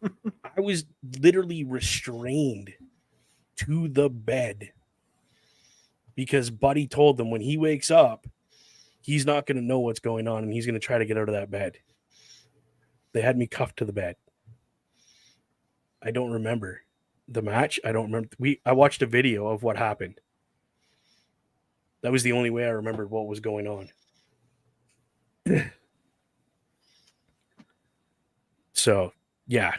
I was literally restrained to the bed because Buddy told them when he wakes up, he's not going to know what's going on and he's going to try to get out of that bed. They had me cuffed to the bed. I don't remember the match. I don't remember. I watched a video of what happened. That was the only way I remembered what was going on. So, yeah.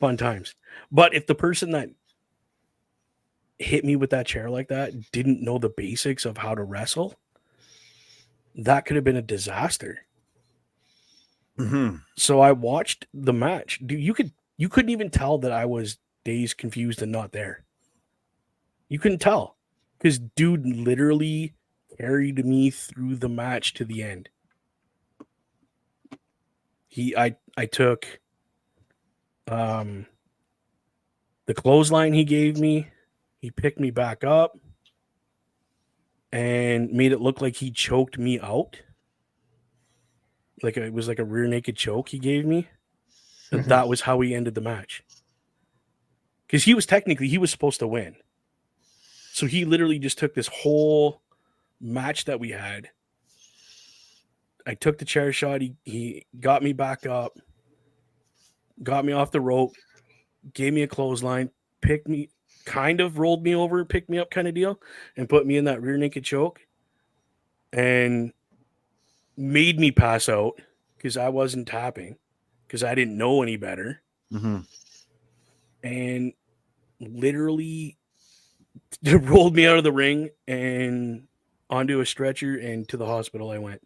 Fun times. But if the person that hit me with that chair like that didn't know the basics of how to wrestle, that could have been a disaster. Mm-hmm. So I watched the match. Dude, you couldn't even tell that I was dazed, confused, and not there. You couldn't tell. Because dude literally carried me through the match to the end. I took the clothesline he gave me. He picked me back up and made it look like he choked me out. Like it was like a rear naked choke he gave me. And that was how he ended the match. Because he was supposed to win. So he literally just took this whole match that we had. I took the chair shot. He got me back up, got me off the rope, gave me a clothesline, picked me, kind of rolled me over, picked me up kind of deal, and put me in that rear naked choke and made me pass out because I wasn't tapping because I didn't know any better. Mm-hmm. And literally rolled me out of the ring and onto a stretcher and to the hospital I went.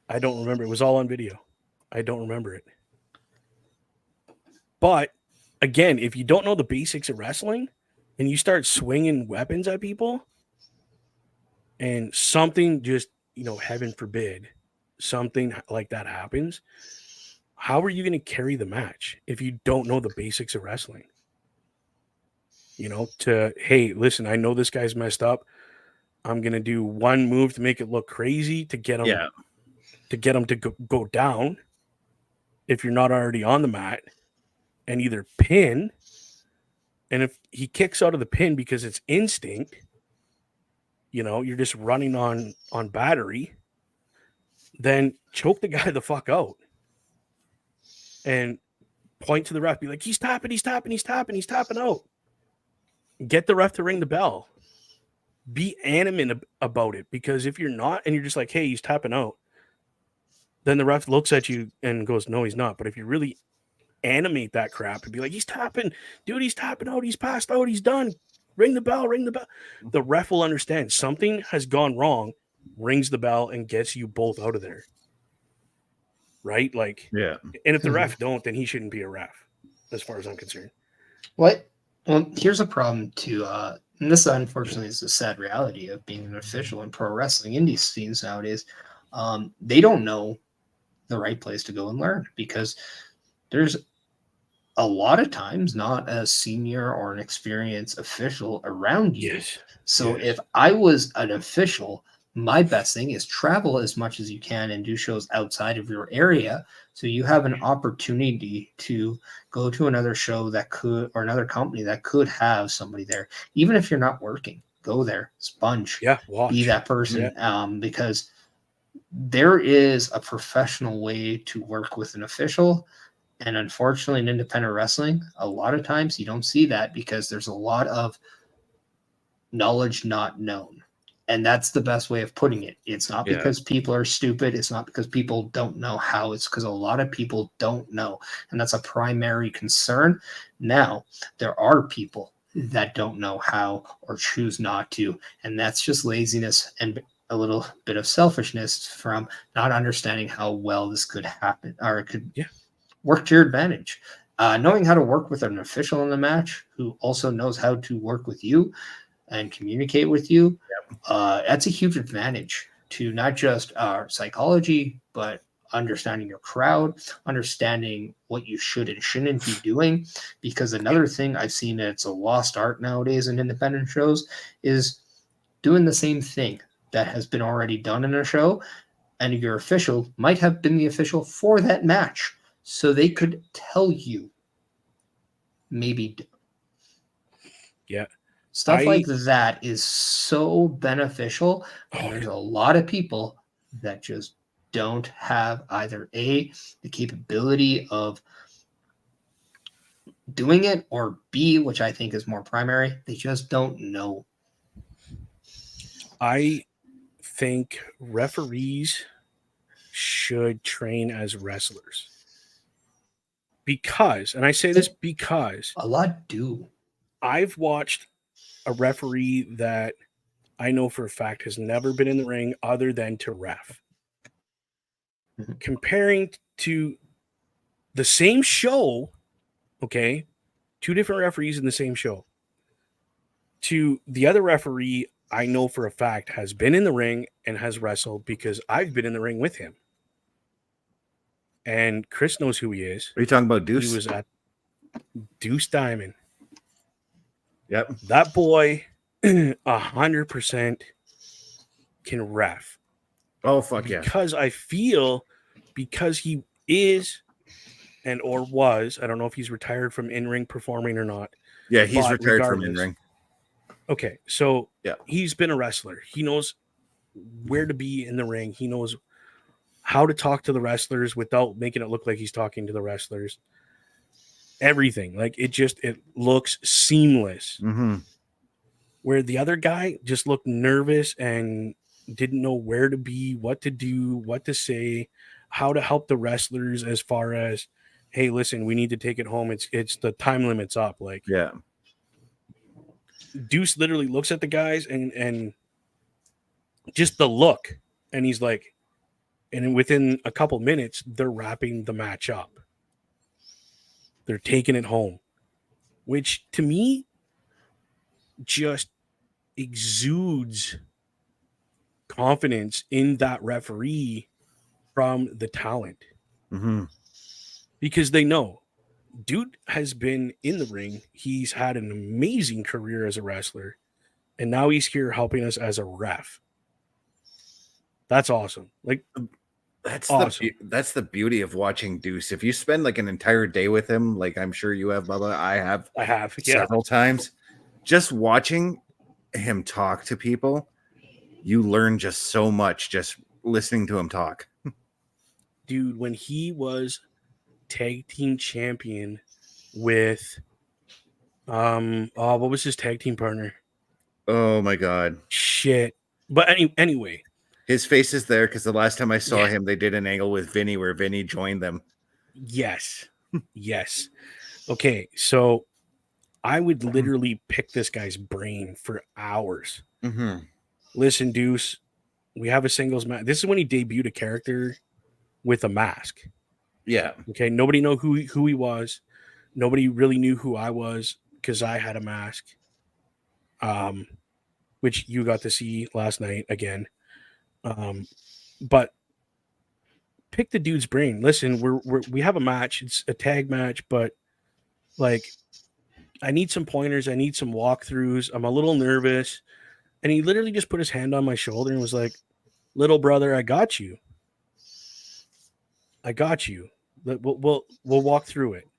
I don't remember. It was all on video. I don't remember it. But again, if you don't know the basics of wrestling and you start swinging weapons at people and something just, heaven forbid, something like that happens, how are you going to carry the match if you don't know the basics of wrestling? Hey, listen, I know this guy's messed up. I'm going to do one move to make it look crazy to get him to go down if you're not already on the mat, and either pin, and if he kicks out of the pin because it's instinct, you're just running on battery, then choke the guy the fuck out and point to the ref, be like, he's tapping out. Get the ref to ring the bell. Be animate about it, because if you're not and you're just like, hey, he's tapping out, then the ref looks at you and goes, no, he's not. But if you really animate that crap and be like, he's tapping, dude, he's tapping out, he's passed out, he's done, ring the bell. The ref will understand something has gone wrong, rings the bell, and gets you both out of there. Right? Like, yeah. And if the ref don't, then he shouldn't be a ref, as far as I'm concerned. What? Well, here's a problem too. And this, unfortunately, is a sad reality of being an official in pro wrestling indie scenes nowadays. They don't know the right place to go and learn, because there's a lot of times not a senior or an experienced official around you. Yes. So if I was an official, my best thing is travel as much as you can and do shows outside of your area, so you have an opportunity to go to another show that could, or another company that could have somebody there. Even if you're not working, go there, sponge, watch. be that person. Because there is a professional way to work with an official. And unfortunately, in independent wrestling, a lot of times you don't see that because there's a lot of knowledge not known. And that's the best way of putting it. It's not because people are stupid. It's not because people don't know how. It's because a lot of people don't know. And that's a primary concern. Now, there are people that don't know how or choose not to. And that's just laziness and a little bit of selfishness from not understanding how well this could happen, or it could work to your advantage. Knowing how to work with an official in the match who also knows how to work with you and communicate with you, that's a huge advantage to not just psychology, but understanding your crowd, understanding what you should and shouldn't be doing. Because another thing I've seen that's a lost art nowadays in independent shows is doing the same thing that has been already done in a show, and your official might have been the official for that match. so they could tell you maybe Yeah. stuff like that is so beneficial. And there's a lot of people that just don't have either A, the capability of doing it, or B, which I think is more primary, they just don't know. I think referees should train as wrestlers. Because, and I say this because A lot do. I've watched a referee that I know for a fact has never been in the ring other than to ref. Mhm. Comparing to the same show, okay, 2 different referees in the same show, to the other referee I know for a fact has been in the ring and has wrestled because I've been in the ring with him. And Chris knows who he is. Are you talking about Deuce? He was at Deuce Diamond. Yep. That boy 100% can ref. Oh, fuck yeah. Because I feel because he is and or was, I don't know if he's retired from in-ring performing or not. Yeah, he's but retired from regardless- in-ring. Okay, so Yeah. he's been a wrestler. He knows where to be in the ring. He knows how to talk to the wrestlers without making it look like he's talking to the wrestlers. Everything. Like it looks seamless. Mm-hmm. Where the other guy just looked nervous and didn't know where to be, what to do, what to say, how to help the wrestlers as far as, hey, listen, we need to take it home. It's the time limit's up. Like, Yeah. Deuce literally looks at the guys and just the look, and he's like, and within a couple minutes, they're wrapping the match up. They're taking it home, which to me just exudes confidence in that referee from the talent. Mm-hmm. Because they know dude has been in the ring. He's had an amazing career as a wrestler, and now he's here helping us as a ref. That's awesome. Like, That's awesome. that's the beauty of watching Deuce. If you spend like an entire day with him, like I'm sure you have, Bubba, I have several times, just watching him talk to people, you learn just so much just listening to him talk. Dude, when he was tag team champion with what was his tag team partner? Oh my god. Shit. But anyway. His face is there because the last time I saw him, they did an angle with Vinny where Vinny joined them. Yes. Yes. Okay, so I would literally pick this guy's brain for hours. Mm-hmm. Listen, Deuce, we have a singles match. This is when he debuted a character with a mask. Yeah. Okay, nobody knew who he was. Nobody really knew who I was because I had a mask. Which you got to see last night again. But pick the dude's brain. Listen, we have a match. It's a tag match, but like, I need some pointers. I need some walkthroughs. I'm a little nervous. And he literally just put his hand on my shoulder and was like, little brother, I got you. I got you. We'll walk through it.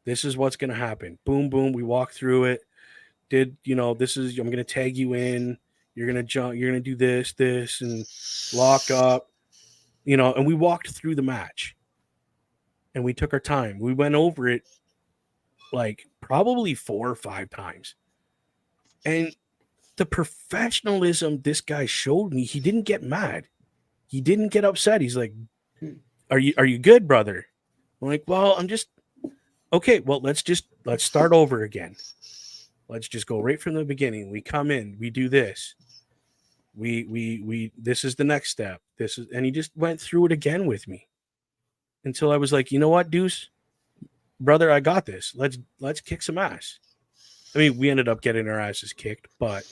This is what's going to happen. Boom, boom. We walk through it. I'm going to tag you in. You're going to jump. You're going to do this, and lock up, and we walked through the match and we took our time. We went over it like probably 4 or 5 times. And the professionalism this guy showed me, he didn't get mad. He didn't get upset. He's like, are you good, brother? I'm like, well, I'm just okay. Well, let's start over again. Let's just go right from the beginning. We come in, we do this. We this is the next step. And he just went through it again with me until I was like, you know what, Deuce, brother, I got this. Let's kick some ass. I mean, we ended up getting our asses kicked, but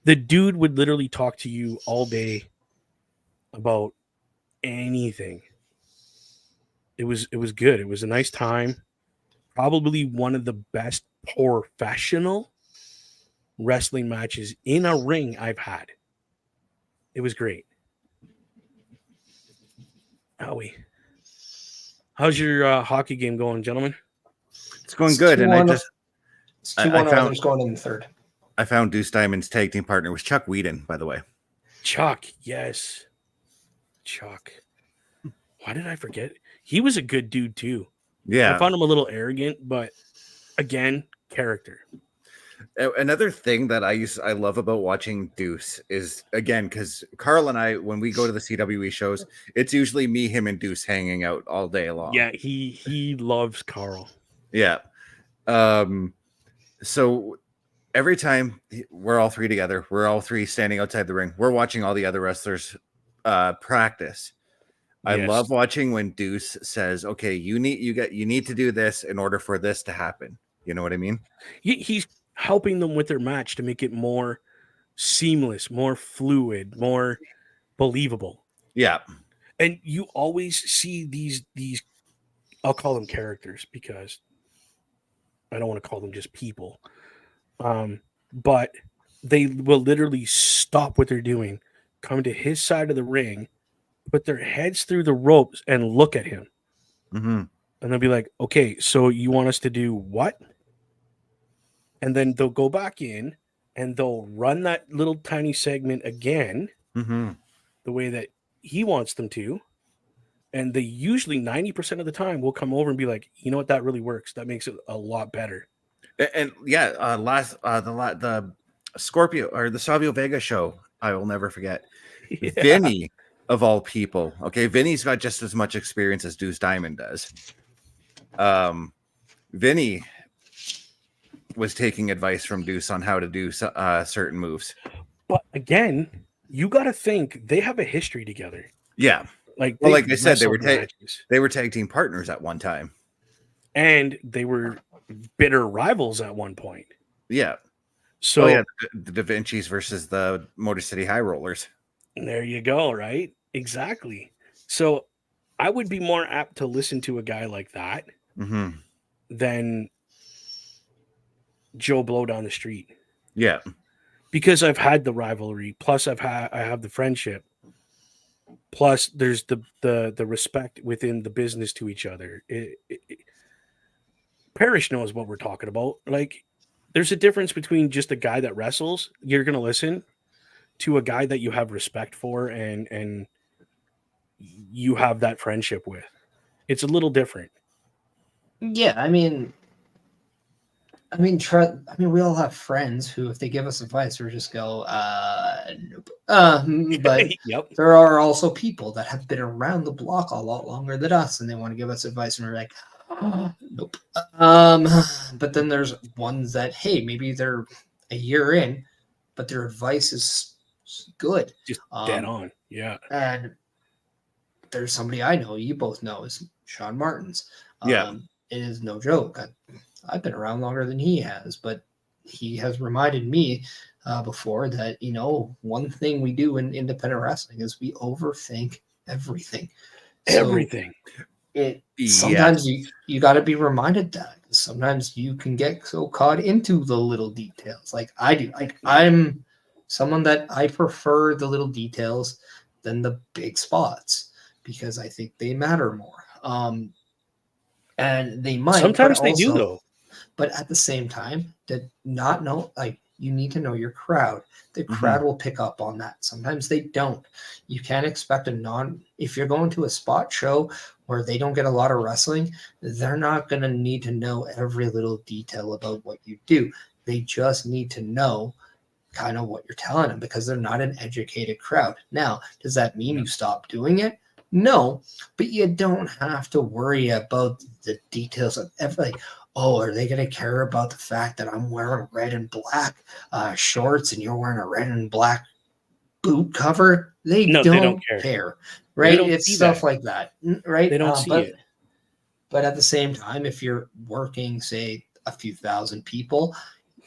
the dude would literally talk to you all day about anything. It was good. It was a nice time. Probably one of the best professional wrestling matches in a ring I've had. It was great. Howie. How's your hockey game going, gentlemen? It's going It's good, and I 2-1. just It's I 2-1 found Oilers going in the third. I found Deuce Diamond's tag team partner was Chuck Whedon, by the way. Chuck, yes. Chuck. Why did I forget? He was a good dude too. Yeah. I found him a little arrogant, but again, character. Another thing that I love about watching Deuce is, again, because Carl and I, when we go to the CWE shows, it's usually me, him, and Deuce hanging out all day long. Yeah, he loves Carl. Yeah. So every time we're all three together, we're all three standing outside the ring, we're watching all the other wrestlers practice. I Yes. love watching when Deuce says, "Okay, you need to do this in order for this to happen." You know what I mean? He's helping them with their match to make it more seamless, more fluid, more believable. Yeah. And you always see these I'll call them characters because I don't want to call them just people. But they will literally stop what they're doing, come to his side of the ring, put their heads through the ropes and look at him. Mm-hmm. And they'll be like, okay, so you want us to do what? And then they'll go back in and they'll run that little tiny segment again, Mm-hmm. the way that he wants them to. And they usually 90% of the time will come over and be like, you know what, that really works. That makes it a lot better. And yeah, the Scorpio or the Savio Vega show, I will never forget. Yeah. Vinny, of all people. Okay, Vinny's got just as much experience as Deuce Diamond does. Vinny was taking advice from Deuce on how to do certain moves. But again, you got to think they have a history together. Yeah. Like, well, like I said, they were tag team partners at one time, and they were bitter rivals at one point. Yeah. So the Da Vinci's versus the Motor City High Rollers. There you go. Right. Exactly. So I would be more apt to listen to a guy like that than Joe Blow down the street. Yeah. Because I've had the rivalry, plus I have the friendship. Plus, there's the respect within the business to each other. Parrish knows what we're talking about. Like, there's a difference between just a guy that wrestles, you're going to listen, to a guy that you have respect for and you have that friendship with. It's a little different. Yeah, I mean, we all have friends who, if they give us advice, we just go, nope. But yep. There are also people that have been around the block a lot longer than us, and they want to give us advice, and we're like, nope. But then there's ones that, hey, maybe they're a year in, but their advice is good. Just dead on. Yeah. And there's somebody I know, you both know, is Sean Martins. Yeah. It is no joke. I've been around longer than he has, but he has reminded me before that, one thing we do in independent wrestling is we overthink everything. Everything. Sometimes you got to be reminded that. Sometimes you can get so caught into the little details, like I do. Like, I'm someone that I prefer the little details than the big spots because I think they matter more. And they might. Sometimes they do, though. But at the same time, to not know, like, you need to know your crowd. The crowd will pick up on that. Sometimes they don't. You can't expect if you're going to a spot show where they don't get a lot of wrestling, they're not going to need to know every little detail about what you do. They just need to know kind of what you're telling them because they're not an educated crowd. Now, does that mean you stop doing it? No, but you don't have to worry about the details of everything. Oh, are they going to care about the fact that I'm wearing red and black shorts and you're wearing a red and black boot cover? They don't care. Right? It's stuff like that. Right? They don't see it. But at the same time, if you're working, say, a few thousand people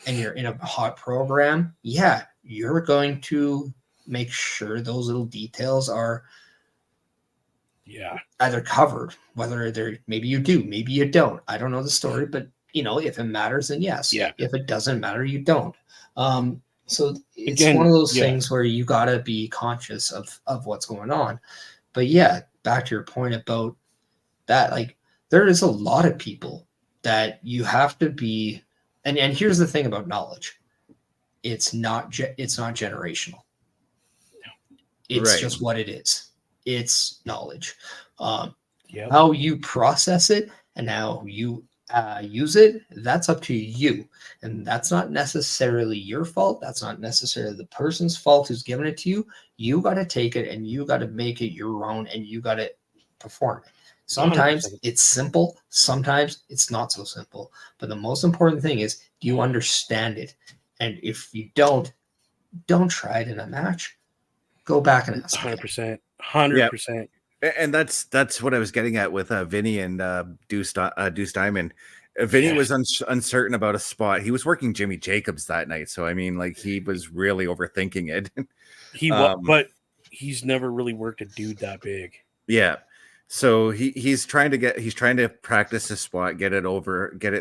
and you're in a hot program, yeah, you're going to make sure those little details are either covered, whether they're, maybe you do, maybe you don't. I don't know the story, but if it matters, then yes. Yeah. If it doesn't matter, you don't. So it's one of those things where you got to be conscious of what's going on. But yeah, back to your point about that, like, there is a lot of people that you have to be, and here's the thing about knowledge. It's not generational. It's Right. just what it is. It's knowledge. Yep. How you process it and how you use it, that's up to you. And that's not necessarily your fault. That's not necessarily the person's fault who's giving it to you. You got to take it and you got to make it your own and you got to perform it. Sometimes 100%. it's simple, sometimes it's not so simple. But the most important thing is, do you understand it? And if you don't try it in a match. Go back and ask again. 100%. 100%. And that's what I was getting at with Vinny and Deuce Diamond. Vinny was uncertain about a spot. He was working Jimmy Jacobs that night, so I mean, like, he was really overthinking it. He was, but he's never really worked a dude that big. Yeah, so he's trying to practice his spot, get it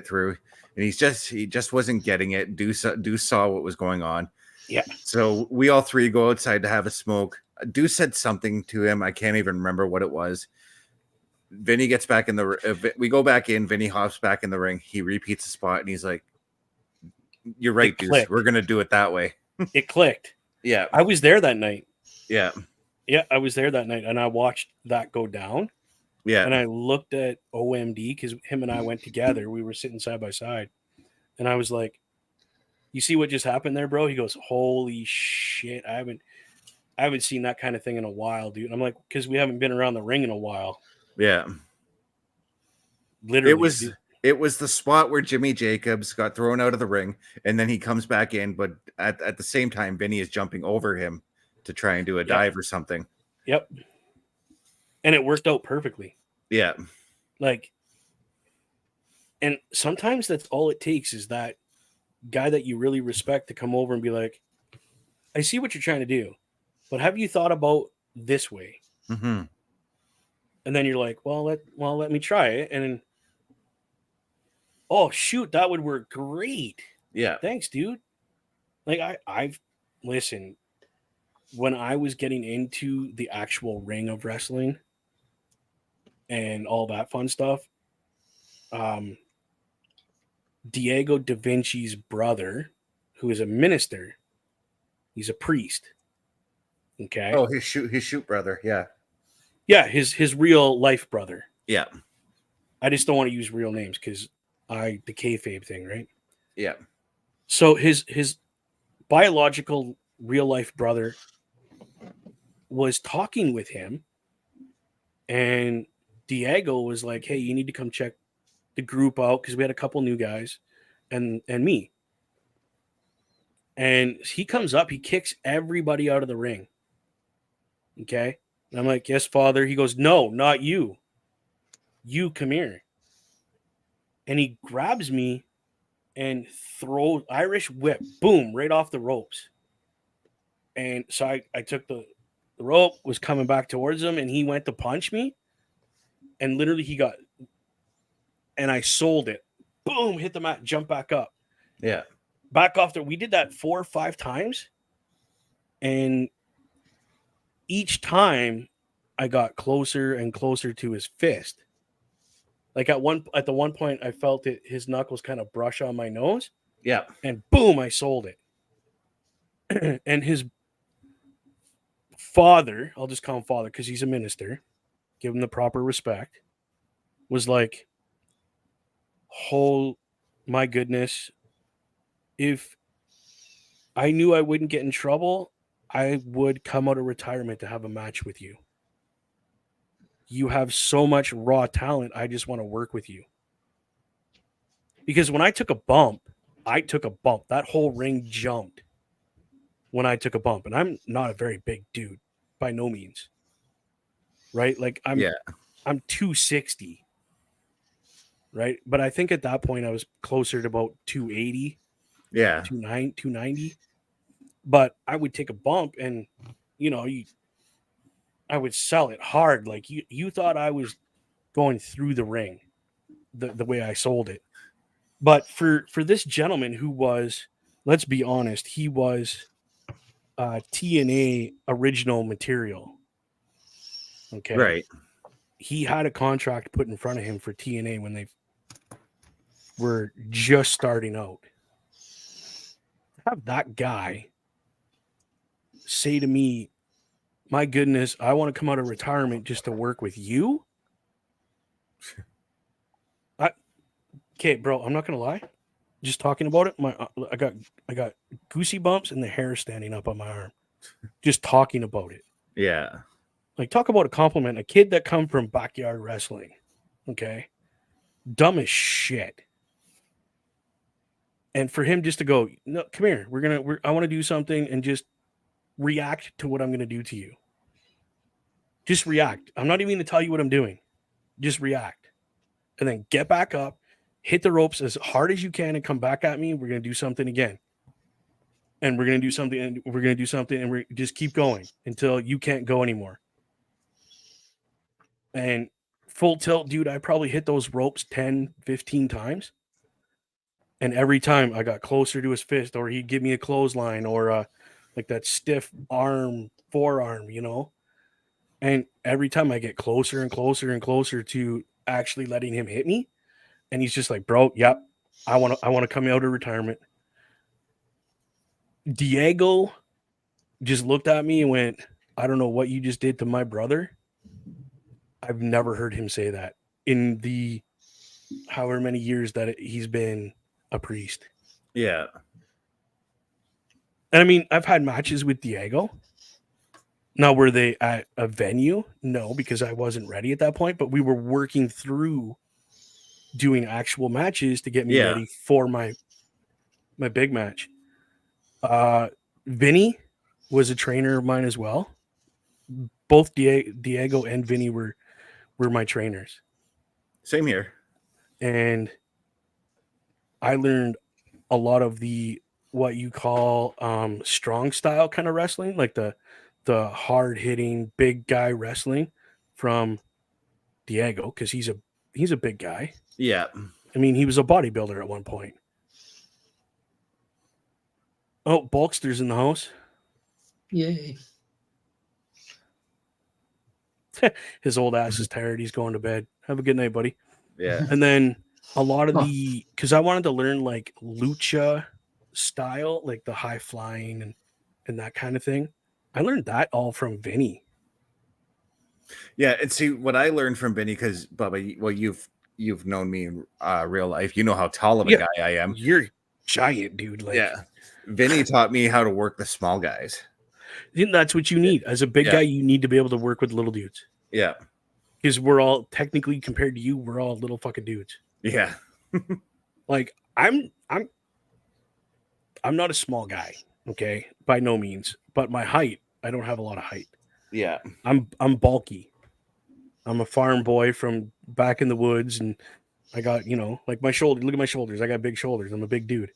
through, and he just wasn't getting it. Deuce saw what was going on. Yeah. So we all three go outside to have a smoke. Deuce said something to him. I can't even remember what it was. Vinny gets back in the we go back in. Vinny hops back in the ring. He repeats the spot, and he's like, "You're right, Deuce. We're gonna do it that way." It clicked. Yeah, I was there that night. Yeah, I was there that night, and I watched that go down. Yeah, and I looked at OMD because him and I went together. We were sitting side by side, and I was like, "You see what just happened there, bro?" He goes, "Holy shit! I haven't seen that kind of thing in a while, dude." And I'm like, "Because we haven't been around the ring in a while." Yeah, literally, it was the spot where Jimmy Jacobs got thrown out of the ring, and then he comes back in, but at the same time, Vinny is jumping over him to try and do a dive or something. Yep. And it worked out perfectly. Yeah. Like, and sometimes that's all it takes is that guy that you really respect to come over and be like, "I see what you're trying to do, but have you thought about this way?" Mm-hmm. And then you're like, well, let me try it. And then, oh shoot, that would work great. Yeah. Thanks, dude. Like I've listened, when I was getting into the actual ring of wrestling and all that fun stuff, Diego Da Vinci's brother, who is a minister, he's a priest. Okay. Oh, his shoot brother. Yeah. Yeah, his real life brother. Yeah. I just don't want to use real names because the kayfabe thing, right? Yeah. So his biological real life brother was talking with him, and Diego was like, "Hey, you need to come check the group out," because we had a couple new guys and me. And he comes up, he kicks everybody out of the ring. Okay. And I'm like, "Yes, Father." He goes, "No, not you. You come here." And he grabs me and throws Irish whip, boom, right off the ropes. And so I took the rope, was coming back towards him, and he went to punch me. And literally he got, and I sold it. Boom, hit the mat, jump back up. Yeah. Back off there. We did that 4 or 5 times. And each time I got closer and closer to his fist. Like at the one point, I felt his knuckles kind of brush on my nose. Yeah. And boom, I sold it. And his father, I'll just call him father because he's a minister, give him the proper respect, was like, "Oh my goodness, if I knew I wouldn't get in trouble, I would come out of retirement to have a match with you. You have so much raw talent. I just want to work with you." Because when I took a bump. That whole ring jumped when I took a bump. And I'm not a very big dude by no means. Right? Like I'm 260. Right? But I think at that point I was closer to about 280. Yeah. 290. But I would take a bump and, I would sell it hard. Like you thought I was going through the ring the way I sold it. But for this gentleman who was, let's be honest, he was TNA original material. Okay. Right. he had a contract put in front of him for TNA when they were just starting out. Have that guy say to me, my goodness, I want to come out of retirement just to work with you. Okay, bro, I'm not gonna lie. Just talking about it, I got goosey bumps and the hair standing up on my arm. Just talking about it. Yeah. Like, talk about a compliment. A kid that come from backyard wrestling. Okay. Dumb as shit. And for him just to go, no, come here. I want to do something and just react to what I'm gonna do to you. Just react. I'm not even gonna tell you what I'm doing. Just react. And then get back up, hit the ropes as hard as you can, and come back at me. We're gonna do something again. And we're gonna do something, and we're gonna do something, and we just keep going until you can't go anymore. And full tilt, dude, I probably hit those ropes 10, 15 times. And every time I got closer to his fist, or he'd give me a clothesline, or like that stiff forearm, you know. And every time I get closer and closer and closer to actually letting him hit me, and he's just like, bro, yep, I want to come out of retirement. Diego just looked at me and went, I don't know what you just did to my brother. I've never heard him say that in the however many years that he's been a priest. Yeah. And I mean, I've had matches with Diego. Now, were they at a venue? No, because I wasn't ready at that point, but we were working through doing actual matches to get me ready for my big match. Vinny was a trainer of mine as well. Both Diego and Vinny were my trainers. Same here. And I learned a lot of what you call strong style kind of wrestling, like the hard hitting big guy wrestling from Diego, because he's a big guy. Yeah. I mean, he was a bodybuilder at one point. Oh, Bulkster's in the house. Yay. His old ass is tired. He's going to bed. Have a good night, buddy. Yeah. And then a lot of because I wanted to learn like lucha style, like the high flying and that kind of thing. I learned that all from Vinny. Yeah, and see what I learned from Vinny, because Bubba, well, you've known me in real life. You know how tall of a guy I am. You're giant, dude. Like, yeah. Vinny taught me how to work the small guys. That's what you need. As a big guy, you need to be able to work with little dudes. Yeah. Because we're all technically, compared to you, we're all little fucking dudes. Yeah. Like, I'm not a small guy, okay? By no means. But my height, I don't have a lot of height. Yeah. I'm bulky. I'm a farm boy from back in the woods, and I got, like my shoulder. Look at my shoulders. I got big shoulders. I'm a big dude.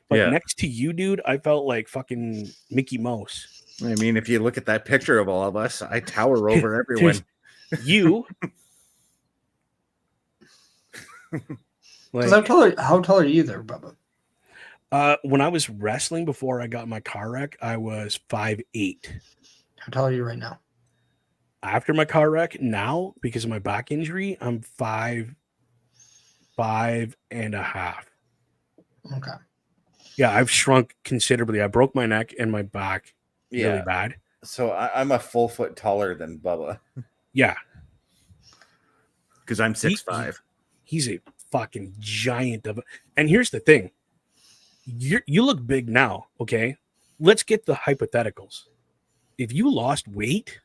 But next to you, dude, I felt like fucking Mickey Mouse. I mean, if you look at that picture of all of us, I tower over everyone. You. Like, how tall are you there, Bubba? When I was wrestling before I got my car wreck, I was 5'8". How tall are you right now? After my car wreck, now, because of my back injury, I'm 5'5.5". Okay. Yeah, I've shrunk considerably. I broke my neck and my back really bad. So I'm a full foot taller than Bubba. Yeah. Because I'm 6'5". He's a fucking giant and here's the thing. You look big now, okay? Let's get the hypotheticals. If you lost weight,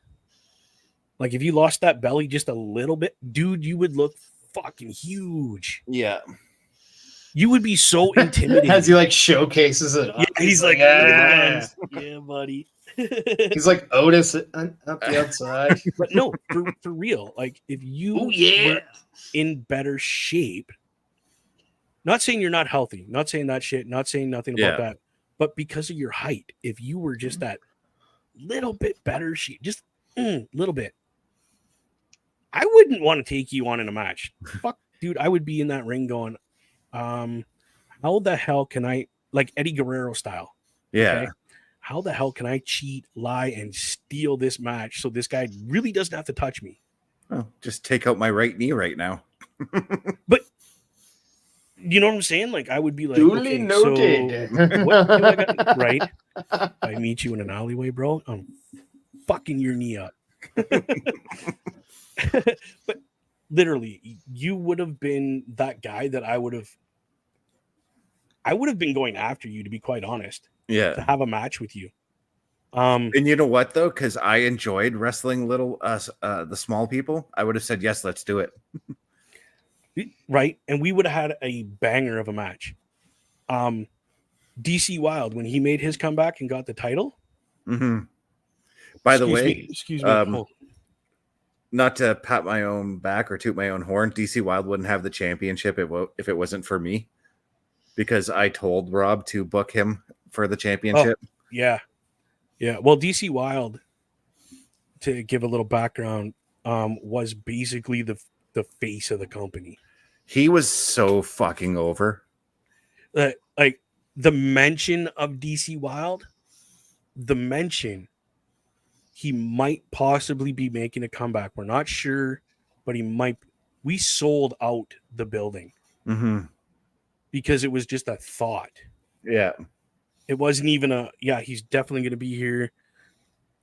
like if you lost that belly just a little bit, dude, you would look fucking huge. Yeah. You would be so intimidating. As he like showcases it up. Yeah, he's like, yeah, buddy. He's like Otis up the outside. But no, for real. Like if you were in better shape, not saying you're not healthy, not saying that shit, not saying nothing about that, but because of your height, if you were just that little bit better shape, just little bit, I wouldn't want to take you on in a match. Fuck, dude, I would be in that ring going, how the hell can I, like Eddie Guerrero style? Yeah. Okay? How the hell can I cheat, lie, and steal this match so this guy really doesn't have to touch me? Oh, just take out my right knee right now. But you know what I'm saying? Like, I would be like, Duly okay, noted. so what do I got? Right? If I meet you in an alleyway, bro, I'm fucking your knee up. But literally, you would have been that guy that I would have been going after you, to be quite honest, to Yeah. have a match with you. And you know what though? Because I enjoyed wrestling the small people. I would have said yes, let's do it. Right, and we would have had a banger of a match. DC Wild, when he made his comeback and got the title. Mm-hmm. By the way, excuse me. Oh, not to pat my own back or toot my own horn, DC Wild wouldn't have the championship if it wasn't for me, because I told Rob to book him for the championship. yeah. Well, DC Wild, to give a little background, was basically the face of the company. He was so fucking over. Like the mention of DC Wild, he might possibly be making a comeback. We're not sure, but he might. We sold out the building because it was just a thought. Yeah. It wasn't even he's definitely going to be here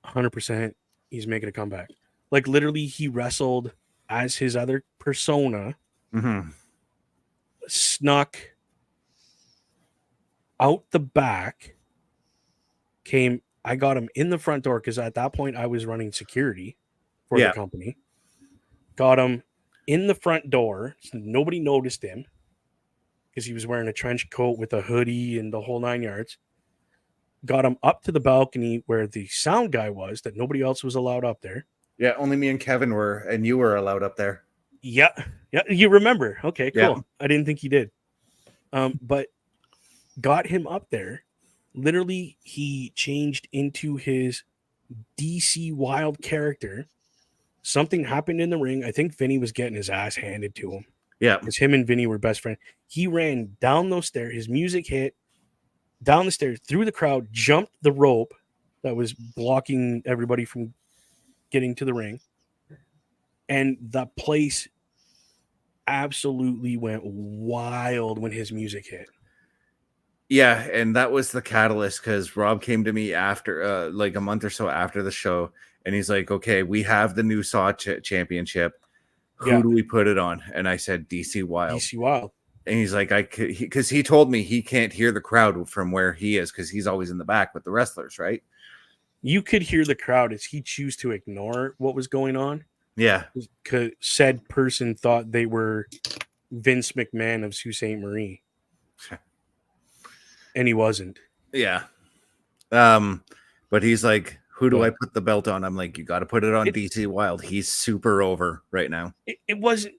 100%. He's making a comeback. Like, literally, he wrestled as his other persona, snuck out the back, I got him in the front door because at that point I was running security for the company. Got him in the front door, so nobody noticed him because he was wearing a trench coat with a hoodie and the whole 9 yards. Got him up to the balcony where the sound guy was, that nobody else was allowed up there. Yeah, only me and Kevin were, and you were allowed up there. Yeah, you remember. Okay, cool. Yeah. I didn't think you did. But got him up there. Literally, he changed into his DC Wild character. Something happened in the ring. I think Vinny was getting his ass handed to him. Yeah. Because him and Vinny were best friends. He ran down those stairs. His music hit, down the stairs, through the crowd, jumped the rope that was blocking everybody from getting to the ring. And the place absolutely went wild when his music hit. Yeah, and that was the catalyst, because Rob came to me after like a month or so after the show, and he's like, okay, we have the new Saw championship. Who do we put it on? And I said DC Wild. DC Wild. And he's like, because he told me he can't hear the crowd from where he is because he's always in the back with the wrestlers, right? You could hear the crowd as he chose to ignore what was going on. Yeah. Because said person thought they were Vince McMahon of Sault Ste. Marie. And he wasn't. Yeah. But he's like, who do I put the belt on? I'm like, you got to put it on DC Wild. He's super over right now. It wasn't.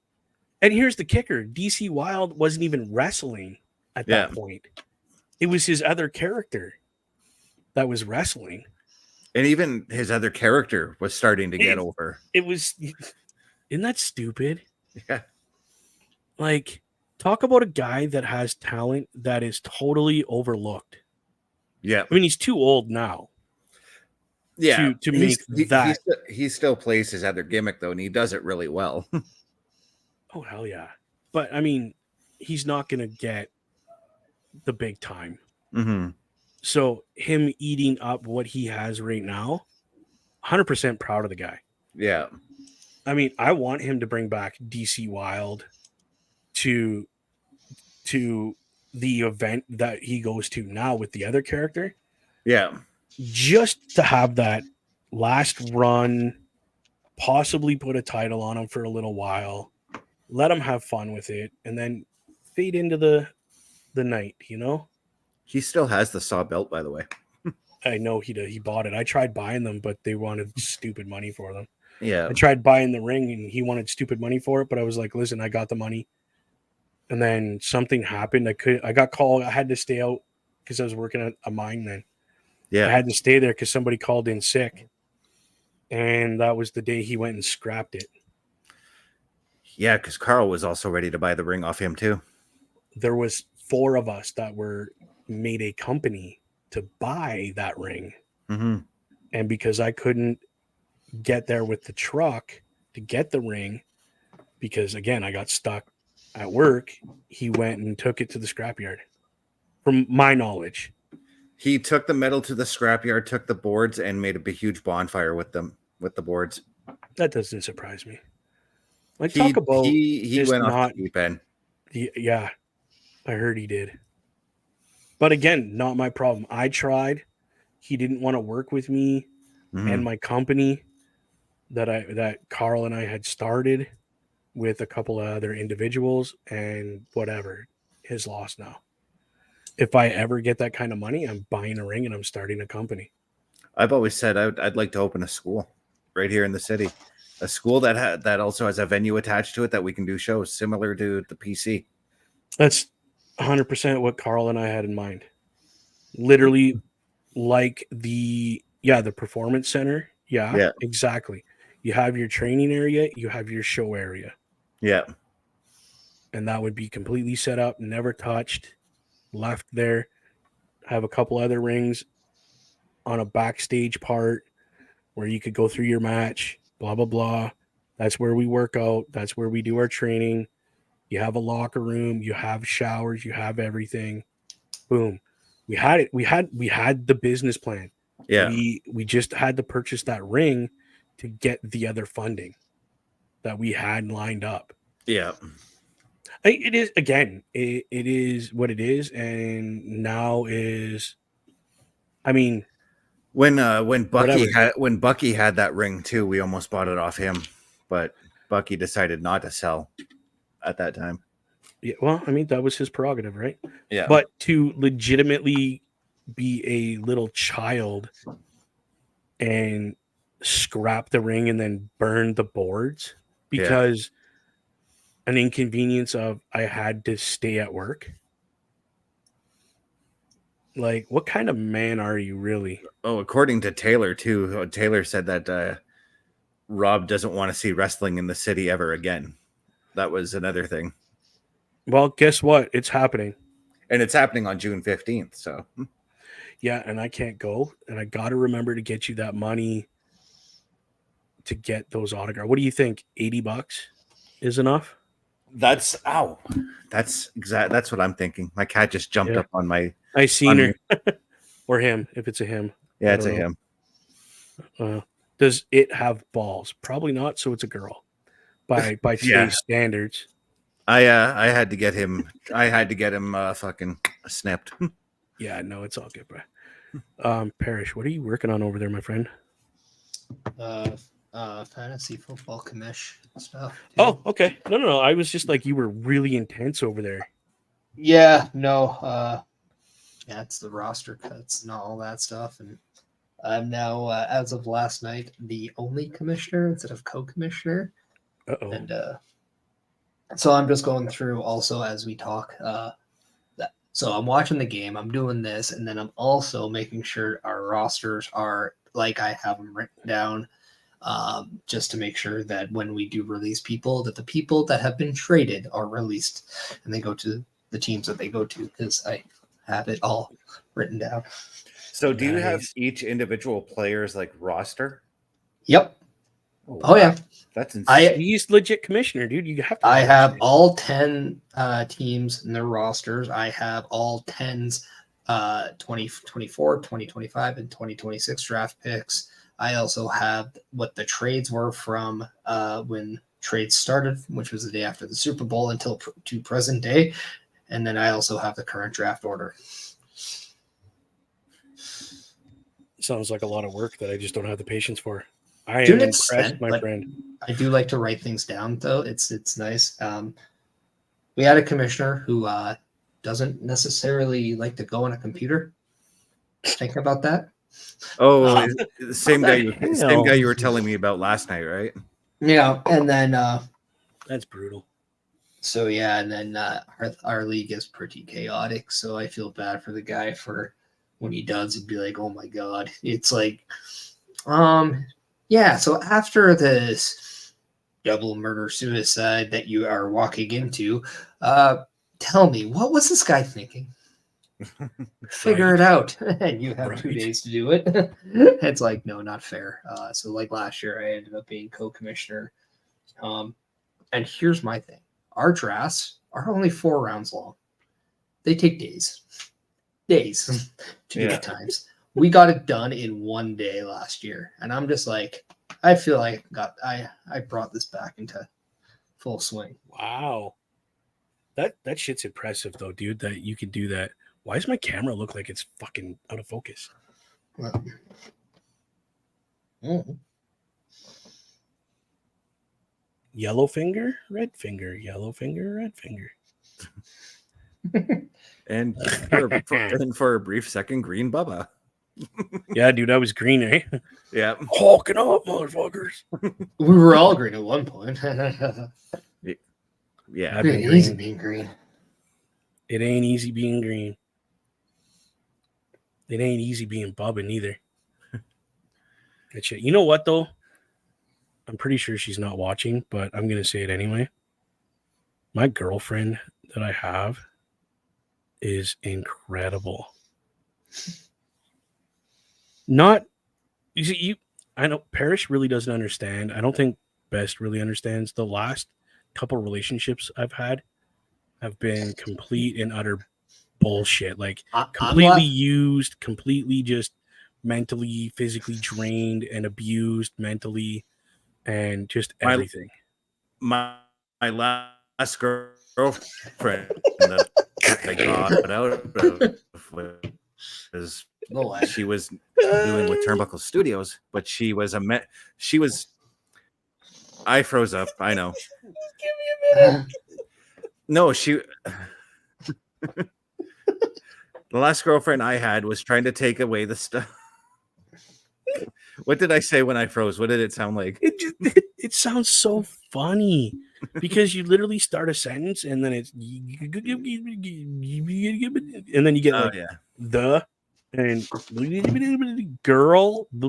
And here's the kicker. DC Wild wasn't even wrestling at that point. It was his other character that was wrestling. And even his other character was starting to get over. It was, isn't that stupid? Yeah. Like, talk about a guy that has talent that is totally overlooked. Yeah. I mean, he's too old now. Yeah. To make that. He still plays his other gimmick, though, and he does it really well. Oh, hell yeah. But, I mean, he's not going to get the big time. Mm-hmm. So him eating up what he has right now, 100% proud of the guy. Yeah. I mean, I want him to bring back DC Wild to the event that he goes to now with the other character. Yeah. Just to have that last run, possibly put a title on him for a little while, let him have fun with it, and then fade into the night, you know? He still has the Saw belt, by the way. I know he did. He bought it. I tried buying them, but they wanted stupid money for them. Yeah. I tried buying the ring, and he wanted stupid money for it, but I was like, listen, I got the money. And then something happened. I got called. I had to stay out because I was working at a mine then. Yeah. I had to stay there because somebody called in sick. And that was the day he went and scrapped it. Yeah, because Carl was also ready to buy the ring off him too. There was 4 of us that made a company to buy that ring. Mm-hmm. And because I couldn't get there with the truck, to get the ring because, again, I got stuck at work. He went and took it to the scrapyard, from my knowledge. He took the metal to the scrapyard, took the boards, and made a big, huge bonfire with them, with the boards. That doesn't surprise me. Like, He talk about he just went off not. the deep end. Yeah, I heard he did. But again, not my problem. I tried. He didn't want to work with me and my company that Carl and I had started with a couple of other individuals, and whatever, his loss now. If I ever get that kind of money, I'm buying a ring and I'm starting a company. I've always said I'd like to open a school right here in the city, a school that also has a venue attached to it that we can do shows similar to the PC. That's 100% what Carl and I had in mind. Literally, like the performance center. Yeah, exactly. You have your training area, you have your show area. Yeah. And that would be completely set up, never touched, left there. Have a couple other rings on a backstage part where you could go through your match, blah, blah, blah. That's where we work out. That's where we do our training. You have a locker room, you have showers, you have everything. Boom. We had it. We had the business plan. Yeah. We just had to purchase that ring to get the other funding that we had lined up. Yeah. It is, again, it is what it is, and now is, I mean, when Bucky whatever. Bucky had that ring too, we almost bought it off him, but Bucky decided not to sell at that time. Yeah, well, I mean, that was his prerogative, right? Yeah. But to legitimately be a little child and scrap the ring and then burn the boards because an inconvenience of I had to stay at work. Like, what kind of man are you, really? Oh, according to Taylor too. Taylor said that Rob doesn't want to see wrestling in the city ever again. That was another thing. Well, guess what? It's happening. And it's happening on June 15th. So, yeah, and I can't go. And I got to remember to get you that money to get those autographs. What do you think? $80 is enough? That's that's what I'm thinking. My cat just jumped up on my. I seen her. Or him, if it's a him. Yeah, it's a him. Does it have balls? Probably not. So it's a girl. By today's standards. I had to get him. I had to get him fucking snipped. Yeah, no, it's all good, bro. Parrish, what are you working on over there, my friend? Fantasy football commish stuff. Dude. Oh, okay. No. I was just like, you were really intense over there. Yeah, no. Yeah, it's the roster cuts and all that stuff, and I'm now, as of last night, the only commissioner instead of co-commissioner. Uh-oh. And so I'm just going through also as we talk. So I'm watching the game, I'm doing this, and then I'm also making sure our rosters are like I have them written down, just to make sure that when we do release people, that the people that have been traded are released and they go to the teams that they go to, because I have it all written down. So do you have each individual player's like roster? Yep. Oh yeah. That's insane. He's legit commissioner, dude. You have to. I have all 10 teams in their rosters. I have all 10's 2024, 2025, and 2026 draft picks. I also have what the trades were from when trades started, which was the day after the Super Bowl until to present day. And then I also have the current draft order. Sounds like a lot of work that I just don't have the patience for. I am impressed, my friend. I do like to write things down, though. It's nice. We had a commissioner who doesn't necessarily like to go on a computer. Think about that. Oh, the same guy you were telling me about last night, right? Yeah, and then that's brutal. So yeah, and then our league is pretty chaotic. So I feel bad for the guy for when he does, he'd be like, "Oh my god!" It's like, yeah. So after this double murder suicide that you are walking into, tell me, what was this guy thinking? Figure it out, and you have 2 days to do it. It's like, no, not fair. So like last year, I ended up being co-commissioner And here's my thing: our drafts are only 4 rounds long. They take days to do Yeah. at times. We got it done in 1 day last year, and I'm just like, I feel like I brought this back into full swing. Wow. That shit's impressive though, dude, that you can do that. Why does my camera look like it's fucking out of focus? Yellow finger, red finger, yellow finger, red finger. And for a brief second, green Bubba. Yeah, dude, I was green, eh? Yeah. Hawking up, motherfuckers. We were all green at one point. Yeah. I've been Easy green. being green. It ain't easy being green. It ain't easy being Bubba neither. That shit. You know what though? I'm pretty sure she's not watching, but I'm gonna say it anyway. My girlfriend that I have is incredible. Not you see, I know Parrish really doesn't understand. I don't think Best really understands. The last couple relationships I've had have been complete and utter bullshit. Like completely used, completely just mentally, physically drained and abused mentally, and just everything. My last girlfriend that I got out of was she was doing with Turnbuckle Studios, but she was I froze up. I know. No, the last girlfriend I had was trying to take away the stuff. What did I say when I froze? What did it sound like? It sounds so funny because you literally start a sentence and then it's and then you get like the and girl and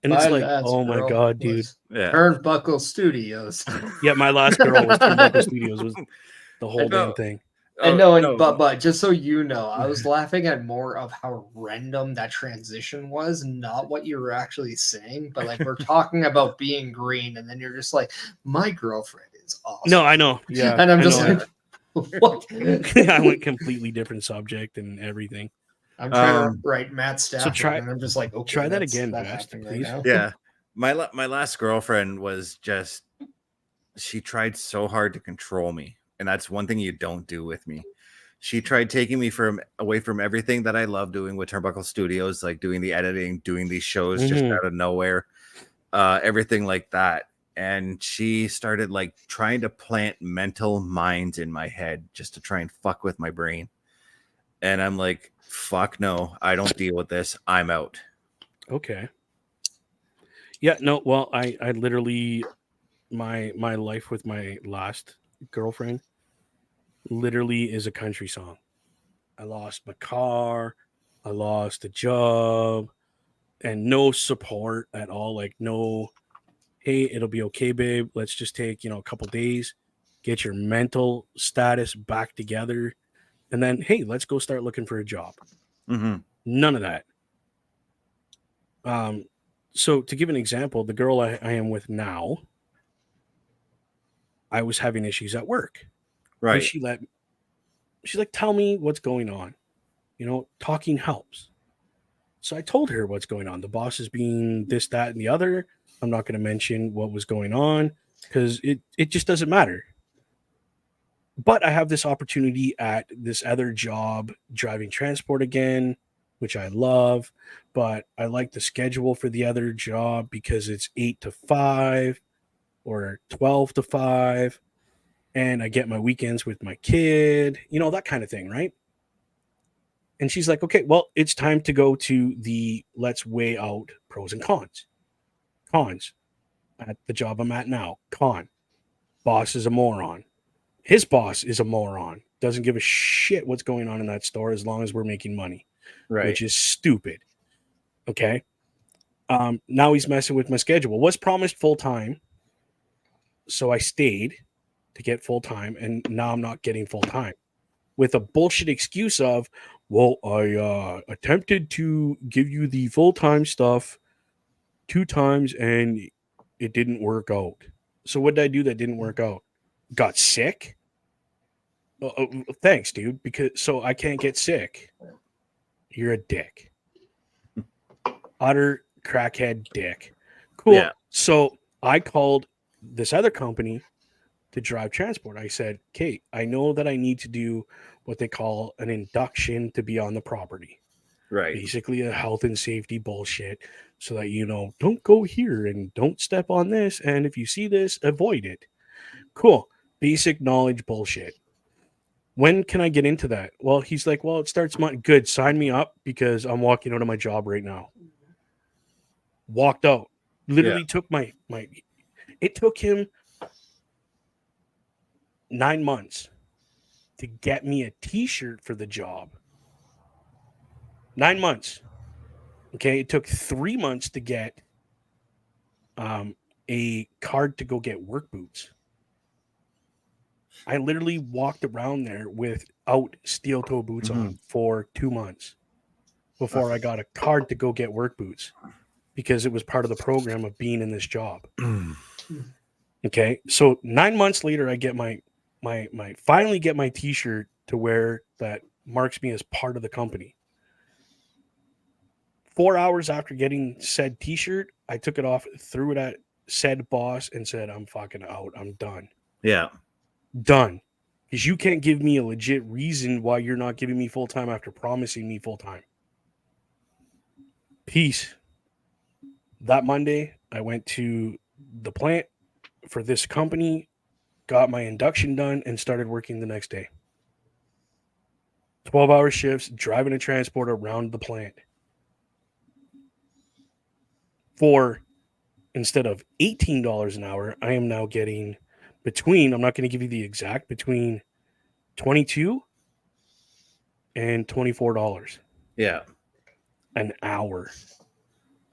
it's like, oh my god, dude. Turnbuckle Studios. Yeah, my last girl was Turnbuckle Studios, was the whole damn thing. And but just so you know, I was laughing at more of how random that transition was, not what you were actually saying. But like, we're talking about being green, and then you're just like, my girlfriend is awesome. No, I know. Yeah. And I'm just like, what? I went completely different subject and everything. I'm trying to write Matt Stafford, so and I'm just like, okay, try that again, Best, please. Right now. Yeah. My last girlfriend was just, she tried so hard to control me. And that's one thing you don't do with me. She tried taking me away from everything that I love doing with Turnbuckle Studios, like doing the editing, doing these shows just out of nowhere, everything like that. And she started like trying to plant mental mines in my head just to try and fuck with my brain. And I'm like, fuck no, I don't deal with this. I'm out. Okay. Yeah, no, well, I literally my life with my last girlfriend literally is a country song. I lost my car, I lost a job, and no support at all. Like, no, hey, it'll be okay, babe. Let's just take, a couple days, get your mental status back together, and then, hey, let's go start looking for a job. Mm-hmm. None of that. So to give an example, the girl I am with now, I was having issues at work. Right. And she's like, tell me what's going on. Talking helps. So I told her what's going on. The boss is being this, that, and the other. I'm not going to mention what was going on because it just doesn't matter. But I have this opportunity at this other job, driving transport again, which I love. But I like the schedule for the other job because it's 8 to 5 or 12 to 5. And I get my weekends with my kid, that kind of thing, right? And she's like, okay, well, it's time to go to let's weigh out pros and cons. Cons at the job I'm at now. Con. Boss is a moron. His boss is a moron. Doesn't give a shit what's going on in that store as long as we're making money. Right. Which is stupid. Okay. Now he's messing with my schedule. Was promised full time. So I stayed to get full time, and now I'm not getting full time. With a bullshit excuse of, well, I attempted to give you the full-time stuff 2 times and it didn't work out. So what did I do that didn't work out? Got sick? Thanks, dude. Because so I can't get sick. You're a dick. Utter crackhead dick. Cool. Yeah. So I called this other company to drive transport. I said, Kate, I know that I need to do what they call an induction to be on the property. Right. Basically a health and safety bullshit so that, you know, don't go here and don't step on this. And if you see this, avoid it. Cool. Basic knowledge bullshit. When can I get into that? Well, he's like, well, it starts Monday. Good. Sign me up because I'm walking out of my job right now. Walked out. Literally took my it took him 9 months to get me a t-shirt for the job. 9 months. Okay. It took 3 months to get a card to go get work boots. I literally walked around there without steel toe boots on for 2 months before I got a card to go get work boots because it was part of the program of being in this job. Okay. So 9 months later, I get my finally get my t-shirt to wear that marks me as part of the company. 4 hours after getting said t-shirt, I took it off, threw it at said boss and said, I'm fucking out. I'm done. Yeah. Done. Because you can't give me a legit reason why you're not giving me full time after promising me full time. Peace. That Monday, I went to the plant for this company, got my induction done, and started working the next day. 12-hour shifts, driving a transporter around the plant. For instead of $18 an hour, I am now getting between, I'm not going to give you the exact, between $22 and $24 Yeah. an hour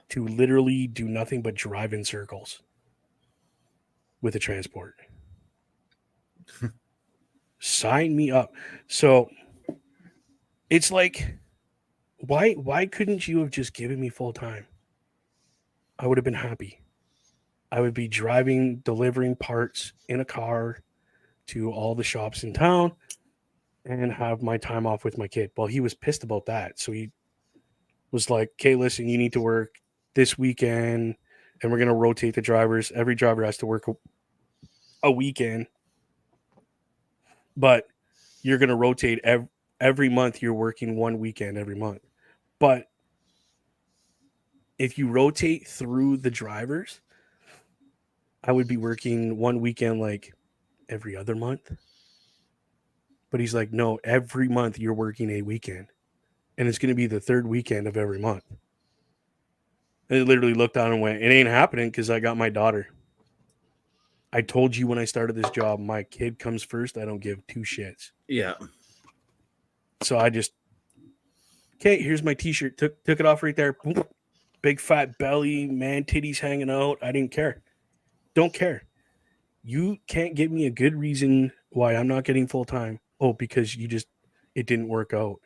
to literally do nothing but drive in circles with a transport. Sign me up. So it's like, why couldn't you have just given me full time? I would have been happy. I would be driving, delivering parts in a car to all the shops in town and have my time off with my kid. Well, he was pissed about that. So he was like, okay, listen, you need to work this weekend and we're going to rotate the drivers. Every driver has to work a weekend, but you're going to rotate every month. You're working one weekend every month. But if you rotate through the drivers, I would be working one weekend like every other month. But he's like, no, every month you're working a weekend. And it's going to be the third weekend of every month. And I literally looked down and went, it ain't happening because I got my daughter. I told you when I started this job, my kid comes first. I don't give two shits. Yeah. So I just, okay, here's my t-shirt. Took it off right there. Big fat belly, man, titties hanging out. I didn't care. Don't care. You can't give me a good reason why I'm not getting full time. Oh, because it didn't work out.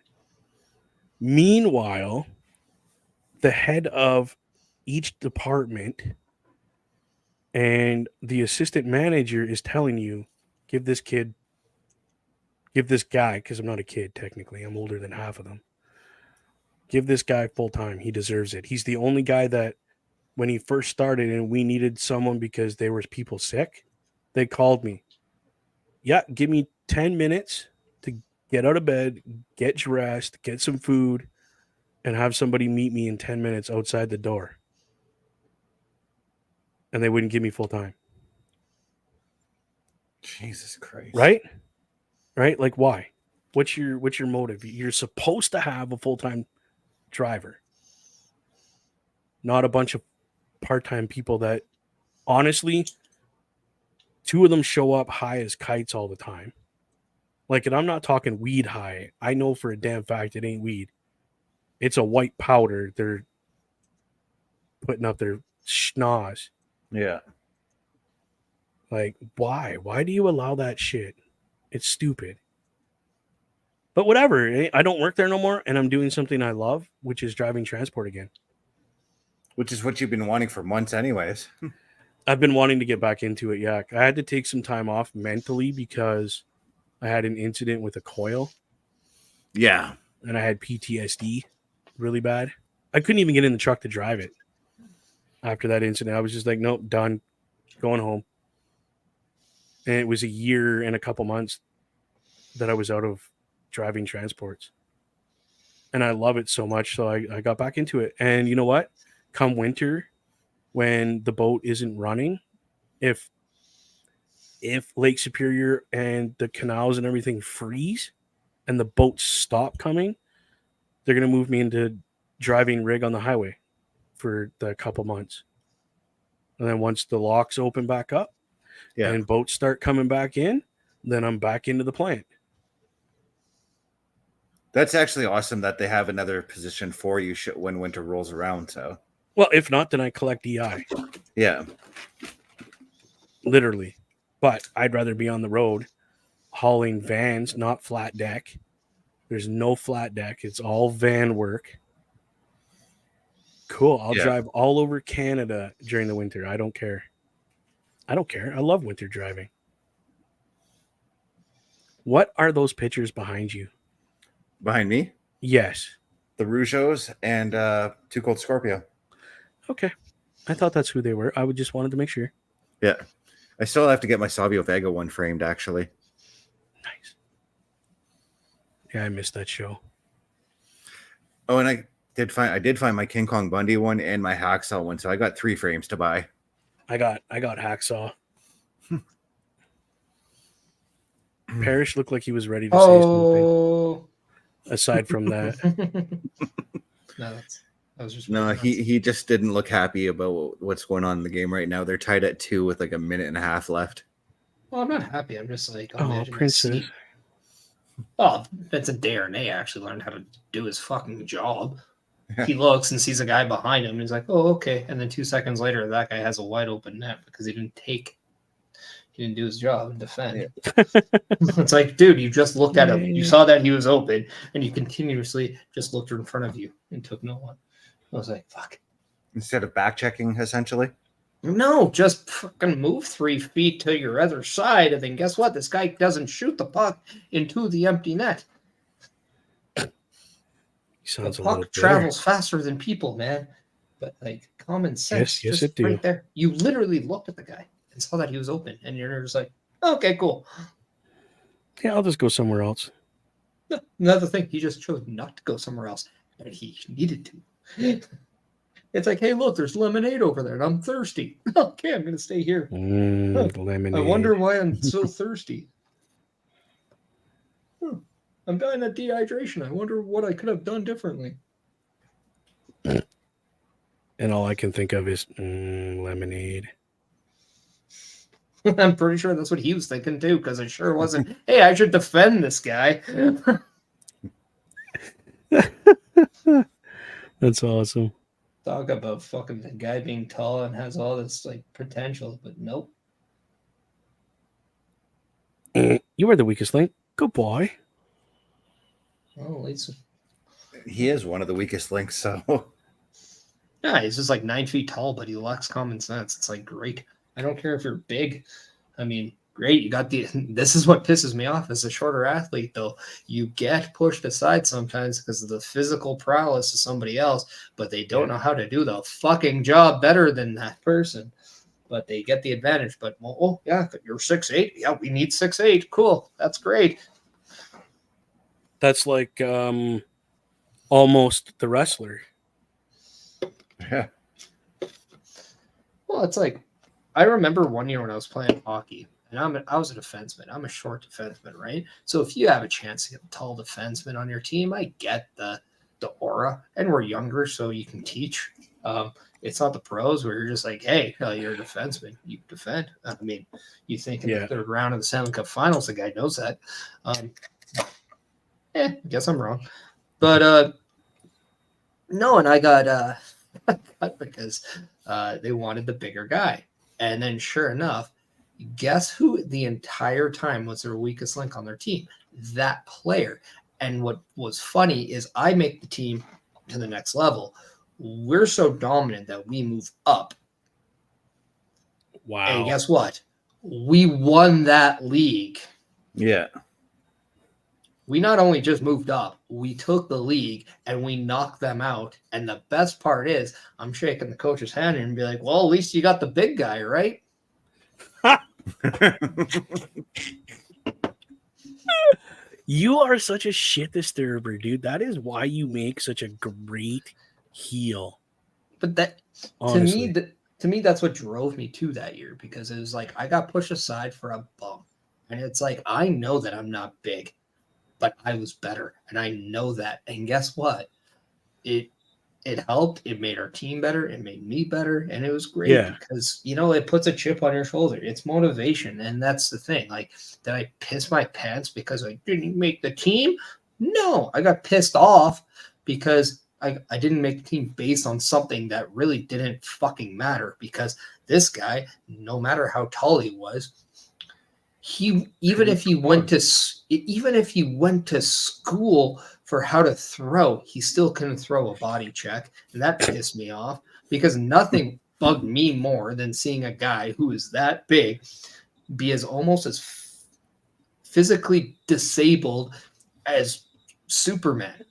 Meanwhile, the head of each department and the assistant manager is telling you, give this guy, because I'm not a kid technically, I'm older than half of them. Give this guy full time. He deserves it. He's the only guy that when he first started and we needed someone because there was people sick, they called me. Yeah, give me 10 minutes to get out of bed, get dressed, get some food, and have somebody meet me in 10 minutes outside the door. And they wouldn't give me full time. Jesus Christ. Right? Right? Like why? What's your motive? You're supposed to have a full-time driver. Not a bunch of part-time people that honestly, two of them show up high as kites all the time. Like, and I'm not talking weed high. I know for a damn fact it ain't weed. It's a white powder. They're putting up their schnoz. Yeah. Like, why? Why do you allow that shit? It's stupid. But whatever. I don't work there no more, and I'm doing something I love, which is driving transport again. Which is what you've been wanting for months anyways. I've been wanting to get back into it. Yeah, I had to take some time off mentally because I had an incident with a coil Yeah. and I had PTSD really bad. I couldn't even get in the truck to drive it after that incident. I was just like, nope, done, going home. And it was a year and a couple months that I was out of driving transports. And I love it so much. So I got back into it. And you know what? Come winter, when the boat isn't running, if Lake Superior and the canals and everything freeze and the boats stop coming, they're going to move me into driving rig on the highway for the couple months. And then once the locks open back up and boats start coming back in, then I'm back into the plant. That's actually awesome that they have another position for you when winter rolls around. So, well, if not, then I collect DI. Yeah. Literally. But I'd rather be on the road hauling vans, not flat deck. There's no flat deck. It's all van work. Cool. I'll drive all over Canada during the winter. I don't care. I love winter driving. What are those pictures behind you? Behind me? Yes. The Rougeos and Too Cold Scorpio. Okay. I thought that's who they were. I just wanted to make sure. Yeah. I still have to get my Savio Vega one framed, actually. Nice. Yeah, I missed that show. Oh, and I did find my King Kong Bundy one and my Hacksaw one, so I got 3 frames to buy. I got Hacksaw. Parrish looked like he was ready to say something. Aside from that. No, he just didn't look happy about what's going on in the game right now. They're tied at 2 with like a minute and a half left. Well, I'm not happy. I'm just like, Princess. Oh, Vincent Darnay actually learned how to do his fucking job. He looks and sees a guy behind him and he's like, oh, okay. And then 2 seconds later, that guy has a wide open net because he didn't do his job and defend. Yeah. It's like, dude, you just looked at him. You saw that he was open and you continuously just looked in front of you and took no one. I was like, fuck. Instead of back checking, essentially? No, just fucking move 3 feet to your other side, and then guess what? This guy doesn't shoot the puck into the empty net. The puck travels faster than people, man. But like common sense, yes, just right there. You literally looked at the guy and saw that he was open, and you're just like, okay, cool. Yeah, I'll just go somewhere else. No, another thing, he just chose not to go somewhere else, and he needed to. It's like, hey, look, there's lemonade over there, and I'm thirsty. Okay, I'm going to stay here. Lemonade. I wonder why I'm so thirsty. I'm dying of dehydration. I wonder what I could have done differently. And all I can think of is lemonade. I'm pretty sure that's what he was thinking, too, because it sure wasn't, hey, I should defend this guy. That's awesome. Talk about fucking the guy being tall and has all this like potential, but nope. You are the weakest link. Good boy. Well, at least he is one of the weakest links, so yeah, he's just like 9 feet tall, but he lacks common sense. It's like great. I don't care if you're big. I mean, great. You got this is what pisses me off as a shorter athlete, though. You get pushed aside sometimes because of the physical prowess of somebody else, but they don't know how to do the fucking job better than that person. But they get the advantage. But, well, yeah, you're 6'8". Yeah, we need 6'8". Cool. That's great. That's like almost the wrestler. Yeah. Well, it's like, I remember one year when I was playing hockey, and I was a defenseman. I'm a short defenseman, right? So if you have a chance to get a tall defenseman on your team, I get the aura, and we're younger, so you can teach. It's not the pros where you're just like, hey, you're a defenseman, you defend. I mean, you think in the third round of the Stanley Cup Finals, the guy knows that. I guess I'm wrong, but no, and I got cut because they wanted the bigger guy, and then sure enough. Guess who the entire time was their weakest link on their team? That player. And what was funny is I make the team to the next level. We're so dominant that we move up. Wow. And guess what? We won that league. Yeah. We not only just moved up, we took the league and we knocked them out. And the best part is, I'm shaking the coach's hand and be like, well, at least you got the big guy, right? You are such a shit disturber, dude. That is why you make such a great heel. But that Honestly. to me, that's what drove me to that year, because it was like I got pushed aside for a bum. And it's like, I know that I'm not big, but I was better. And I know that. And guess what? It helped. It made our team better. It made me better. And it was great because, it puts a chip on your shoulder. It's motivation. And that's the thing. Like, did I piss my pants because I didn't make the team? No, I got pissed off because I didn't make the team based on something that really didn't fucking matter, because this guy, no matter how tall he was, even if he went to school for how to throw, he still couldn't throw a body check, and that pissed me off, because nothing bugged me more than seeing a guy who is that big be as almost as physically disabled as Superman.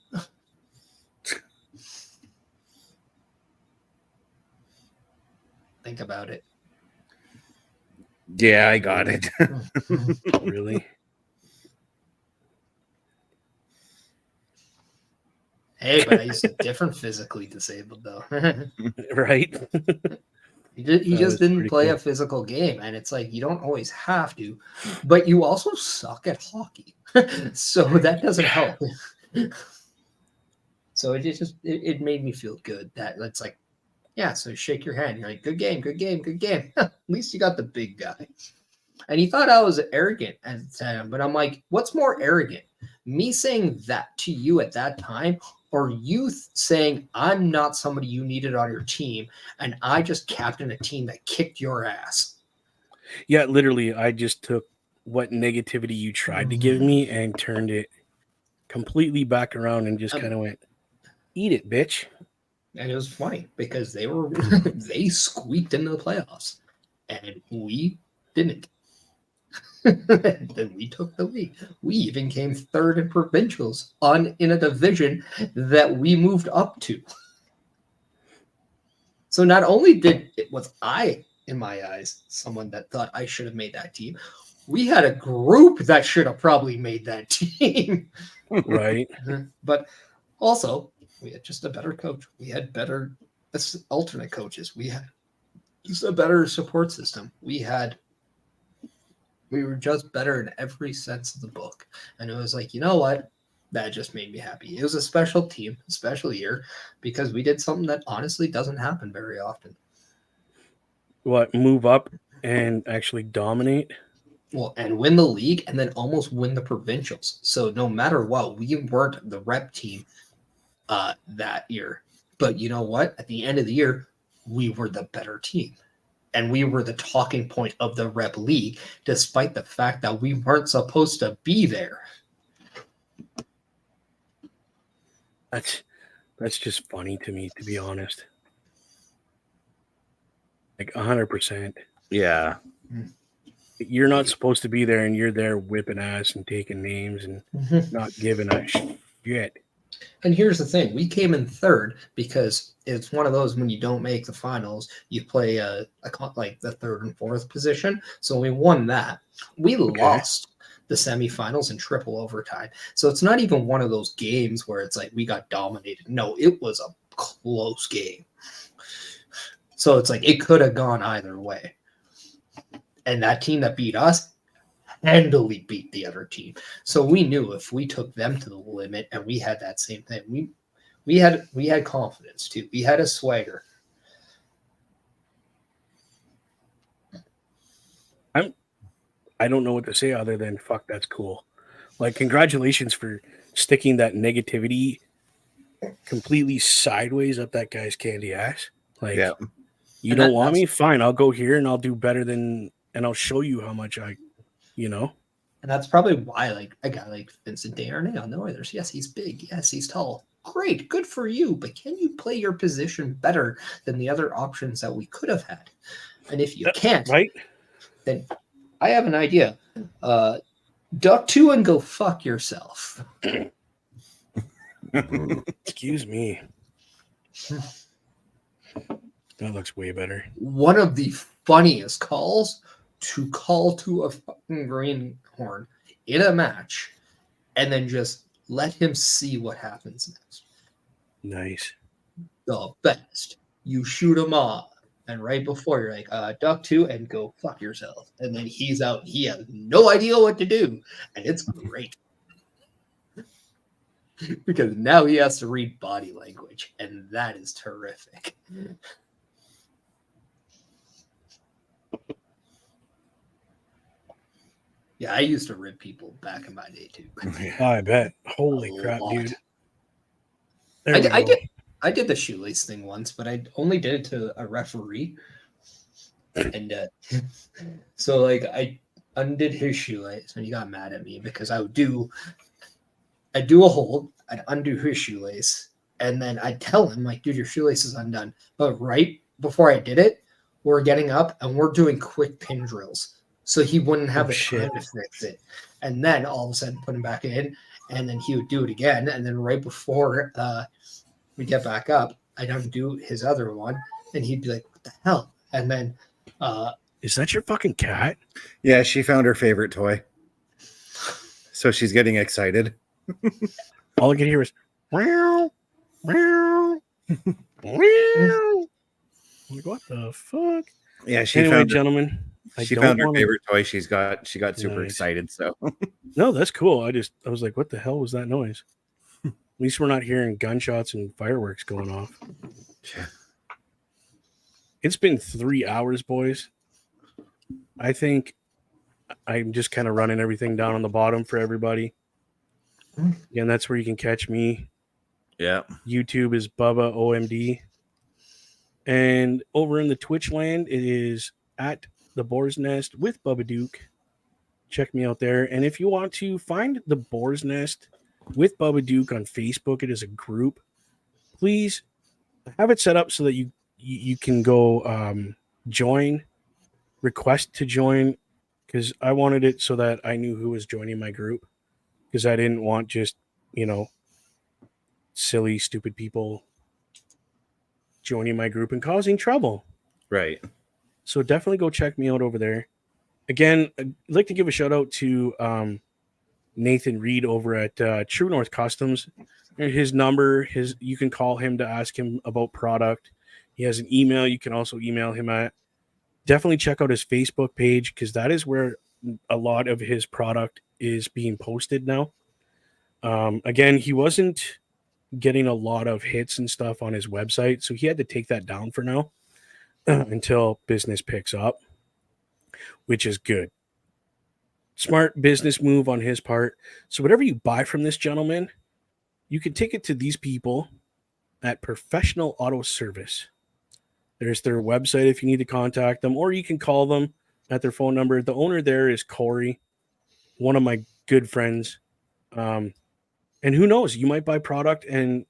Think about it. Yeah, I got it. Really? Hey, but I used to different physically disabled though. Right? He just didn't play a physical game, and it's like, you don't always have to, but you also suck at hockey, so that doesn't help. So it made me feel good that it's like, yeah. So shake your hand. You're like, good game, good game, good game. At least you got the big guy. And he thought I was arrogant at the time, but I'm like, what's more arrogant? Me saying that to you at that time, or you saying I'm not somebody you needed on your team, and I just captained a team that kicked your ass? Yeah, literally, I just took what negativity you tried to give me and turned it completely back around and just kind of went, eat it, bitch. And it was funny because they squeaked into the playoffs, and we didn't. Then we took the lead. We even came third in provincials in a division that we moved up to. So not only was I, in my eyes, someone that thought I should have made that team, we had a group that should have probably made that team. Right. But also, we had just a better coach. We had better alternate coaches. We had just a better support system. We were just better in every sense of the book. And it was like, you know what? That just made me happy. It was a special team, a special year, because we did something that honestly doesn't happen very often. What, move up and actually dominate? Well, and win the league and then almost win the provincials. So no matter what, we weren't the rep team that year. But you know what? At the end of the year, we were the better team. And we were the talking point of the rep league, despite the fact that we weren't supposed to be there. That's just funny to me, to be honest. Like 100%. Yeah. You're not supposed to be there, and you're there whipping ass and taking names and not giving a shit. And here's the thing. We came in third because it's one of those, when you don't make the finals, you play like the third and fourth position. So we won that. We lost the semifinals in triple overtime. So it's not even one of those games where it's like we got dominated. No, it was a close game. So it's like it could have gone either way. And that team that beat us handily beat the other team. So we knew if we took them to the limit, and we had that same thing, we had confidence too. We had a swagger. I don't know what to say other than fuck, that's cool. Like, congratulations for sticking that negativity completely sideways up that guy's candy ass. Like, you don't want me? Fine, I'll go here and I'll do better and I'll show you how much And that's probably why, like, a guy like Vincent Desharnais on the Oilers, yes, he's big, yes, he's tall. Great, good for you, but can you play your position better than the other options that we could have had? And if you can't, right? then I have an idea. Duck 2 and go fuck yourself. Excuse me. That looks way better. One of the funniest calls to call to a fucking greenhorn in a match and then just let him see what happens next. Nice. The best. You shoot him off. And right before you're like, duck 2 and go fuck yourself. And then he's out. He has no idea what to do. And it's great. Because now he has to read body language. And that is terrific. Yeah, I used to rip people back in my day too. I bet. Holy crap, lot. dude. I did the shoelace thing once, but I only did it to a referee. And so like I undid his shoelace and he got mad at me because I'd do a hold, I'd undo his shoelace, and then I'd tell him, like, dude, your shoelace is undone. But right before I did it, we're getting up and we're doing quick pin drills. So he wouldn't have the time to fix it. And then all of a sudden put him back in, and then he would do it again. And then right before we get back up, I'd undo his other one, and he'd be like, what the hell? And then is that your fucking cat? Yeah, she found her favorite toy. So she's getting excited. All I can hear is meow, meow, meow. Like, what the fuck? Yeah, she anyway, found gentlemen. She found her favorite toy. She got super excited. So no, that's cool. I was like, what the hell was that noise? At least we're not hearing gunshots and fireworks going off. Yeah. It's been 3 hours, boys. I think I'm just kind of running everything down on the bottom for everybody. Again, that's where you can catch me. Yeah. YouTube is Bubba OMD. And over in the Twitch land, it is at the Boar's Nest with Bubba Duke. Check me out there. And if you want to find the Boar's Nest with Bubba Duke on Facebook, it is a group. Please have it set up so that you can go join, request to join, because I wanted it so that I knew who was joining my group, because I didn't want just, silly, stupid people joining my group and causing trouble. Right. So definitely go check me out over there. Again, I'd like to give a shout out to Nathan Reed over at True North Customs. His number, you can call him to ask him about product. He has an email you can also email him at. Definitely check out his Facebook page, because that is where a lot of his product is being posted now. Again, he wasn't getting a lot of hits and stuff on his website, so he had to take that down for now until business picks up, which is good. Smart business move on his part. So whatever you buy from this gentleman, you can take it to these people at Professional Auto Service. There's their website if you need to contact them, or you can call them at their phone number. The owner there is Corey, one of my good friends. And who knows, you might buy product and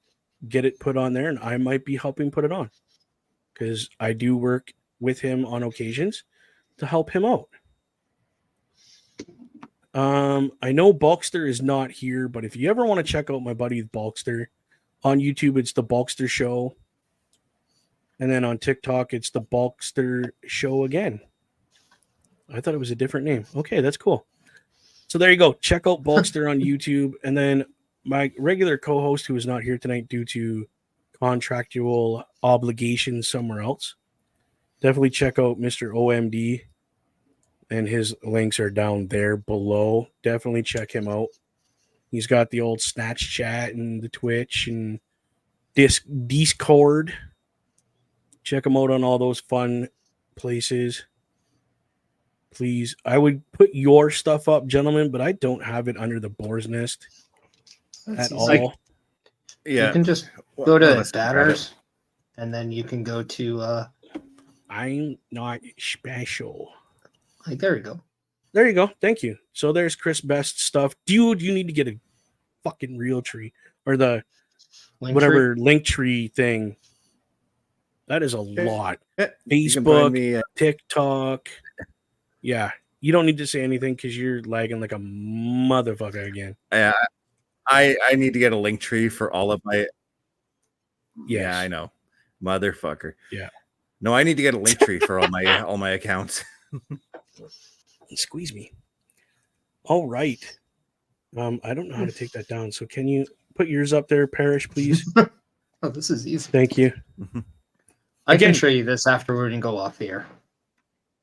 get it put on there, and I might be helping put it on, because I do work with him on occasions to help him out. I know Bulkster is not here, but if you ever want to check out my buddy Bulkster, on YouTube, it's the Bulkster Show. And then on TikTok, it's the Bulkster Show again. I thought it was a different name. Okay, that's cool. So there you go. Check out Bulkster on YouTube. And then my regular co-host, who is not here tonight due to contractual obligations somewhere else, definitely check out Mr. OMD. And his links are down there below. Definitely check him out. He's got the old Snatch Chat and the Twitch and Discord. Check him out on all those fun places. Please. I would put your stuff up, gentlemen, but I don't have it under the Boar's Nest at all. You can just go to banners, and then you can go to... I'm not special. Like, there you go. There you go. Thank you. So there's Chris Best stuff. Dude, you need to get a fucking real tree or the link tree thing. That is a lot. You can find Facebook, me. TikTok. Yeah. You don't need to say anything because you're lagging like a motherfucker again. I need to get a link tree for all of my. Yes. Yeah, I know, motherfucker. Yeah. No, I need to get a link tree for all my accounts. Squeeze me. All right. I don't know how to take that down. So can you put yours up there, Parrish, please? Oh, this is easy. Thank you. I Again- can show you this afterward and go off the air.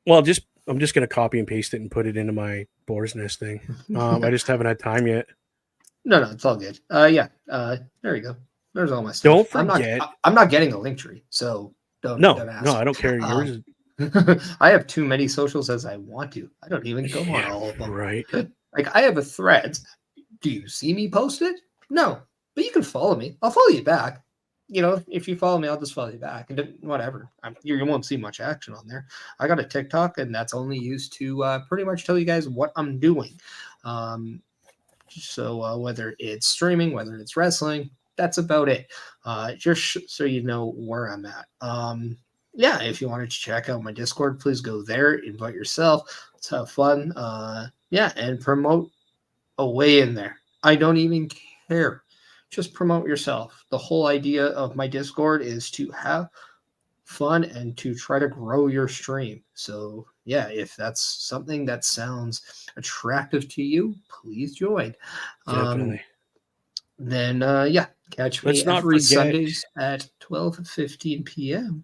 Well, I'm just gonna copy and paste it and put it into my Boar's Nest thing. I just haven't had time yet. No, it's all good. Yeah. There you go. There's all my stuff. Don't forget. I'm not getting a link tree, so don't ask. No, I don't care. Yours is I have too many socials as I want to. I don't even go on all of them. right. Like I have a thread. Do you see me post it? No, but you can follow me. I'll follow you back. You know, if you follow me, I'll just follow you back, and whatever. You won't see much action on there. I got a TikTok, and that's only used to pretty much tell you guys what I'm doing. So whether it's streaming, whether it's wrestling, that's about it. Just so you know where I'm at. Yeah, if you wanted to check out my Discord, please go there, invite yourself. Let's have fun. Yeah, and promote away in there. I don't even care. Just promote yourself. The whole idea of my Discord is to have fun and to try to grow your stream. So yeah, if that's something that sounds attractive to you, please join. Definitely. Then yeah, catch me Let's not every forget- Sundays at 12:15 p.m.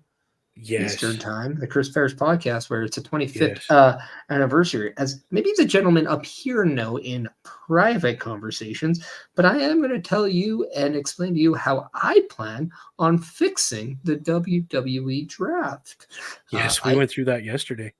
Yes. Eastern time, the Chris Ferris podcast, where it's a 25th Yes. anniversary. As maybe the gentlemen up here know in private conversations, but I am going to tell you and explain to you how I plan on fixing the WWE draft. Yes, we went through that yesterday.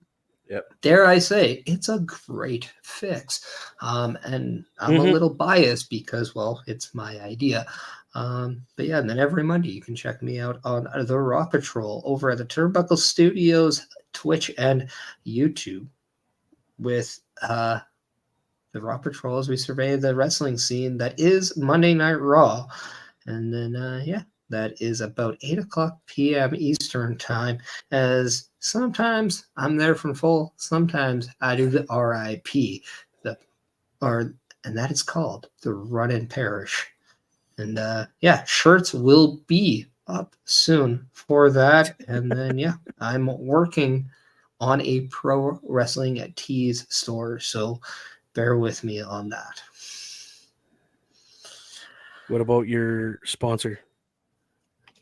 Dare I say, it's a great fix. And I'm a Mhm. little biased because, well, it's my idea. But yeah, and then every Monday you can check me out on the Raw Patrol over at the Turnbuckle Studios, Twitch, and YouTube with the Raw Patrol as we survey the wrestling scene that is Monday Night Raw. And then, yeah, that is about 8 o'clock p.m. Eastern time, as sometimes I'm there from full, sometimes I do the RIP, and that is called the Run and Perish. And yeah, shirts will be up soon for that. And then, yeah, I'm working on a pro wrestling at Tees store, so bear with me on that. What about your sponsor?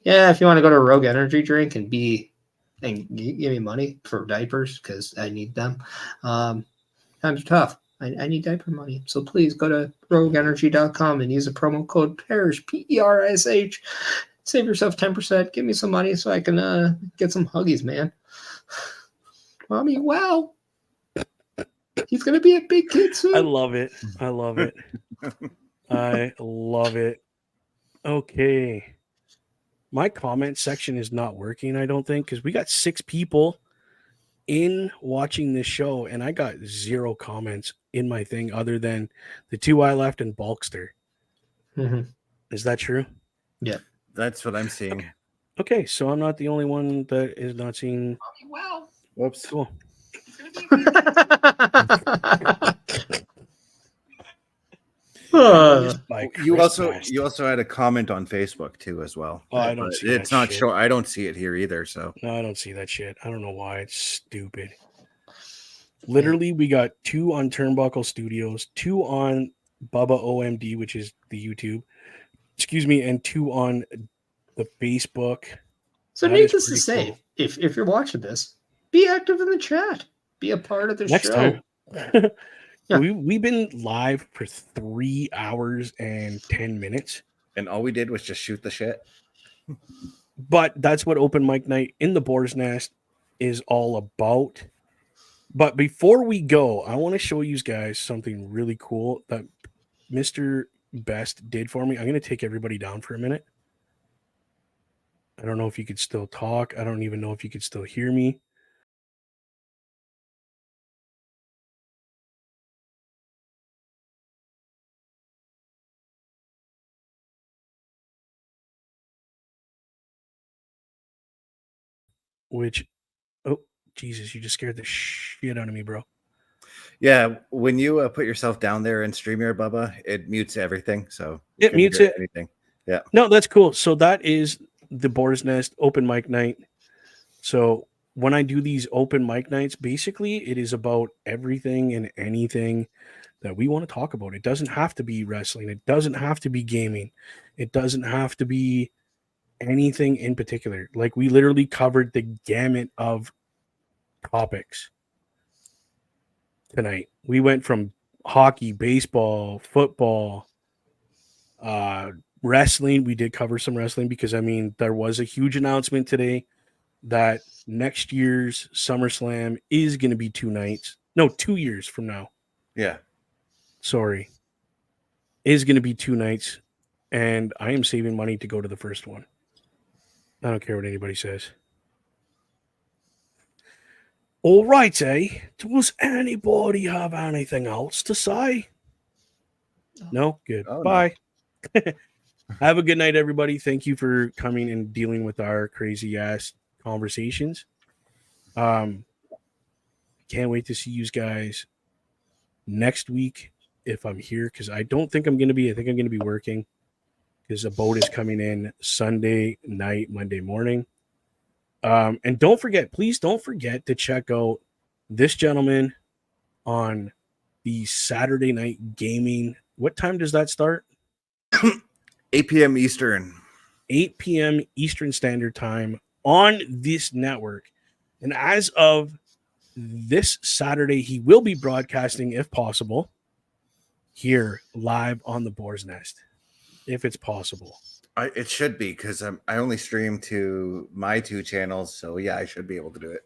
Yeah, if you want to go to Rogue Energy Drink and give me money for diapers because I need them. Times are tough. I need diaper money. So please go to rogueenergy.com and use the promo code PERISH, PERISH. Save yourself 10%. Give me some money so I can get some huggies, man. Mommy, wow. He's going to be a big kid soon. I love it. I love it. I love it. Okay. My comment section is not working, I don't think, because we got 6 people in watching this show, and I got 0 comments in my thing other than the 2 I left and Bulkster. Mm-hmm. Is that true? Yeah. That's what I'm seeing. Okay, so I'm not the only one that is not seeing. Mommy, wow. Whoops. Cool. You also had a comment on Facebook too as well. Oh, I don't see it's that not shit. sure. I don't see it here either. So No, I don't see that shit. I don't know why. It's stupid. Literally, we got 2 on Turnbuckle Studios, 2 on Bubba OMD, which is the YouTube. Excuse me, and 2 on the Facebook. So That is needless to pretty say, cool. if you're watching this, be active in the chat. Be a part of the Next show. time. Yeah. We've been live for 3 hours and 10 minutes. and all we did was just shoot the shit. But that's what open mic night in the Boar's Nest is all about. But before we go, I want to show you guys something really cool that Mr. Best did for me. I'm going to take everybody down for a minute. I don't know if you could still talk. I don't even know if you could still hear me. which, oh, Jesus, you just scared the shit out of me, bro. Yeah, when you put yourself down there in StreamYard, Bubba, it mutes everything. So you It couldn't mutes hear it. anything. Yeah. No, that's cool. So that is the Boar's Nest open mic night. So when I do these open mic nights, basically it is about everything and anything that we want to talk about. It doesn't have to be wrestling. It doesn't have to be gaming. It doesn't have to be anything in particular. Like we literally covered the gamut of topics tonight. We went from hockey, baseball, football, wrestling. We did cover some wrestling because I mean there was a huge announcement today that next year's SummerSlam is going to be 2 nights. No, 2 years from now. Yeah. Sorry. Is going to be 2 nights, and I am saving money to go to the first one. I don't care what anybody says. All right, does anybody have anything else to say? No? Good. Oh, no. Bye. Have a good night, everybody. Thank you for coming and dealing with our crazy ass conversations. Can't wait to see you guys next week if I'm here, because I don't think I'm going to be. I think I'm going to be working because a boat is coming in Sunday night, Monday morning. And please don't forget to check out this gentleman on the Saturday night gaming. What time does that start? 8 p.m. Eastern. 8 p.m. Eastern Standard Time on this network. And as of this Saturday, he will be broadcasting, if possible, here live on the Boar's Nest, if it's possible. It should be, because I only stream to my 2 channels. So, yeah, I should be able to do it.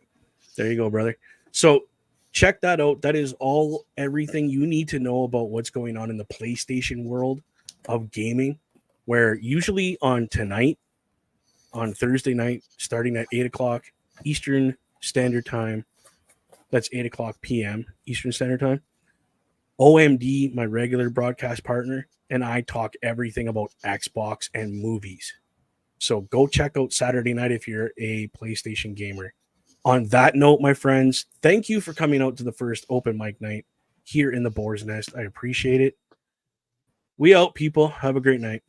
There you go, brother. So check that out. That is everything you need to know about what's going on in the PlayStation world of gaming, where usually on Thursday night, starting at 8 o'clock Eastern Standard Time, that's 8 o'clock p.m. Eastern Standard Time, OMD, my regular broadcast partner, and I talk everything about Xbox and movies. So go check out Saturday night if you're a PlayStation gamer. On that note, my friends, thank you for coming out to the first open mic night here in the Boar's Nest. I appreciate it. We out, people. Have a great night.